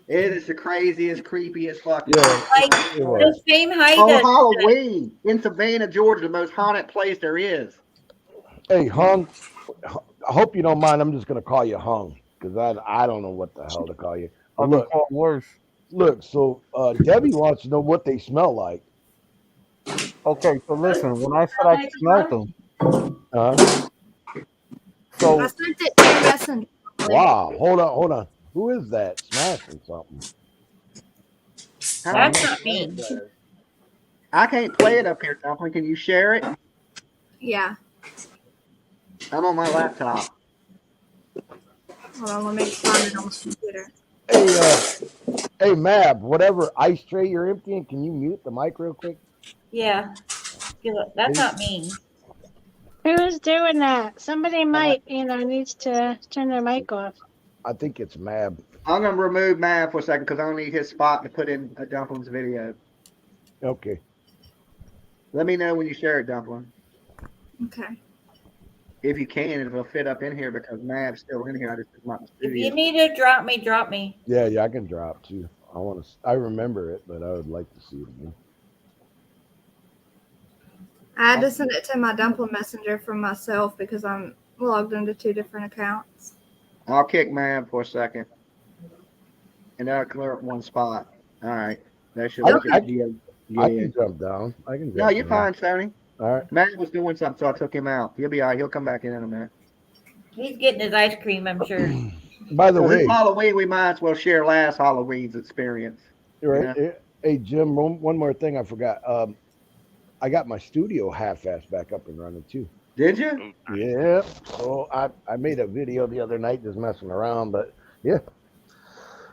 It is the craziest, creepiest fucking. Yeah. Like the same height On as Halloween in Savannah, Georgia, the most haunted place there is. Hey, Hung. I hope you don't mind. I'm just gonna call you Hung because I don't know what the hell to call you. But I've been called worse. Look. So Debbie wants to know what they smell like. Okay, so listen. When I said I smelled them, so I sent it to your messenger. wow. Hold on. Who is that smashing something? That's not me. I can't play it up here, Dumpling. Can you share it? Yeah. I'm on my laptop. Hold on, let me find it on the computer. Hey, Mab. Whatever ice tray you're emptying, can you mute the mic real quick? Yeah. That's not me. Who is doing that? Somebody might, needs to turn their mic off. I think it's Mab. I'm gonna remove Mav for a second because I don't need his spot to put in a Dumpling's video. Okay. Let me know when you share it, Dumpling. Okay. If you can, it'll fit up in here because Mav's still in here. I just took my If studio. you need to drop me, drop me. Yeah, I can drop too. I remember it, but I would like to see it again. I had to send it to my Dumpling Messenger from myself because I'm logged into 2 different accounts. I'll kick Mav for a second, and that'll clear up one spot. All right, that should look I at the. I can jump down. No, you're fine, Sony. All right. Mav was doing something, so I took him out. He'll be all right. He'll come back in a minute. He's getting his ice cream, I'm sure. By the So way, this Halloween, we might as well share last Halloween's experience. right? Yeah. Hey, Jim, one more thing I forgot. I got my studio half-assed back up and running too. Did you? Yeah. So I made a video the other night just messing around, but yeah.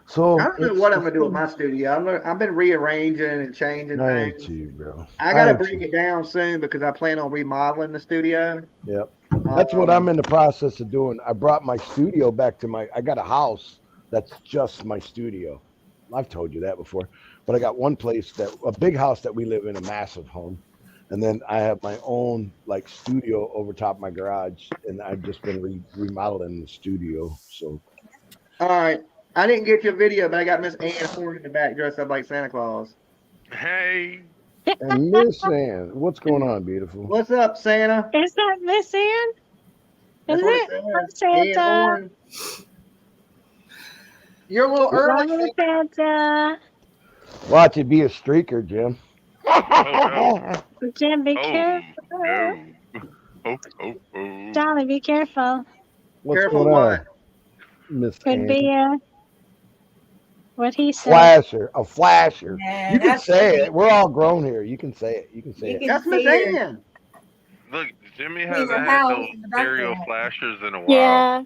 So I don't know what I'm gonna do with my studio. I've been rearranging and changing things. Too, bro. I gotta break it down soon because I plan on remodeling the studio. Yep. That's what I'm in the process of doing. I brought my studio back to I got a house that's just my studio. I've told you that before, but I got one place a big house that we live in, a massive home. And then I have my own like studio over top my garage, and I've just been remodeling the studio. So, all right, I didn't get your video, but I got Miss Ann Ford in the back dressed up like Santa Claus. Hey. And Miss Ann, what's going on, beautiful? What's up, Santa? Is that Miss Ann? That's Is what it? says. Santa. You're a little early. Santa. Watch it be a streaker, Jim. Jim, be careful. No. Dolly, be careful. What's Careful going on, what? Miss Could Ann? be what he said. A flasher. Yeah, You can that's say pretty- it. We're all grown here. You can say it. You can say You it. can That's Miss say your- Ann. Look, Jimmy Leave hasn't your had house those in the stereo background. flashers in a while. Yeah.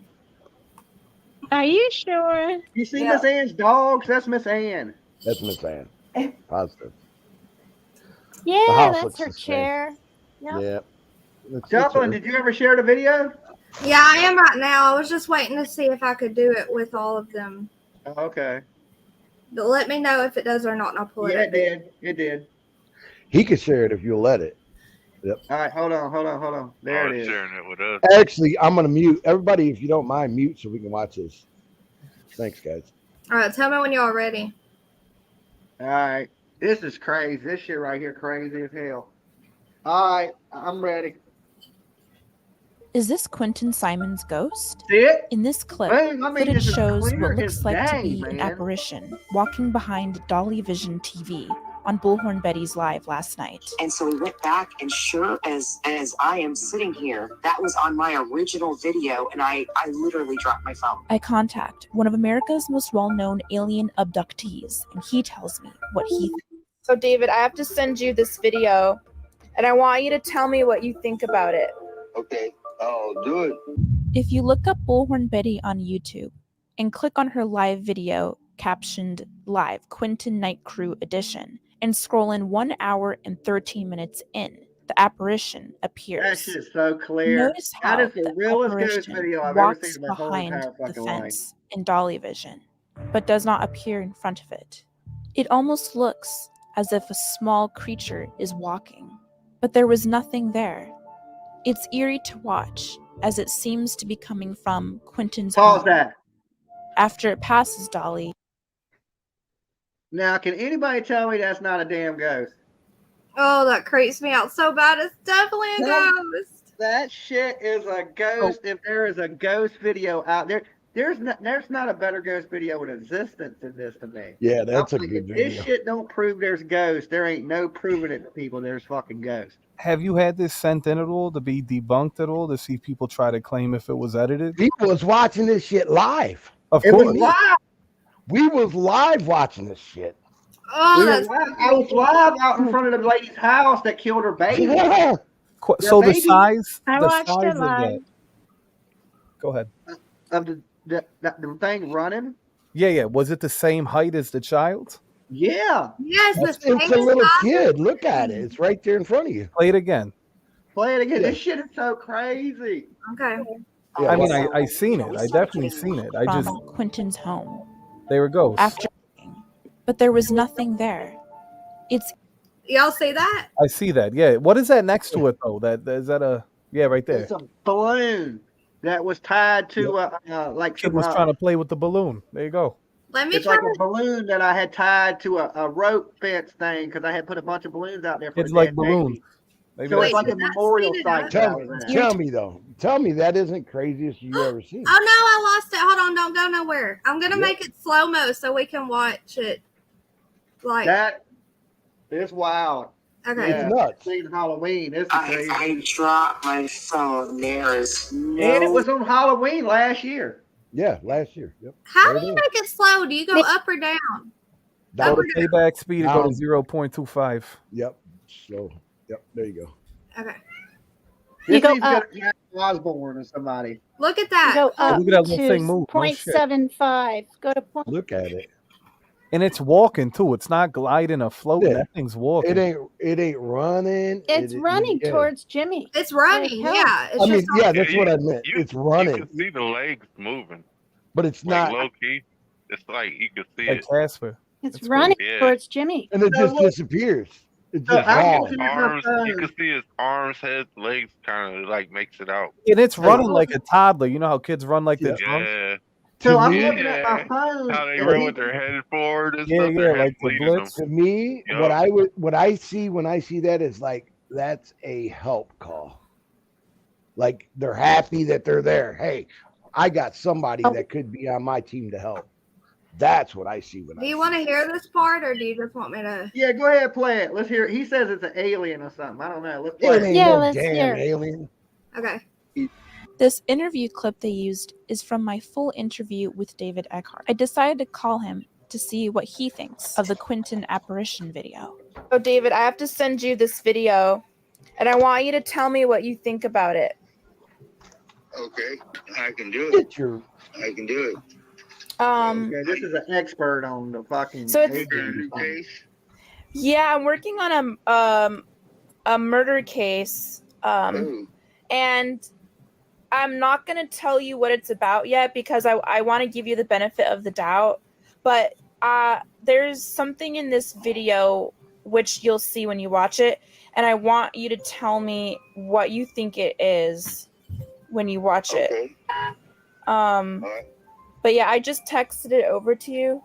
Are you sure? You see Yeah. Miss Ann's dogs? That's Miss Ann. That's Miss Ann. Positive. Yeah, house that's looks her the same. chair. Yep. Yeah. It's Dumpling, her. did you ever share the video? Yeah, I am right now. I was just waiting to see if I could do it with all of them. Oh, okay. But let me know if it does or not, and I'll pull Yeah, it it up. did. It did. He could share it if you'll let it. All right, hold on. There it is. Sharing it with us. Actually, I'm gonna mute everybody if you don't mind. Mute so we can watch this. Thanks, guys. All right, tell me when y'all ready. All right. This is crazy. This shit right here crazy as hell. All right, I'm ready. Is this Quinton Simon's ghost? See it? In this clip, Man, I mean, footage this is shows clear what as looks like to day, be man. an apparition walking behind Dolly Vision TV on Bullhorn Betty's Live last night. And so we went back, and sure as I am sitting here, that was on my original video, and I literally dropped my phone. I contact one of America's most well-known alien abductees, and he tells me what he thinks. So, David, I have to send you this video, and I want you to tell me what you think about it. Okay, I'll do it. If you look up Bullhorn Betty on YouTube and click on her live video captioned Live Quinton Night Crew edition and scroll in 1 hour and 13 minutes in. The apparition That appears. shit's so clear. Notice That how is the the realest ghost apparition video I've ever seen walks in my whole behind entire the fucking life. fence in dolly vision, but does not appear in front of it. It almost looks as if a small creature is walking, but there was nothing there. It's eerie to watch, as it seems to be coming from Quinton's Pause home. that. After it passes Dolly. Now, can anybody tell me that's not a damn ghost? Oh, that creeps me out so bad. It's definitely a ghost. That shit is a ghost. If there is a ghost video out there, there's not a better ghost video in existence than this to me. Yeah, that's a I'm like, good if this video. shit don't prove there's ghosts, there ain't no proving it to people there's fucking ghosts. Have you had this sent in at all to be debunked at all to see people try to claim if it was edited? People was watching this shit live. Of It course. was live. We was live watching this shit. Oh, We were that's live. I was live out in front of the lady's house that killed her baby. So the baby- size, I the watched size it of live. that. Go ahead. Of the thing running. Yeah. Was it the same height as the child? Yeah. yes, It's the a little kid. Look at it. It's right there in front of you. Play it again. Play it again. Yeah. This shit is so crazy. Okay. Yeah, I mean, well, I seen it. I definitely seen it. I From just Quinton's home. there it goes. After, but there was nothing there. It's Y'all see that? I see that. Yeah. What is that next to it though? That is that a right there. It's a balloon that was tied to like Kid some, was trying to play with the balloon. There you go. Let me it's try like a balloon that I had tied to a rope fence thing because I had put a bunch of balloons out there for It's the like dead balloons. baby. Maybe So it's that's like it. a memorial site. Tell me though. Tell me that isn't craziest you ever seen. Oh no, I lost it. Hold on, don't go nowhere. I'm gonna Yep. make it slow mo so we can watch it. Like That is wild. okay. Yeah, It's nuts. seen Halloween. This is crazy. I dropped my phone. There is no. And it was on Halloween last year. Yeah, last year. Yep. How There do you it make it slow? Do you go up or down? Go to Down. playback speed and go to Down. 0.25. Yep. Slow. Yep. There you go. Okay. This go needs to go up. to Jack Osborne or somebody. Look at that. Go up Look at that little to thing move. No shit. 0.75. Go to point. Look at it. And it's walking too. It's not gliding or floating. Yeah. That thing's walking. It ain't running. It's running yeah. towards Jimmy. It's running. Like, Yeah. It's I mean, just yeah, that's what I meant. It's You running, can see the legs moving, but it's like not, low key. It's like you can see like it. Casper. It's That's running Yeah. towards Jimmy. and it So just look- disappears. It So just I'm gone. looking at my Arms, you phone. can see his arms, head, legs, kind of like makes it out. And it's running look- like a toddler. You know how kids run like they're Yeah. drunk? Yeah, So To I'm me- looking at my phone. how they and run he- with their head forward and Yeah, stuff. yeah, Their head like the leading them. blitz. To me, Yup. what I see when I see that is like that's a help call. Like they're happy that they're there. Hey, I got somebody that could be on my team to help. That's what I see when Do I you see want to hear this part or do you just want me to? Yeah, go ahead, play it. Let's hear it. He says it's an alien or something. I don't know. Let's it. play It it. ain't Yeah, no let's damn hear it. alien. Okay. This interview clip they used is from my full interview with David Eckhart. I decided to call him to see what he thinks of the Quinton apparition video. Oh, David, I have to send you this video, and I want you to tell me what you think about it. Okay, I can do it. Get your I can do it. Okay, this is an expert on the fucking. So it's- alien thing. Case. Yeah, I'm working on a murder case, Ooh. and I'm not gonna tell you what it's about yet because I want to give you the benefit of the doubt. But there's something in this video which you'll see when you watch it, and I want you to tell me what you think it is when you watch it. Okay. right. But yeah, I just texted it over to you,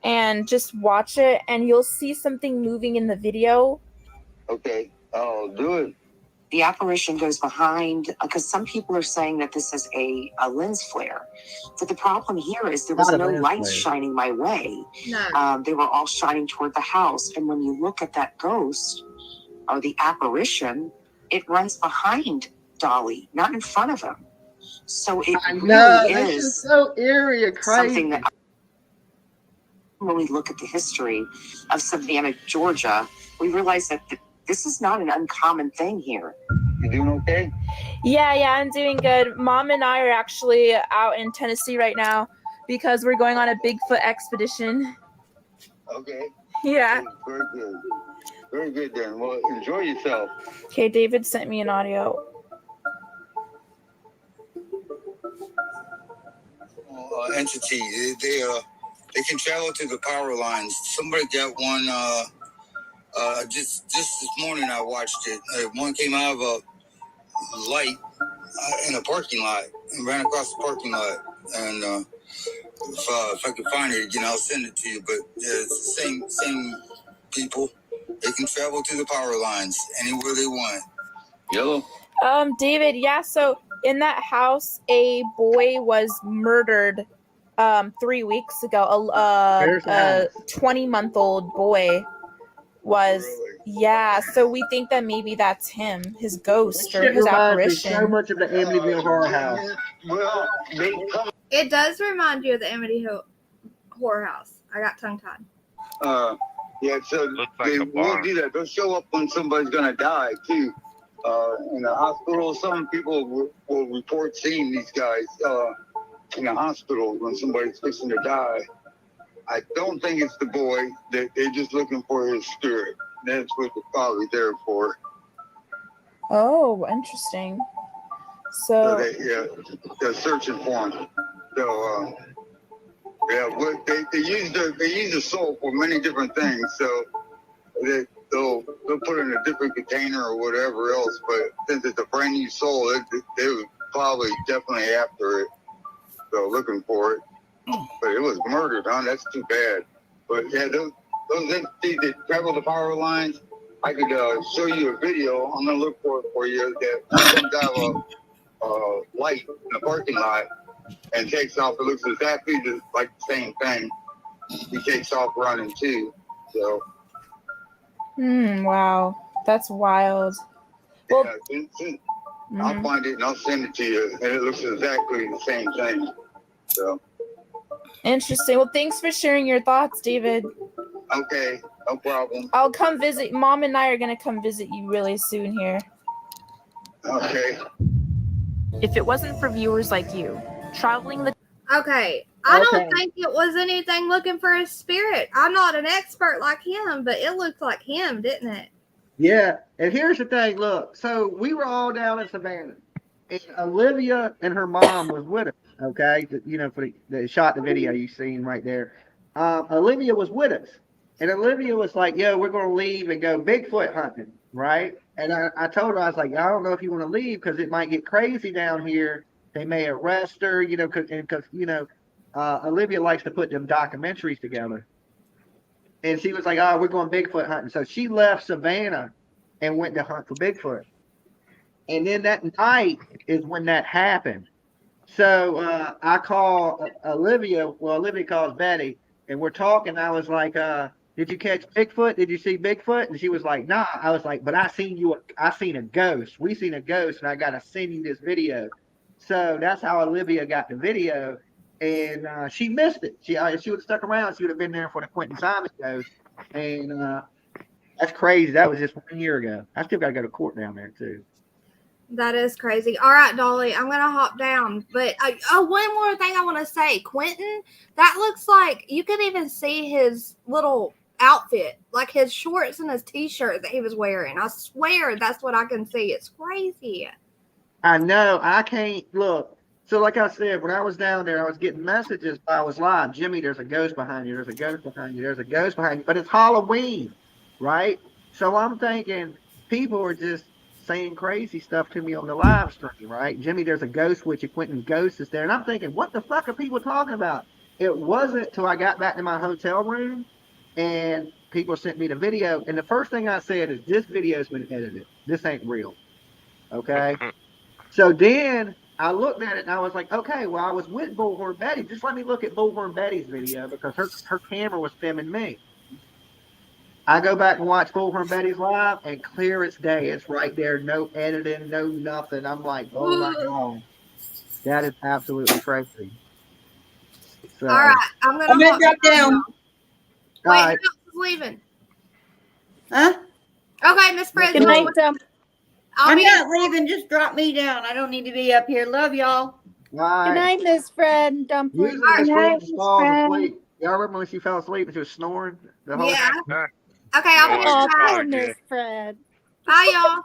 and just watch it, and you'll see something moving in the video. Okay, I'll do it. The apparition goes behind because some people are saying that this is a lens flare. But the problem here is there was Not a no lens lights flare. shining my way. No. They were all shining toward the house. And when you look at that ghost or the apparition, it runs behind Dolly, not in front of him. So it I really know. This is is so eerie and crazy. something that when we look at the history of Savannah, Georgia, we realize that this is not an uncommon thing here. You doing okay? Yeah, I'm doing good. Mom and I are actually out in Tennessee right now because we're going on a Bigfoot expedition. Okay. Yeah. Very good. Very good then. Well, enjoy yourself. Okay, David sent me an audio. Entity. They can travel to the power lines. Somebody got one. Just this morning I watched it. One came out of a light in a parking lot and ran across the parking lot. And if I could find it again, I'll send it to you. But it's the same people. They can travel to the power lines anywhere they want. Yellow. David, yeah, so in that house, a boy was murdered 3 weeks ago. There's the A house. 20-month-old boy was, yeah, so we think that maybe that's him, his ghost or Shit his reminds me so apparition. much of the Amityville Horror House. Well, It does remind you of the Amityville Horror House. I got tongue tied. Yeah, so they will do that. They'll show up when somebody's gonna die too. In the hospital, some people will report seeing these guys in the hospital when somebody's fixing to die. I don't think it's the boy. They're just looking for his spirit. That's what they're probably there for. Oh, interesting. So They're searching for him. So they use the soul for many different things. So they'll put it in a different container or whatever else. But since it's a brand new soul, they were probably definitely after it. So looking for it. But it was murdered, huh? That's too bad. But yeah, those entities that travel the power lines, I could show you a video. I'm gonna look for it for you. That comes out of a light in the parking lot and takes off. It looks exactly like the same thing. He takes off running too. So. Wow, that's wild. Well, I'll find it and I'll send it to you. And it looks exactly the same thing. So. Interesting. Well, thanks for sharing your thoughts, David. Okay, no problem. I'll come visit. Mom and I are going to come visit you really soon here. Okay. If it wasn't for viewers like you, traveling the... Okay, I don't think it was anything looking for a spirit. I'm not an expert like him, but it looked like him, didn't it? Yeah, and here's the thing. Look, so we were all down in Savannah, and Olivia and her mom was with us. Okay, you know, for the shot the video you seen right there. Olivia was with us, and Olivia was like, "Yo, we're gonna leave and go Bigfoot hunting, right?" And I told her, I was like, "I don't know if you want to leave because it might get crazy down here. They may arrest her, you know, because you know, Olivia likes to put them documentaries together." And she was like, "Oh, we're going Bigfoot hunting." So she left Savannah and went to hunt for Bigfoot. And then that night is when that happened. So I call Olivia. Well, Olivia calls Betty, and we're talking. I was like, "Did you catch Bigfoot? Did you see Bigfoot?" And she was like, "Nah." I was like, "But I seen a ghost. We seen a ghost, and I gotta send you this video." So that's how Olivia got the video, and she missed it. She would have stuck around. She would have been there for the Quinton Simon ghost, and that's crazy. That was just 1 year ago. I still gotta go to court down there too. That is crazy. All right, Dolly, I'm gonna hop down. But one more thing I want to say, Quinton. That looks like you could even see his little outfit, like his shorts and his t-shirt that he was wearing. I swear that's what I can see. It's crazy. I know. I can't look. So, like I said, when I was down there, I was getting messages. I was live. Jimmy, there's a ghost behind you. There's a ghost behind you. There's a ghost behind you. But it's Halloween, right? So I'm thinking people are just saying crazy stuff to me on the live stream, right? Jimmy, there's a ghost with you. Quentin's ghost is there. And I'm thinking, what the fuck are people talking about? It wasn't till I got back to my hotel room and people sent me the video. And the first thing I said is, this video's been edited. This ain't real. Okay? So then I looked at it and I was like, okay, well, I was with Bullhorn Betty. Just let me look at Bullhorn Betty's video because her camera was filming me. I go back and watch Bullhorn Betty's live, and clear as day, it's right there, no editing, no nothing. I'm like, oh my God, that is absolutely crazy. So, all right, I'm gonna drop down. Wait, right. who's leaving? Huh? Okay, Miss Fred. Good night. I'm not leaving. Just drop me down. I don't need to be up here. Love y'all. Right. Good night, Miss Fred. Dumpling. Usually Miss Fred falls asleep. Y'all remember when she fell asleep and she was snoring the whole Yeah. time? Okay, I'm No, gonna Oh, try. poor Miss Fred. Bye, y'all.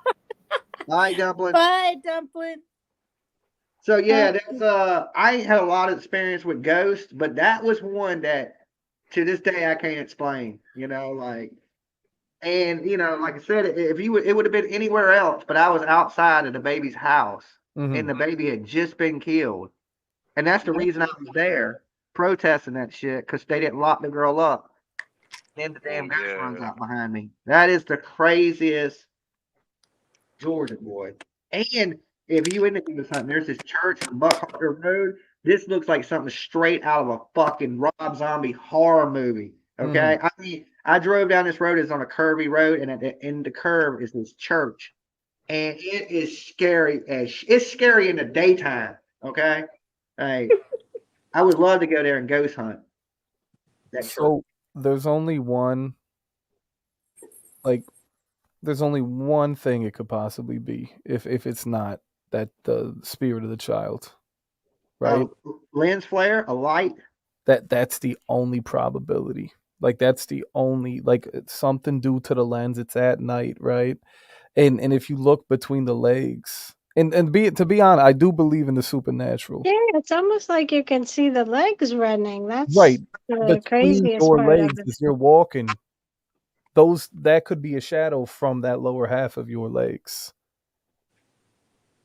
Bye, Dumpling. Bye, Dumpling. So yeah, that's I ain't had a lot of experience with ghosts, but that was one that to this day I can't explain. Like, and like I said, if you would, it would have been anywhere else, but I was outside of the baby's house, and the baby had just been killed, and that's the reason I was there protesting that shit because they didn't lock the girl up. Then the damn ghost runs out behind me. That is the craziest Georgia boy. And if you end up doing something, there's this church on Buckhorn Road. This looks like something straight out of a fucking Rob Zombie horror movie. Okay, I mean, I drove down this road. It's on a curvy road, and at the end of the curve is this church, and it is scary it's scary in the daytime. Okay, hey, I would love to go there and ghost hunt. So there's only one, there's only one thing it could possibly be if it's not that the spirit of the child, right? Lens flare, a light. That's the only probability. That's the only something due to the lens. It's at night, right? And if you look between the legs, and to be honest, I do believe in the supernatural. Yeah, it's almost like you can see the legs running. That's Right. the Between craziest your part legs of it. as you're walking, that could be a shadow from that lower half of your legs.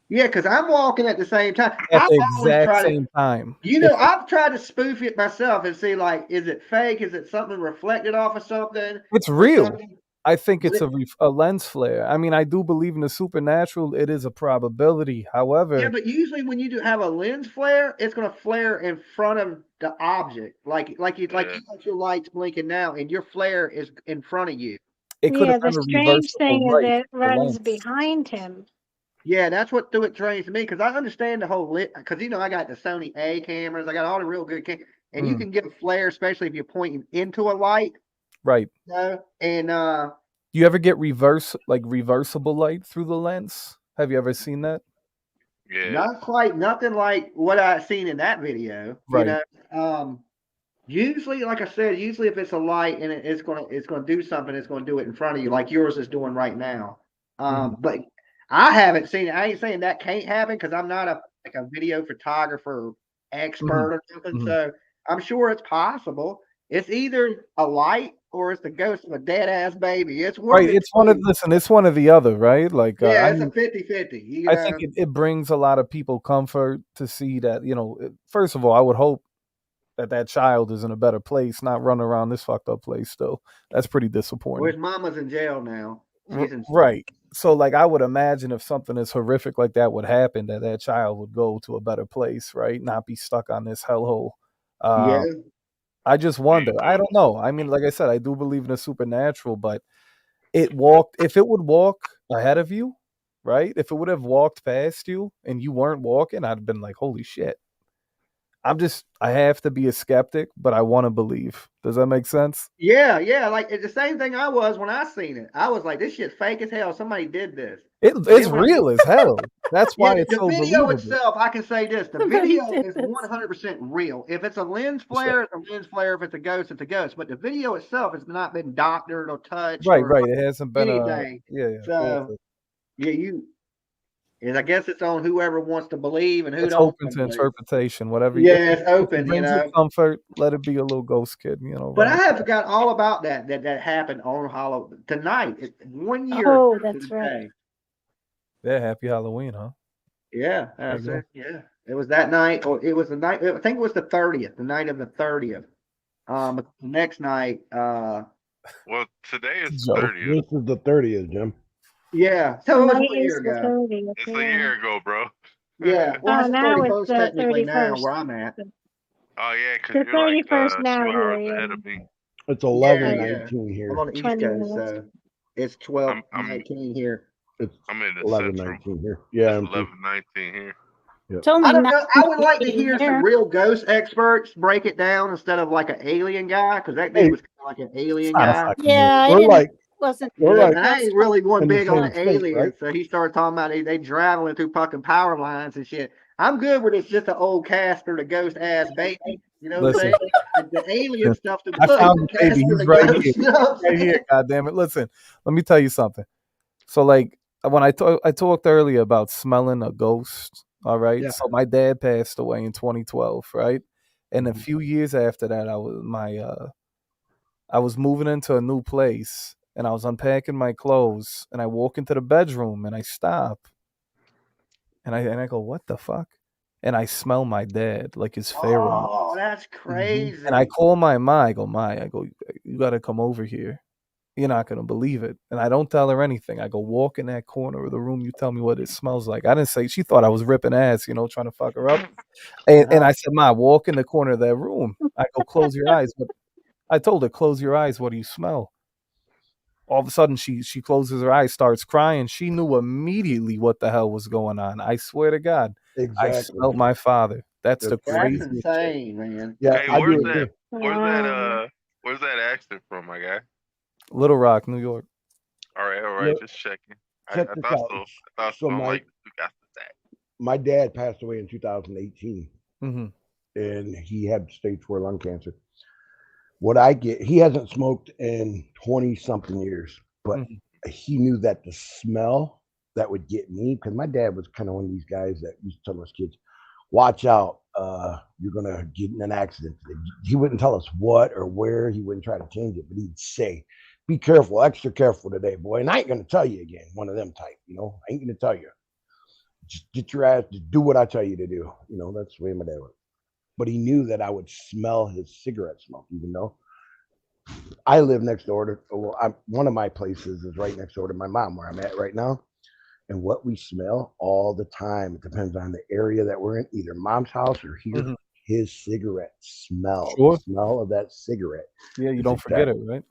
Yeah, because I'm walking at the same time. At the exact same time. I've tried to spoof it myself and see, like, is it fake? Is it something reflected off of something? It's real. I think it's a lens flare. I mean, I do believe in the supernatural. It is a probability. However, Yeah, but usually when you do have a lens flare, it's going to flare in front of the object. Like you got your lights blinking now, and your flare is in front of you. it could Yeah, have the been a strange thing is reversible it light. The runs lens. behind him. Yeah, that's what threw it strange to me because I understand the whole lit. Because I got the Sony A cameras, I got all the real good cameras, and you can get a flare, especially if you're pointing into a light. Right. And you ever get reversible light through the lens? Have you ever seen that? Yeah. Not quite, nothing like what I seen in that video. Right. Usually, like I said, if it's a light and it's gonna do something, it's gonna do it in front of you, like yours is doing right now. But I haven't seen it. I ain't saying that can't happen because I'm not a video photographer expert or something. So I'm sure it's possible. It's either a light or it's the ghost of a dead ass baby. It's one Right. It's one of the other, right? Yeah, it's a 50-50. I think it brings a lot of people comfort to see that, first of all, I would hope that child is in a better place, not running around this fucked up place still. That's pretty disappointing. Well, his mama's in jail now. Right. So, I would imagine if something as horrific like that would happen, that child would go to a better place, right? Not be stuck on this hellhole. Yeah. I just wonder. I don't know. I mean, like I said, I do believe in the supernatural, but if it would walk ahead of you, right? If it would have walked past you and you weren't walking, I'd have been like, holy shit. I have to be a skeptic, but I want to believe. Does that make sense? Yeah. Like it's the same thing I was when I seen it. I was like, this shit's fake as hell. Somebody did this. It's real as hell. That's why it's so the video believable. itself, I can say this. The video is 100% real. If it's a lens flare, it's a lens flare. If it's a ghost, it's a ghost. But the video itself has not been doctored or touched. Right. It hasn't been anything. So, and I guess it's on whoever wants to believe and who it's don't. open to interpretation, whatever. Yeah, it's open. It brings you comfort. Let it be a little ghost kid. But I have forgot all about that happened on Halloween tonight. It's 1 year. Oh, that's right. Yeah, happy Halloween, huh? Yeah, that's it. Yeah, it was that night, or it was the night. I think it was the 30th, the night of the 30th. But the next night. Well, today is the 30th. This is the 30th, Jim. Yeah, so it was 1 year ago. It's a year ago, bro. Yeah, well, it's the now 31st it's the technically now 31st. where I'm at. Oh yeah, because The you're like 31st 2 now hours here, ahead of me. It's 11:19 here. I'm on the East 20 Coast, minutes. so it's 12:19 here. It's I'm in the 11:19 here. Yeah, It's 11:19 here. It's only I don't know. I would like to 19 hear here. some real ghost experts break it down instead of like an alien guy, because that dude was kind of like an alien guy. Yeah, wasn't. I ain't really one in the big on same state, aliens, right? so he started talking about they traveling through fucking power lines and shit. I'm good with it's just an old Casper, the ghost ass baby. You know what I'm Listen, saying? the alien stuff. To I look, found the that's baby. where He's the right ghost here. stuff. Right here. God damn it. Listen, let me tell you something. So like when I talked earlier about smelling a ghost. All right. Yeah. So my dad passed away in 2012, right? And Mm-hmm. a few years after that, I was moving into a new place and I was unpacking my clothes and I walk into the bedroom and I stop and I go, what the fuck? And I smell my dad, like his pheromone. Oh, that's crazy. And I call my ma. I go, you got to come over here. You're not going to believe it. And I don't tell her anything. I go, walk in that corner of the room. You tell me what it smells like. I didn't say, she thought I was ripping ass, trying to fuck her up. And I said, Ma, walk in the corner of that room. I go, close your eyes. But I told her, close your eyes. What do you smell? All of a sudden, she closes her eyes, starts crying. She knew immediately what the hell was going on. I swear to God, I Exactly. smelled my father. That's the That's craziest shit. insane, man. Yeah, Hey, I where's do it that? too. Where's that accent from, my guy? Little Rock, New York. All right, Look, just checking. I check this thought out. so. I thought So so. I'm like, you got that. my dad passed away in 2018, Mm-hmm. and he had stage 4 lung cancer. What I get, he hasn't smoked in 20 something years, but he knew that the smell that would get me, because my dad was kind of one of these guys that used to tell us kids, watch out, you're gonna get in an accident today. He wouldn't tell us what or where, he wouldn't try to change it, but he'd say, be careful, extra careful today, boy. And I ain't gonna tell you again, one of them type, I ain't gonna tell you. Just get your ass, just do what I tell you to do. That's the way my dad was. But he knew that I would smell his cigarette smoke, even though I live next door to, one of my places is right next door to my mom, where I'm at right now. And what we smell all the time, it depends on the area that we're in, either mom's house or here, his cigarette smell, Sure. the smell of that cigarette. Yeah, you don't forget it, right?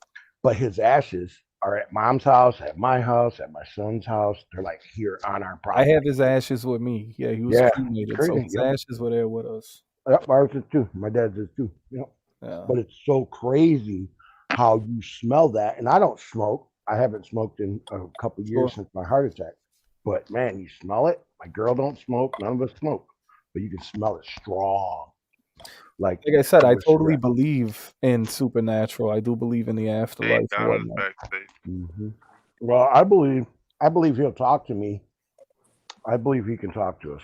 But his ashes are at mom's house, at my house, at my son's house. They're like here on our I property. have his ashes with me. Yeah, he was cremated, so his ashes were there with us. Yep, ours is too. My dad's is too. Yep. Yeah. But it's so crazy how you smell that. And I don't smoke. I haven't smoked in a couple years since my heart attack. But man, you smell it. My girl don't smoke. None of us smoke. But you can smell it strong. Like I said, I totally believe in supernatural. I do believe in the afterlife and whatnot. Well, I believe he'll talk to me. I believe he can talk to us.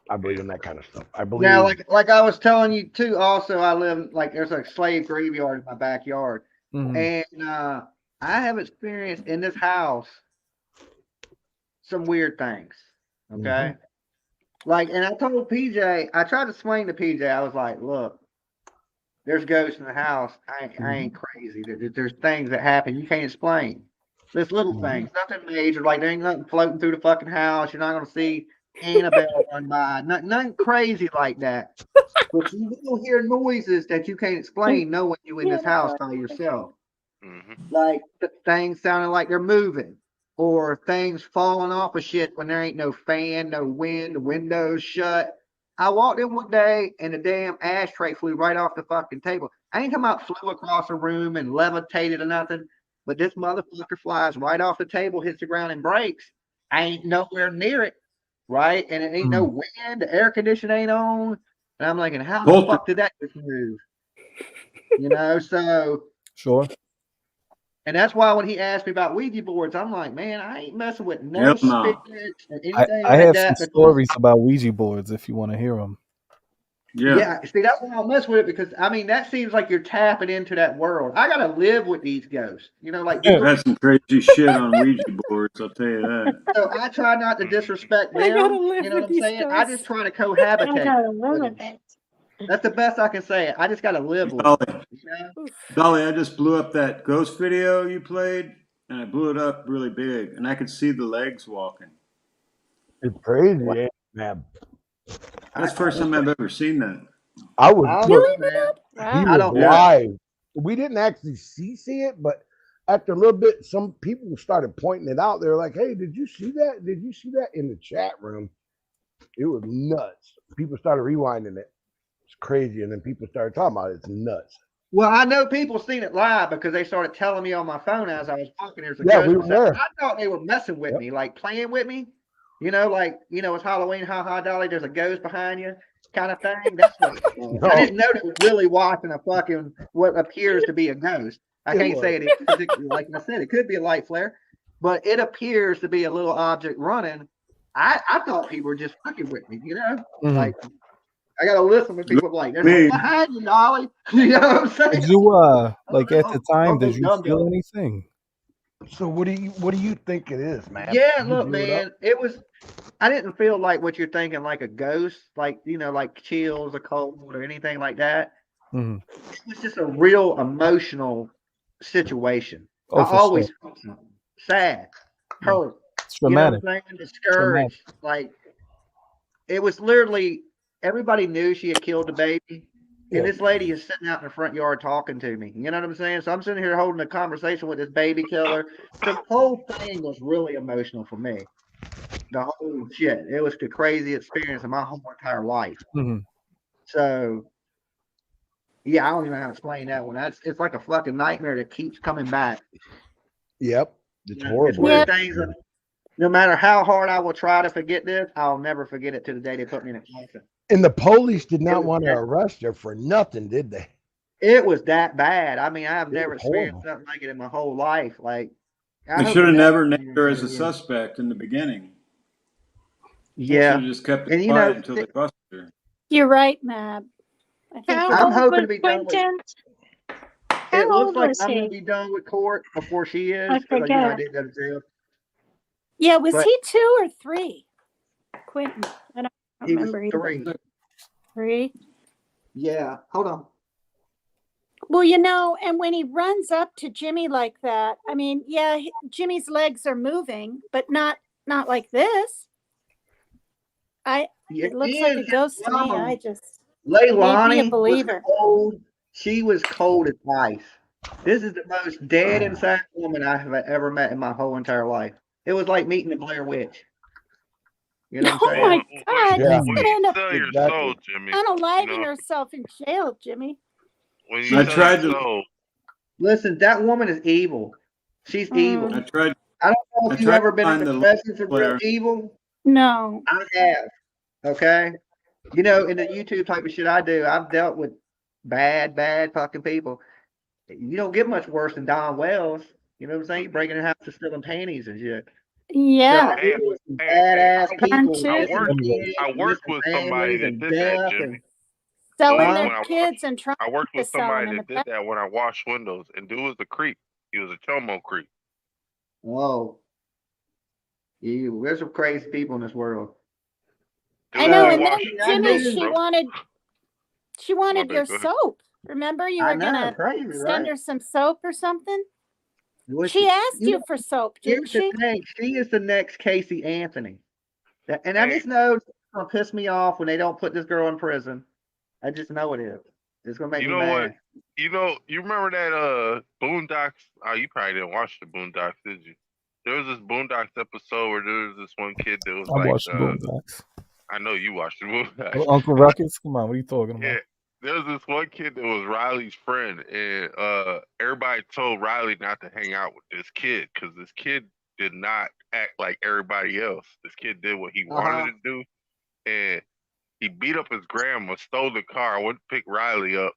I believe in that kind of stuff. I believe. Now, like I was telling you too. Also, I live there's a slave graveyard in my backyard, and I have experienced in this house some weird things. Okay, and I told PJ, I tried to explain to PJ. I was like, look, there's ghosts in the house. I ain't crazy. There's things that happen you can't explain. There's little things, nothing major. Like there ain't nothing floating through the fucking house. You're not gonna see Annabelle run by. Nothing crazy like that. But you will hear noises that you can't explain knowing you in this house by yourself. Like things sounding like they're moving, or things falling off of shit when there ain't no fan, no wind, the windows shut. I walked in one day and the damn ashtray flew right off the fucking table. I ain't talking about flew across the room and levitated or nothing, but this motherfucker flies right off the table, hits the ground and breaks. I ain't nowhere near it, right? And it ain't no wind, the air conditioning ain't on. And I'm like, how the fuck did that just move? So. Sure. And that's why when he asked me about Ouija boards, I'm like, man, I ain't messing with no spirits or anything I like have that. some stories about Ouija boards if you want to hear them. Yeah. See, that's why I'll mess with it because, that seems like you're tapping into that world. I got to live with these ghosts. That's some crazy shit on Ouija boards, I'll tell you that. So I try not to disrespect them. You know what I'm saying? I just try to cohabitate. That's the best I can say. I just got to live with it. Dolly, I just blew up that ghost video you played, and I blew it up really big, and I could see the legs walking. It's crazy, man. That's the first time I've ever seen that. I was he was don't live. We didn't actually see it, but after a little bit, some people started pointing it out. They were like, "Hey, did you see that? Did you see that?" In the chat room, it was nuts. People started rewinding it. It's crazy, and then people started talking about it. It's nuts. Well, I know people seen it live because they started telling me on my phone as I was talking. There's a Yeah, ghost. we were there. I thought they were messing with me, like playing with me. It's Halloween, ha ha, Dolly. There's a ghost behind you. kind of thing. That's what it was. I didn't know it was really watching a fucking what appears to be a ghost. I can't say it particularly, like I said, it could be a light flare, but it appears to be a little object running. I thought people were just fucking with me, you know? Like I gotta listen when people like, "There's one behind you, Dolly." You know what I'm saying? Did you like at the time? Did you feel anything? So what do you think it is, man? Yeah, look, man, it was. I didn't feel like what you're thinking, like a ghost, like like chills, or cold, or anything like that. Mm-hmm. It was just a real emotional situation. Oh, I always sure. felt something sad, hurt. It's You know what dramatic. I'm saying? Discouraged. Like it was literally everybody knew she had killed the baby. And this lady is sitting out in the front yard talking to me. You know what I'm saying? So I'm sitting here holding a conversation with this baby killer. The whole thing was really emotional for me. The whole shit. It was the crazy experience of my whole entire life. Mm-hmm. So, yeah, I don't even know how to explain that one. It's like a fucking nightmare that keeps coming back. Yep. It's It's horrible. one of the things that no matter how hard I will try to forget this, I'll never forget it to the day they put me in a coffin. And the police did not want to arrest her for nothing, did they? It was that bad. I mean, I've never was experienced horrible. something like it in my whole life. Like, I They hope should have it never never named her as a again. suspect in the beginning. Yeah. Should have just kept it And quiet until they busted her. You're right, Mab. I think How I'm old hoping to was be done with Quinton? it. How Looks old like was I'm gonna he? be done with court before she is, I because I forget. didn't go to jail. Yeah, was But he 2 or 3? Quinton. I don't he was remember either. 3. 3. Yeah. Hold on. Well, and when he runs up to Jimmy like that, I mean, yeah, Jimmy's legs are moving, but not like this. It looks like a ghost to me. I just need to be a Leilani was believer. cold. She was cold as ice. This is the most dead inside woman I have ever met in my whole entire life. It was like meeting the Blair Witch. You know what I'm Oh saying? my God! Yeah. She's When gonna you end up sell your Exactly. soul, Jimmy, unaliving herself in jail, Jimmy. when you I sell tried your to. soul, Listen, that woman is evil. She's evil. I tried. I don't know I if you've tried ever to been in find the possession for real Blair. evil. No. I have. Okay. In the YouTube type of shit I do, I've dealt with bad fucking people. You don't get much worse than Don Wells. You know what I'm saying? Breaking in houses, stealing panties and shit. Yeah. So it was some hey, badass I, people too. missing kids, I and worked missing with somebody families, that and did that, death, Jimmy. and Selling When their I kids and trying I worked to with sell somebody them in that the did that when I washed windows, and dude was a creep. He was a chomo creep. whoa, there's some crazy people in this world. I know, and then Washing Jimmy, windows, she bro. wanted My bad, your go ahead. soap. Remember, you I were know, gonna crazy, send right? her some soap or something. Well, She asked you you know, for soap, here's didn't the she? thing. She is the next Casey Anthony. And I Hey, just know it's gonna piss me off when they don't put this girl in prison. I just know it is. It's gonna make you me know what? mad. You remember that Boondocks? Oh, you probably didn't watch the Boondocks, did you? There was this Boondocks episode where there was this one kid that was I like, watched the Boondocks. I know you watched the Boondocks. Uncle Ruckus, come on, what are you talking about? Yeah, there was this one kid that was Riley's friend, and everybody told Riley not to hang out with this kid because this kid did not act like everybody else. This kid did what he wanted to do, and he beat up his grandma, stole the car, went to pick Riley up,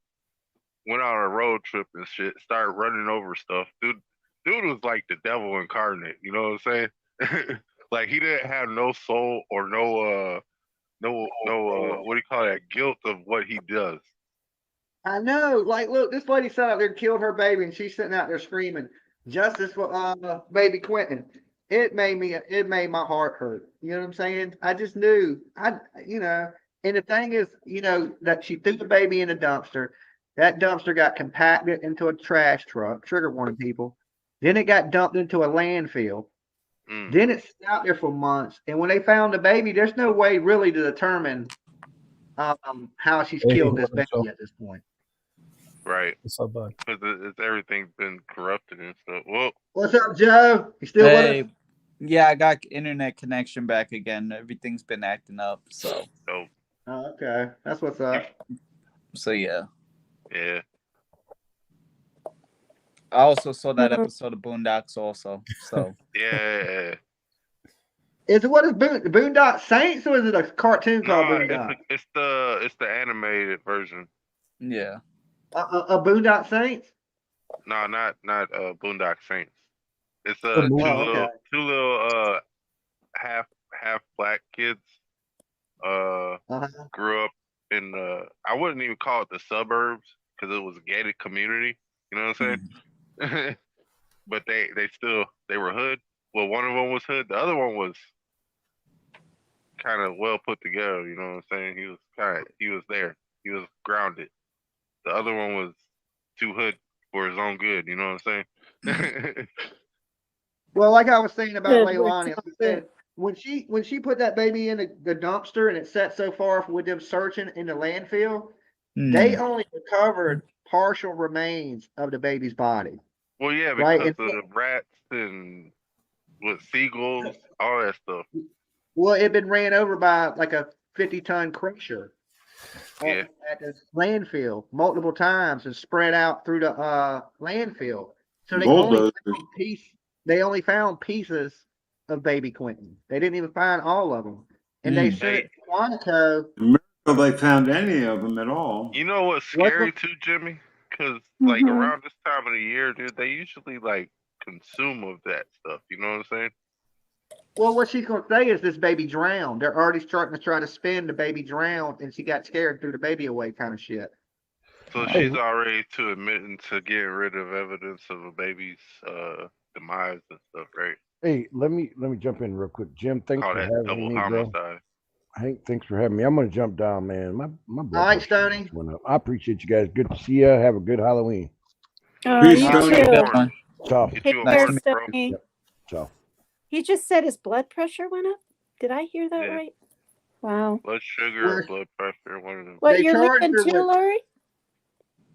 went on a road trip and shit, started running over stuff. Dude was like the devil incarnate. You know what I'm saying? Like he didn't have no soul or no what do you call that, guilt of what he does. I know. Like, look, this lady sat out there and killed her baby, and she's sitting out there screaming, "Justice for baby Quinton." It made my heart hurt. You know what I'm saying? I just knew. And the thing is, that she threw the baby in a dumpster. That dumpster got compacted into a trash truck. Trigger warning, people. Then it got dumped into a landfill. Then it's out there for months. And when they found the baby, there's no way really to determine how she's killed this baby at this point. Right. What's up, bud? Because everything's been corrupted and stuff. Well, what's up, Joe? You still with us? Yeah, I got internet connection back again. Everything's been acting up, so. Oh, okay. That's what's up. So yeah. Yeah. I also saw that episode of Boondocks also. So yeah. Is it what is Boondock Saints or is it a cartoon called No, Boondock? it's the animated version. Yeah. A Boondock Saints? No, not Boondock Saints. It's The movie. Oh, okay. two little half black kids grew up in I wouldn't even call it the suburbs because it was a gated community. You know what I'm saying? But they were hood. Well, one of them was hood. The other one was kind of well put together. You know what I'm saying? He was there. He was grounded. The other one was too hood for his own good. You know what I'm saying? Well, like I was saying about Good, Leilani, what's like I said, when she put that baby in the dumpster and it sat so far with them searching in the landfill, they only recovered partial remains of the baby's body. Well, yeah, Right, because and of the rats and with seagulls, all that stuff. well, it had been ran over by like a 50-ton crusher Yeah. at the landfill multiple times and spread out through the landfill. So they only found pieces of baby Quinton. They didn't even find all of them, and they sent it to Quantico. They found any of them at all. You know what's scary too, Jimmy? Because like around this time of the year, dude, they usually like consume of that stuff. You know what I'm saying? Well, what she's going to say is this baby drowned. They're already starting to try to spin the baby drowned, and she got scared, threw the baby away, kind of shit. So she's already admitting to getting rid of evidence of a baby's demise and stuff, right? Hey, let me jump in real quick. Jim, thanks Call for that having double me, bro. homicide. Hank, thanks for having me. I'm gonna jump down, man. My blood All right, pressure Stoney. just went up. I appreciate you guys. Good to see you. Have a good Halloween. Peace, You Tony. too. Ciao. Get Take you a care, hornet, bro. Stephanie. Yep. Ciao. He just said his blood pressure went up. Did I hear that right? Wow. Blood sugar or blood pressure, one of them. What They you're charged leaving her too, with- Lori?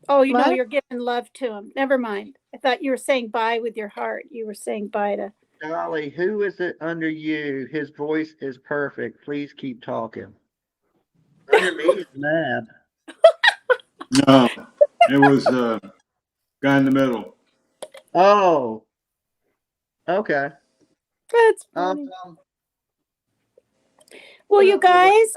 Oh, you know What? you're giving love to him. Never mind. I thought you were saying bye with your heart. You were saying bye to. Dolly, who is it under you? His voice is perfect. Please keep talking. Under me is mad. No, it was guy in the middle. Oh. Okay. That's funny. Well, you guys,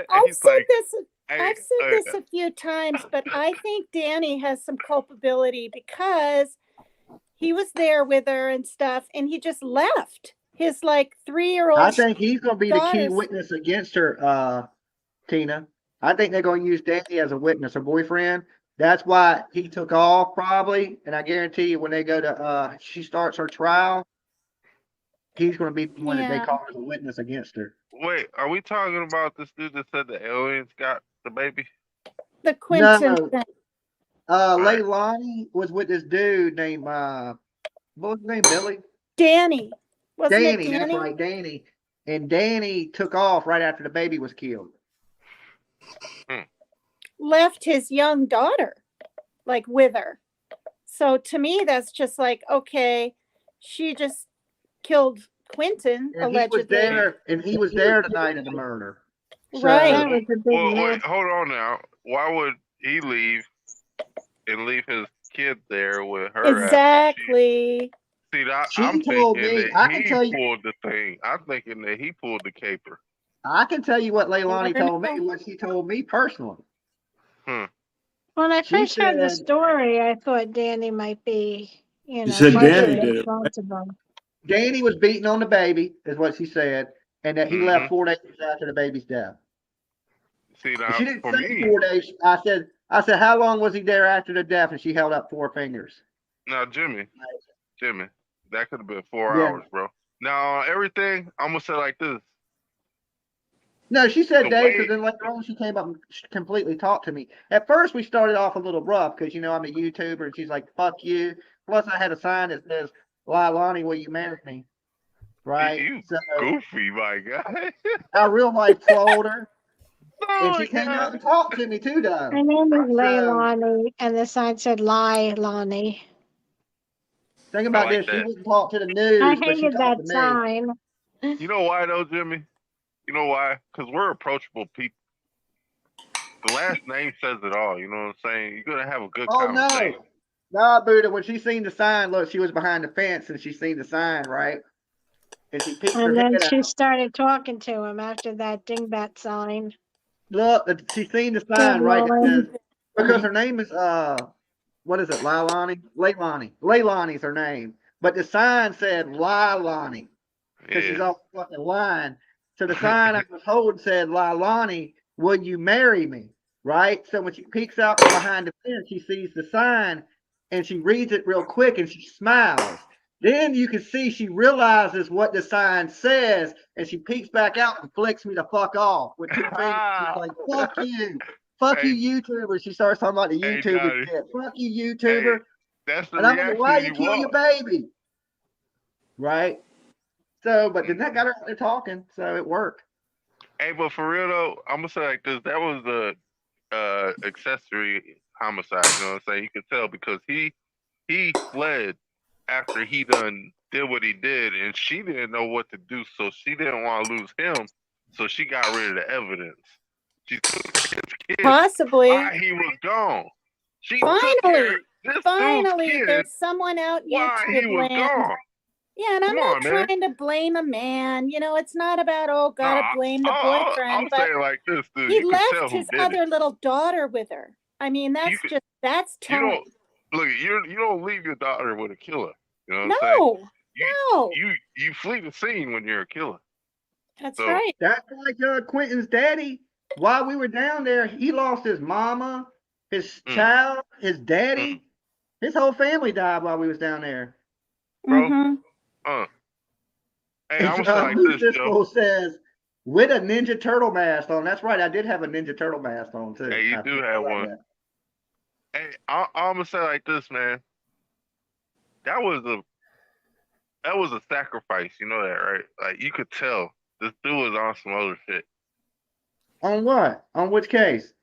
I've said this. I've said this a few times, but I think Danny has some culpability because he was there with her and stuff, and he just left. His like 3-year-old. I think he's going to be the key daughters. witness against her, Tina. I think they're going to use Danny as a witness, her boyfriend. That's why he took off probably. And I guarantee you when they go to, she starts her trial, he's going to be the one that they Yeah. call as a witness against her. Wait, are we talking about this dude that said the aliens got the baby? The Quinton. No. thing. Leilani was with this dude named, what was his name, Billy? Danny. Wasn't Danny, it Danny? that's right, Danny. And Danny took off right after the baby was killed. Left his young daughter like with her. So to me, that's just like, okay, she just killed Quinton And allegedly. he was there the night of the murder. Right. That was a big Well, mess. wait, hold on now. Why would he leave and leave his kid there with her? Exactly. See, She I'm told thinking me- that I can he tell you- pulled the thing. I'm thinking that he pulled the caper. I can tell you what Leilani never told know. me, what she told me personally. When I She first heard the said- story, I thought Danny might be, you know, said partially Danny did it. responsible. Danny was beating on the baby, is what she said, and that he left 4 days after the baby's death. See, now, She didn't for say me, 4 days. I said, how long was he there after the death? And she held up 4 fingers. now, Jimmy, that could have been 4 Yeah. hours, bro. Now, everything, I'm going to say like this. No, she said The days, way- but then later on she came up and completely talked to me. At first we started off a little rough because, you know, I'm a YouTuber and she's like, fuck you. Plus I had a sign that says, Leilani, will you marry me? Right? You So goofy, my guy. I real life trolled her. And Oh, she came God. out and talked to me too, though. Her name is Leilani, and the sign said Leilani. Think about like this. She that. wouldn't talk to the news, I but she hated talked that to me. sign. You know why, though, Jimmy? You know why? Because we're approachable people. The last name says it all. You know what I'm saying? You're going to have a good Oh, conversation. no. No, Buddha, when she seen the sign, look, she was behind the fence and she seen the sign, right? and she peeks her And then head she out. started talking to him after that dingbat sign. Look, she seen the Good sign, right? That says, Lord. because her name is what is it, Leilani? Leilani. Leilani's her name. But the sign said Leilani. Because she's Yeah. all fucking lying. So the sign I was holding said, Leilani, will you marry me? Right? So when she peeks out from behind the fence, she sees the sign and she reads it real quick and she smiles. Then you can see she realizes what the sign says and she peeks back out and flicks me the fuck off with 2 fingers. She's like, fuck you. Fuck Hey, you, YouTuber. She starts talking about the hey, YouTuber Johnny. shit. Fuck you, Hey, YouTuber. that's the And I'm like, why reaction you you kill your want. baby? Right? So, but then that got her out there talking, so it worked. Hey, but for real though, I'm gonna say like this: that was the accessory homicide. You know what I'm saying? You could tell because he fled after he done did what he did, and she didn't know what to do, so she didn't want to lose him, so she got rid of the evidence. She took his kids Possibly. while he was gone. She took care Finally, of this dude's finally, kids there's someone out while he YouTube was land. gone. Yeah, and I'm Come not on, man. trying to blame a man. You know, it's not about, oh, No, gotta blame the boyfriend, I'm but saying like this, dude. he You could tell left who his did it. other little daughter with her. I mean, You could, that's you telling. don't look. You don't leave your daughter with a killer. You know what I'm saying? No, no, You flee the scene when you're a killer. that's So right. That's like Quinton's daddy. While we were down there, he lost his mama, his child, his daddy. His whole family died while we was down there. bro, Mm-hmm. hey, I'm And gonna say like this, Joe. Cisco says, with a Ninja Turtle mask on. That's right, I did have a Ninja Turtle mask on too. Hey, you I do forgot have about one. that. Hey, I'm gonna say like this, man. That was a sacrifice. You know that, right? Like you could tell this dude was on some other shit. On what? On which case?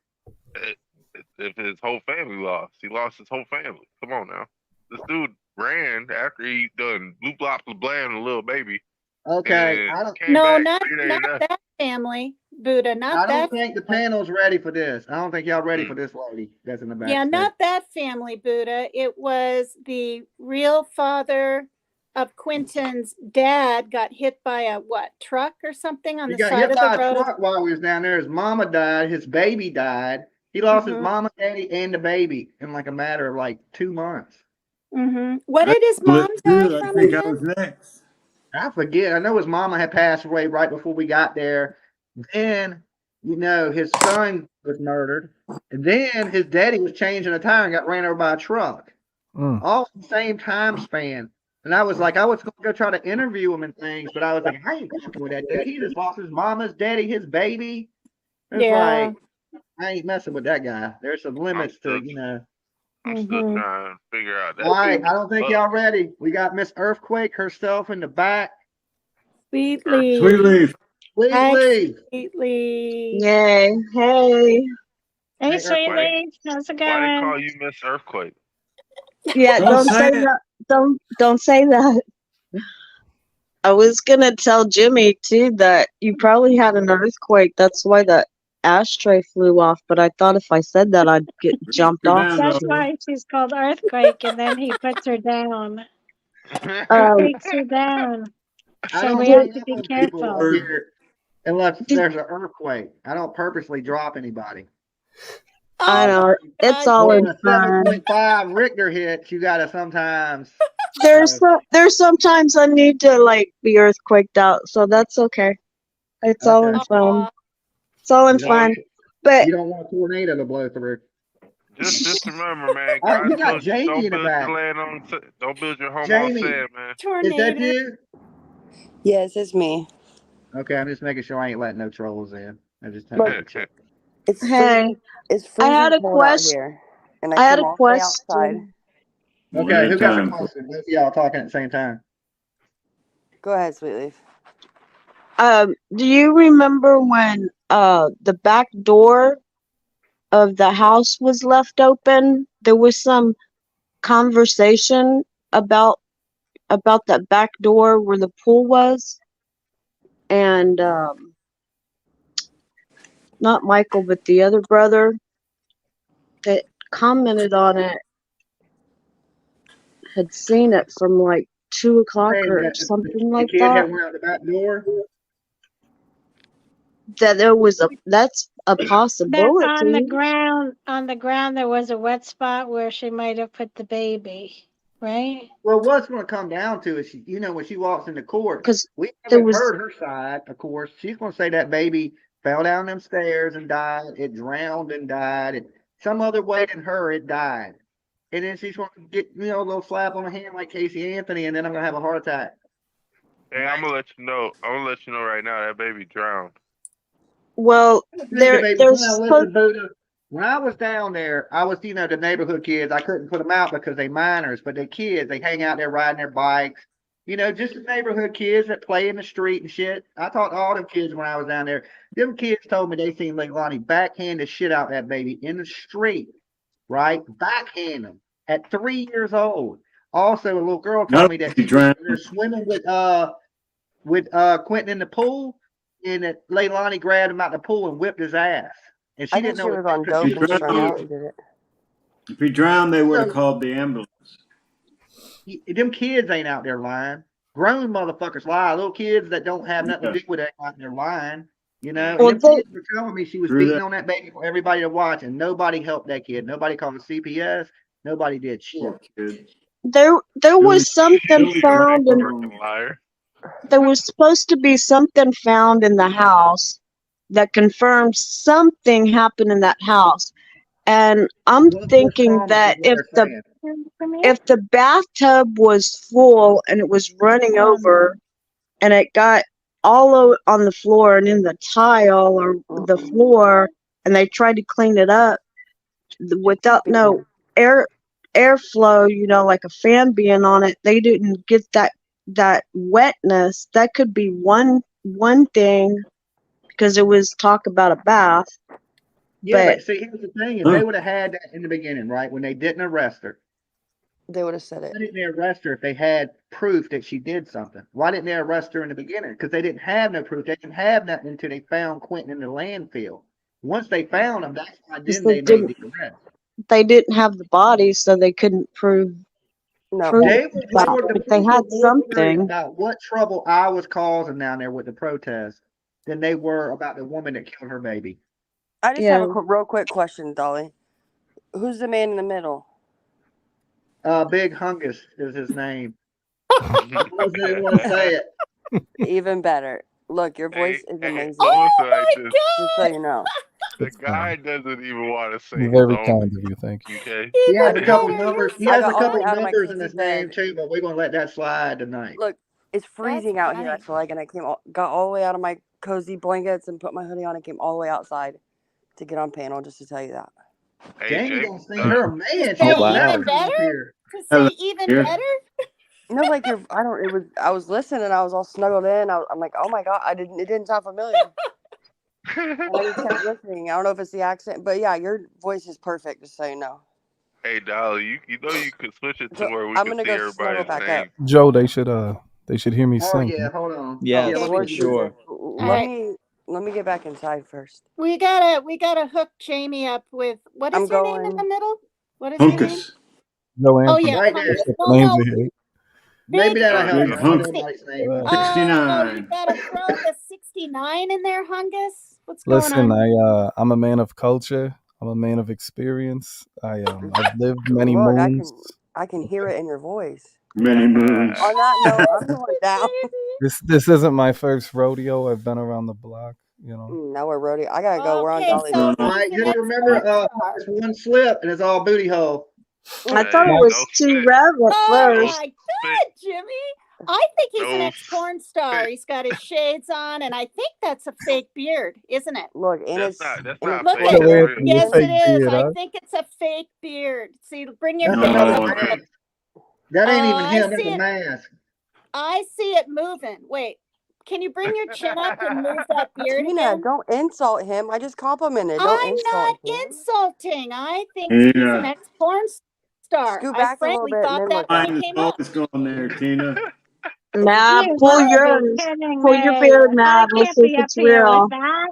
If his whole family lost, he lost his whole family. Come on now, this dude ran after he done blue blop blam the little baby. Okay, And I don't. came No, back not 3 days after. that family, Buddha. I Not don't that. think the panel's ready for this. I don't think y'all ready for this lady that's in the back. Yeah, not that family, Buddha. It was the real father of Quinton's dad got hit by a truck or something on He the got side hit of by the a road. truck while we was down there. His mama died. His baby died. He lost his mama, daddy, and the baby in like a matter of like 2 months. Mm-hmm. What did his mom die I from think I again? was next. I forget. I know his mama had passed away right before we got there. Then, his son was murdered. And then his daddy was changing a tire and got ran over by a truck. All in the same time span. And I was like, I was going to go try to interview him and things, but I was like, I ain't fucking with that dude. He just lost his mama, his daddy, his baby. It's like, I ain't messing with that guy. There's some limits to, I'm still trying to figure out that. All right, I don't think But y'all ready. We got Miss Earthquake herself in the back. Sweet Sweet leaf. leaf. Sweet Hi, leaf. Sweet leaf. Yay. Hey. Hey, Hey, sweet Earthquake. leaf. How's it why they going? call you Miss Earthquake? Yeah, Don't say it. that. Don't say that. I was gonna tell Jimmy too that you probably had an earthquake. That's why that ashtray flew off. But I thought if I said that, I'd get jumped You're off. down, That's though. why she's called Earthquake, and then he puts her down. He Um, takes her down. I So don't we have gang to up be on people up careful. here unless there's an earthquake. I don't purposely drop anybody. I know it's But all when in a fun. 7.5 Richter hits, you gotta sometimes. There's sometimes I need to like be earthquaked out, so that's okay. It's all in Okay. fun. It's all in You don't, fun. But you don't want a tornado to blow through. Just remember, man. All right, God we got told you Jamie in don't the build back. your land on, don't build your home on Jamie, sand, man. is that Tornado. you? Yes, it's me. Okay, I'm just making sure I ain't letting no trolls in. I just have Look, to check. it's hey, it's I had freezing a cold out question. here, and I I had came a all the way outside. question. Okay, who got the Anytime. question? Both of y'all talking at the same time. Go ahead, Sweetleaf. Do you remember when the back door of the house was left open? There was some conversation about that back door where the pool was, and not Michael, but the other brother that commented on it had seen it from like 2 o'clock Hey, or that something the like kid that. that went out the back door. That there was that's a That possibility. on the ground there was a wet spot where she might have put the baby, right? Well, what's going to come down to is, when she walks into court, Because we there haven't was heard her side, of course. She's going to say that baby fell down them stairs and died. It drowned and died. And some other way than her, it died. And then she's going to get, a little slap on the hand like Casey Anthony, and then I'm going to have a heart attack. Hey, I'm gonna let you know. I'm gonna let you know right now that baby drowned. well I think there the baby, there's now listen, Buddha, when I was down there, I was, the neighborhood kids. I couldn't put them out because they minors, but they kids. They hang out there riding their bikes. Just the neighborhood kids that play in the street and shit. I talked to all them kids when I was down there. Them kids told me they seen Leilani backhand the shit out that baby in the street, right? Backhand them at 3 years old. Also, a little girl told me that She she was drowned. there swimming with Quinton in the pool, and that Leilani grabbed him out the pool and whipped his ass. And she I think didn't she know was on because she dope was and strung a out kid. and did it. If he drowned, they would have So, called the ambulance. them kids ain't out there lying. Grown motherfuckers lie. Little kids that don't have nothing to do with it out there lying. And well them they kids were telling me she was True beating that. on that baby for everybody to watch, and nobody helped that kid. Nobody called the CPS. Nobody did shit. Poor kid. there Billy, was something Billy found in Fucking liar. there was supposed to be something found in the house that confirmed something happened in that house. And I'm What's thinking promised is that what they're saying. if the bathtub was full and it was running over and it got on the floor and in the tile or the floor and they tried to clean it up without no airflow, like a fan being on it, they didn't get that wetness. That could be one thing because it was talk about a bath. Yeah, But but see, here's the thing: if they would have had that in the beginning, right, when they didn't arrest her, They would have said it. why didn't they arrest her if they had proof that she did something? Why didn't they arrest her in the beginning? Because they didn't have no proof. They didn't have nothing until they found Quinton in the landfill. Once they found him, that's why then they they made the arrest. didn't have the body, so they couldn't prove No. They were that. more, the But they police had were more worried something. about what trouble I was causing down there with the protest than they were about the woman that killed her baby. I just Yeah. have a real quick question, Dolly. Who's the man in the middle? Big Hungus is his name. I almost didn't want to say it. Even better. Look, your voice is amazing. Oh my God! Just so you know. The guy doesn't even want to say his Very own. kind of you, thank you. Okay. He has a Even couple better. numbers. He I has a got all the couple way out of my numbers in cozy his name bed. too, but we're gonna let that slide tonight. Look, it's freezing out here. I feel like, and I got all the way out of my cozy blankets and put my hoodie on and came all the way outside to get on panel just to tell you that. Hey, Jamie Jake. gonna sing her a man. To She say don't never even come up better? here. To say even Here. better? No, like I was listening and I was all snuggled in. I'm like, oh my God, it didn't sound familiar. And I just kept listening. I don't know if it's the accent, but yeah, your voice is perfect, just so you know. Hey, Dolly, you know you could switch it to So where we I'm can gonna see go snuggle everybody's back name. up. Joe, they should hear me Oh sing. yeah, hold on. Yes, Yeah, let for me sure. Let me get back inside first. We gotta hook Jamie up with what is I'm your name in the going. middle? What is your name? Hunkus. Joe Oh Anthony. yeah, right Hungus. there. That's the Well, names no, they hate. Maybe big that'll help. Big I don't know Hunkus. anybody's name. Oh, 69. you gotta throw the 69 in there, Hungus. What's going Listen, on? I'm a man of culture. I'm a man of experience. I've lived many Look, moons. I can hear it in your voice. Many moons. On that note, I'm going down. This isn't my first rodeo. I've been around the block, you know. Now we're rodeo. I gotta go. We're on Okay, Dolly. so All who's right, the just next remember, porn star? it's one slip and it's all booty hole. I thought it Hey, was no T-rev spit. at Oh first. my God, Jimmy! I think he's an No ex-porn star. spit. He's got his shades on, and I think that's a fake beard, isn't it? Look, and That's it's not Look fake. at Joe That's it. real. Anthony, a Yes, fake it is. beard, I huh? think it's a fake beard. See, bring your That's finger another up. No. mask. That ain't even I him. That's see a it. mask. I see it moving. Wait, can you bring your chin up and move that beard Tina, again? don't insult him. I just complimented. Don't I'm insult not him. insulting. I think he's an Tina. ex-porn star. Scoot I back a little frankly bit and thought then that look when up. he Mine is came up. always going there, Tina. Nah, You pull gotta be yours. kidding Pull your me. beard, I Matt. Let's can't see if be up it's here with real. that.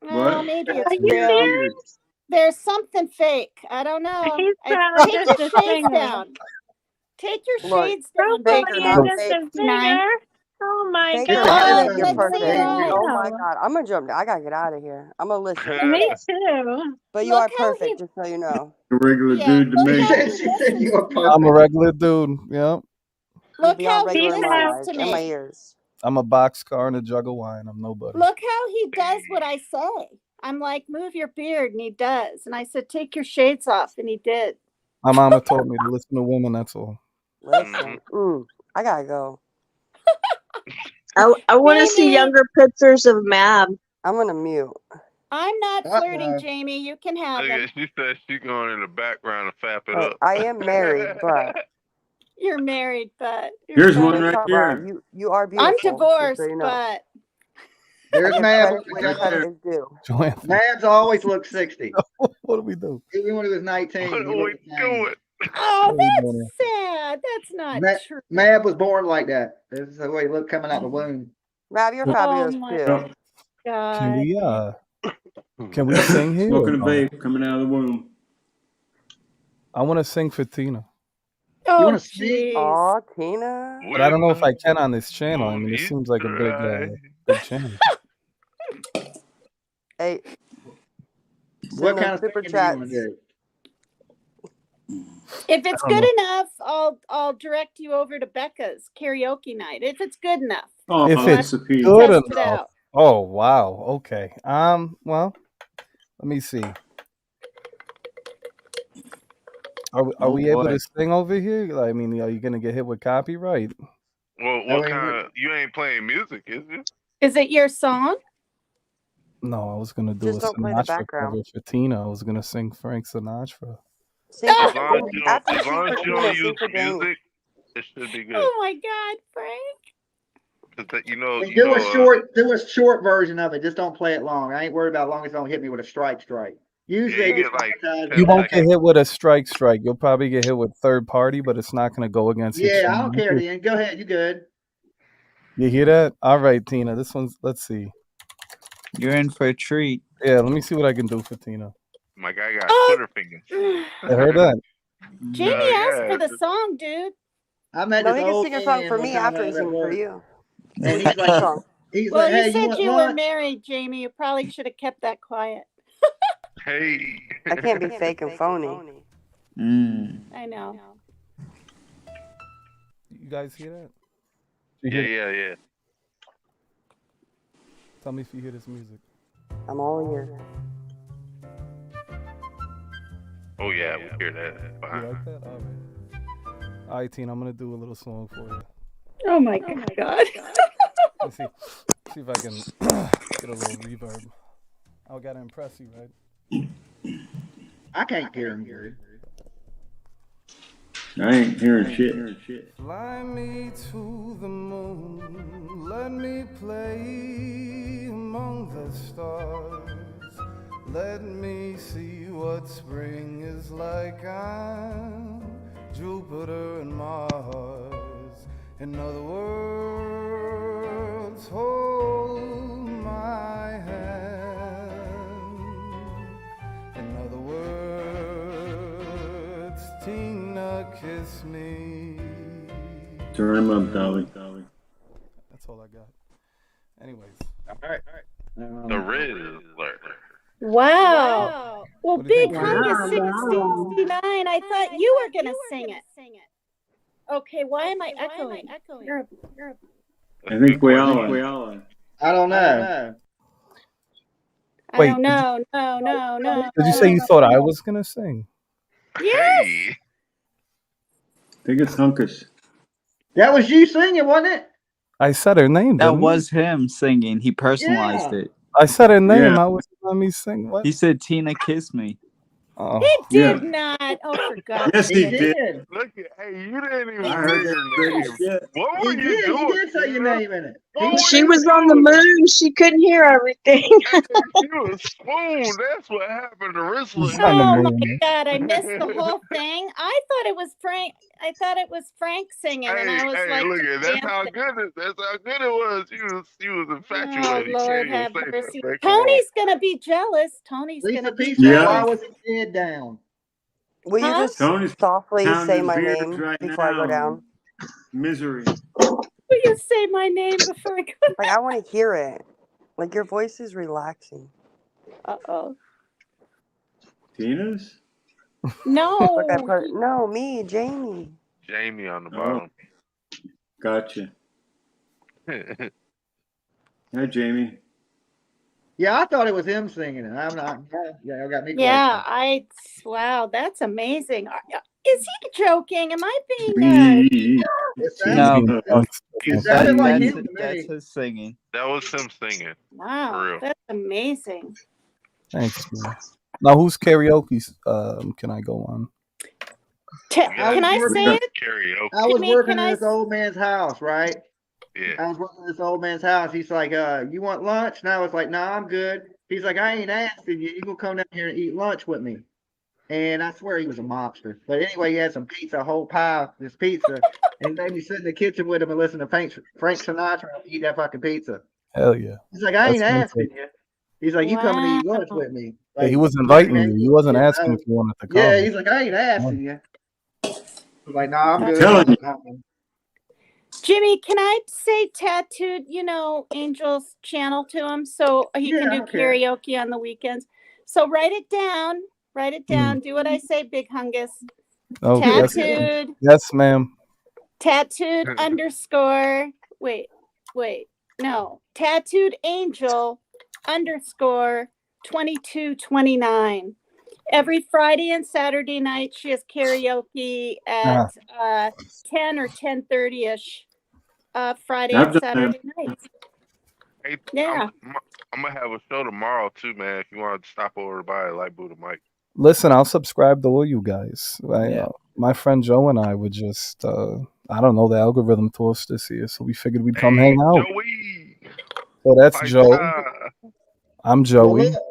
Well, What? maybe Are it's you real. serious? There's something fake. I don't know. He Take sounds your just a shades singer. down. Take your Look, shades down, fake Big or You're not Hand just fake, a 69. figure. Oh my fake or god. not Oh, fake, you're let's see perfect. it. Oh my god, I'm gonna jump. I gotta get out of here. I'm gonna listen. Me too. But you Look are how he, perfect, just so you know. A regular yeah, dude to look me. how She he said listens you are to me. I'm a perfect. regular dude. Yep. You're Look beyond how he regular in my listens eyes to and my me. ears. I'm a boxcar and a jug of wine. I'm nobody. Look how he does what I say. I'm like, move your beard, and he does. And I said, take your shades off, and he did. My mama taught me to listen to women. That's all. Listen, I gotta go. I want to see Jamie, younger pictures of Mab. I'm gonna mute. I'm not flirting, Jamie. You can have Look him. at, she said she's going in the background to fap it Hey, up. I am married, but You're married, but Here's what one are you right talking about? here. You are I'm beautiful. Just divorced, so you know. but I There's give Mab. credit where credit is due. Joanne, Mab's always looked 60. what do we do? Even when he was 19, What he are we looked the same. doing? oh, What are we that's doing sad. That's not true. Mab was born like that. This is the way he looked coming out the womb. Mab, you're here? Oh fabulous my too. Can God. can we sing here? or Smoking a no? vape coming out of the womb. I want to sing for Tina, You Oh, want to see? jeez. Aw, Tina. but I don't know if I When can on this channel. I will mean, it you seems like a try? big channel. Hey, What send kind those of super singing do you want to chats. do? If it's I don't good know. enough, I'll direct you over to Becca's karaoke night. If it's good enough. Oh, If We'll have it's that's a to piece. good test it enough. out. Oh wow. Okay. Well, let me see. Are Oh we able boy. to sing over here? I mean, are you gonna get hit with copyright? Well, I what mean, kind of? You ain't playing music, is you? Is it your song? No, I was gonna do Just a don't play the Sinatra background. cover for Tina. I was gonna sing Frank Sinatra. Sing for As long as you don't, after you as sing long for as you Tina, don't sing use for Danny. music, it should be good. Oh my God, Frank. 'Cause that, you know, do a short version of it. Just don't play it long. I ain't worried about long as don't hit me with a strike. Usually yeah, they you just get like monetize 10 You it. won't get seconds. hit with a strike. You'll probably get hit with third party, but it's not gonna go against your Yeah, I don't care channel. then. Go ahead, you good. You hear that? All right, Tina. This one's. Let's see. You're in for a treat. Yeah, let me see what I can do for Tina. My guy got Oh, Twitter fingers. I heard that. Jamie asked for the song, dude. I met No, this he can old sing a song man for one me time after when I he was at sings for work. you. And Which song? he's Well, like, you hey, you said want you were lunch? married, Jamie. You probably should have kept that quiet. Hey. I can't be fake and phony. I know. You guys hear that? Yeah. Tell me if you hear this music. I'm all ears. Oh yeah, we hear that. You Fine. like that? All right. All right, Tina. I'm gonna do a little song for you. Oh my God. Let's see if I can get a little reverb. I gotta impress you, right? I can't hear him, Gary. I ain't hearing shit. Fly me to the moon, let me play among the stars. Let me see what spring is like on Jupiter and Mars. In other words, hold my hand. In other words, Tina, kiss me. Turn him up, Dolly. That's all I got. Anyways. All right. The Rizzler. Wow. Well, What do you Big think, Hunk Tina? is 69. I thought you were going to sing it. Okay, why am I echoing? I think we all are. I don't know. I Wait, don't know. No. Did you say you thought I was gonna sing? Yes. Hey. I think it's Hunkus. That was you singing, wasn't it? I said her name. That Didn't was him singing. He personalized Yeah. it. I said her name. Yeah. I was let me sing. What? He said, "Tina, kiss me." Oh, He Yeah. did not. Oh, for God's Yes, He he sake. did. Look at, hey, you didn't even I say heard that your pretty name. shit. What He were you did. doing? He did say your Tina? name in it. What were She you was on the doing? moon. She couldn't hear everything. Hey, she was swooned. That's what happened to Rizzler. she's on the Oh my moon. God, I missed the whole thing. I thought it was Frank. I thought it was Frank singing, and I was like, Look at that's how dancing. good it. That's how good it was. She was Oh, infatuated. You Lord can't even have say mercy. that, man. Come on. Tony's gonna be jealous. Tony's Lisa gonna be P said, Yeah. why jealous. was his head down? Will you just Tony's softly pounding say his my beers name right before I go now. down? Misery. Will you say my name before I go? Like, I want to hear it. Like, your voice is relaxing. Uh-oh. Tina's? No. Look, I put no, me, Jamie. Jamie on the Oh, bottom. gotcha. Hi, Jamie. Yeah, I thought it was him singing it. I'm not. Yeah, I got me. Yeah, wow, that's amazing. Is he joking? Am I being It No, sounded like him to that's me. his singing. That was him singing. Wow, For real. that's amazing. Thanks. Man. Now, whose karaoke can I go on? Can I say it? Karaoke. I was Jimmy, working can in I this old man's house, right? Yeah. I was working in this old man's house. He's like, you want lunch? And I was like, nah, I'm good. He's like, I ain't asking you. You gonna come down here and eat lunch with me? And I swear he was a mobster. But anyway, he had some pizza, a whole pie of this pizza. And he made me sit in the kitchen with him and listen to Frank Sinatra and eat that fucking pizza. Hell yeah. He's like, I ain't That's asking you. He's like, you coming to eat lunch with me. Yeah, he Like, was inviting you. He wasn't you asking know? if you wanted to come. Yeah, he's like, I ain't asking you. I was like, nah, I'm good. telling you. Jimmy, can I say tattooed, Angel's channel to him so he can do karaoke on the weekends? So write it down. Write it down. Do what I say, Big Hungus. Oh, Tattooed. Yes, ma'am. Tattooed underscore. Wait. No. Tattooed Angel underscore 2229. Every Friday and Saturday night, she has karaoke at 10 or 10:30ish. Friday I've and done Saturday nights. Hey, Yeah. I'm gonna have a show tomorrow too, man. If you want to stop over by Light Buddha Mike. Listen, I'll subscribe to all you guys. Yeah. My friend Joe and I would just, I don't know, the algorithm to us this year, so we figured we'd come hang out. Joey. So that's Fight Joe. time. I'm Joey. Well,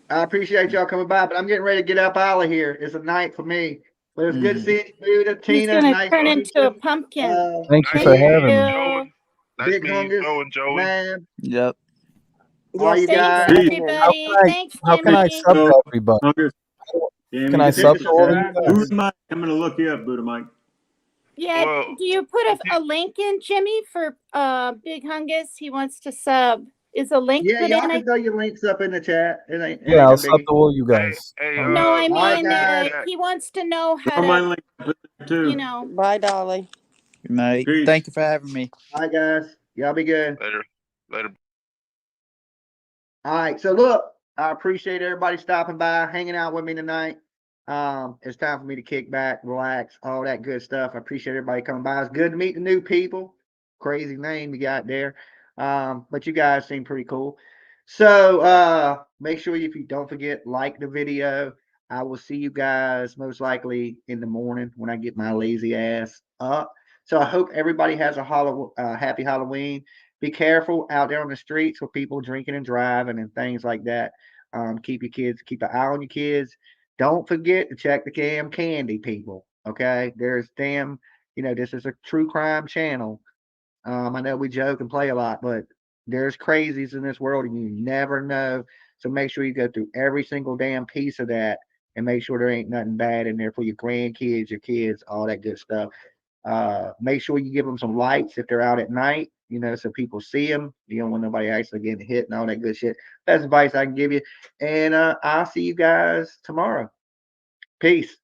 I appreciate y'all coming by, but I'm getting ready to get up out of here. It's a night for me. But it's good seeing you, Buddha, He's Tina. gonna Nice turn to into meet you. a pumpkin. Thank you for having me. Joey. Nice Big meeting you, Hungus, Joe and Joey. man. Yep. All you guys. Thanks, everybody. Thanks, How can I Jimmy. sub to everybody? Jamie, Can I sub to all of you guys? Buddha Mike, I'm going to look you up, Buddha Mike. Yeah, do you put a link in, Jimmy, for Big Hungus? He wants to sub. Is a link Yeah, put y'all in? can throw your links up in the chat. It ain't Yeah, no I'll sub biggie. to all you guys. No, I Bye, mean guys. he wants to know how Throw my to, link up there too. Bye, Dolly. Good night. Peace. Thank you for having me. Bye, guys. Y'all be good. Later. All right. So look, I appreciate everybody stopping by, hanging out with me tonight. It's time for me to kick back, relax, all that good stuff. I appreciate everybody coming by. It's good to meet the new people. Crazy name you got there. But you guys seem pretty cool. So make sure if you don't forget, like the video. I will see you guys most likely in the morning when I get my lazy ass up. So I hope everybody has a happy Halloween. Be careful out there on the streets with people drinking and driving and things like that. Keep an eye on your kids. Don't forget to check the damn candy, people. Okay, there's this is a true crime channel. I know we joke and play a lot, but there's crazies in this world, and you never know. So make sure you go through every single damn piece of that, and make sure there ain't nothing bad in there for your grandkids, your kids, all that good stuff. Make sure you give them some lights if they're out at night, so people see them. You don't want nobody actually getting hit and all that good shit. That's advice I can give you. And I'll see you guys tomorrow. Peace.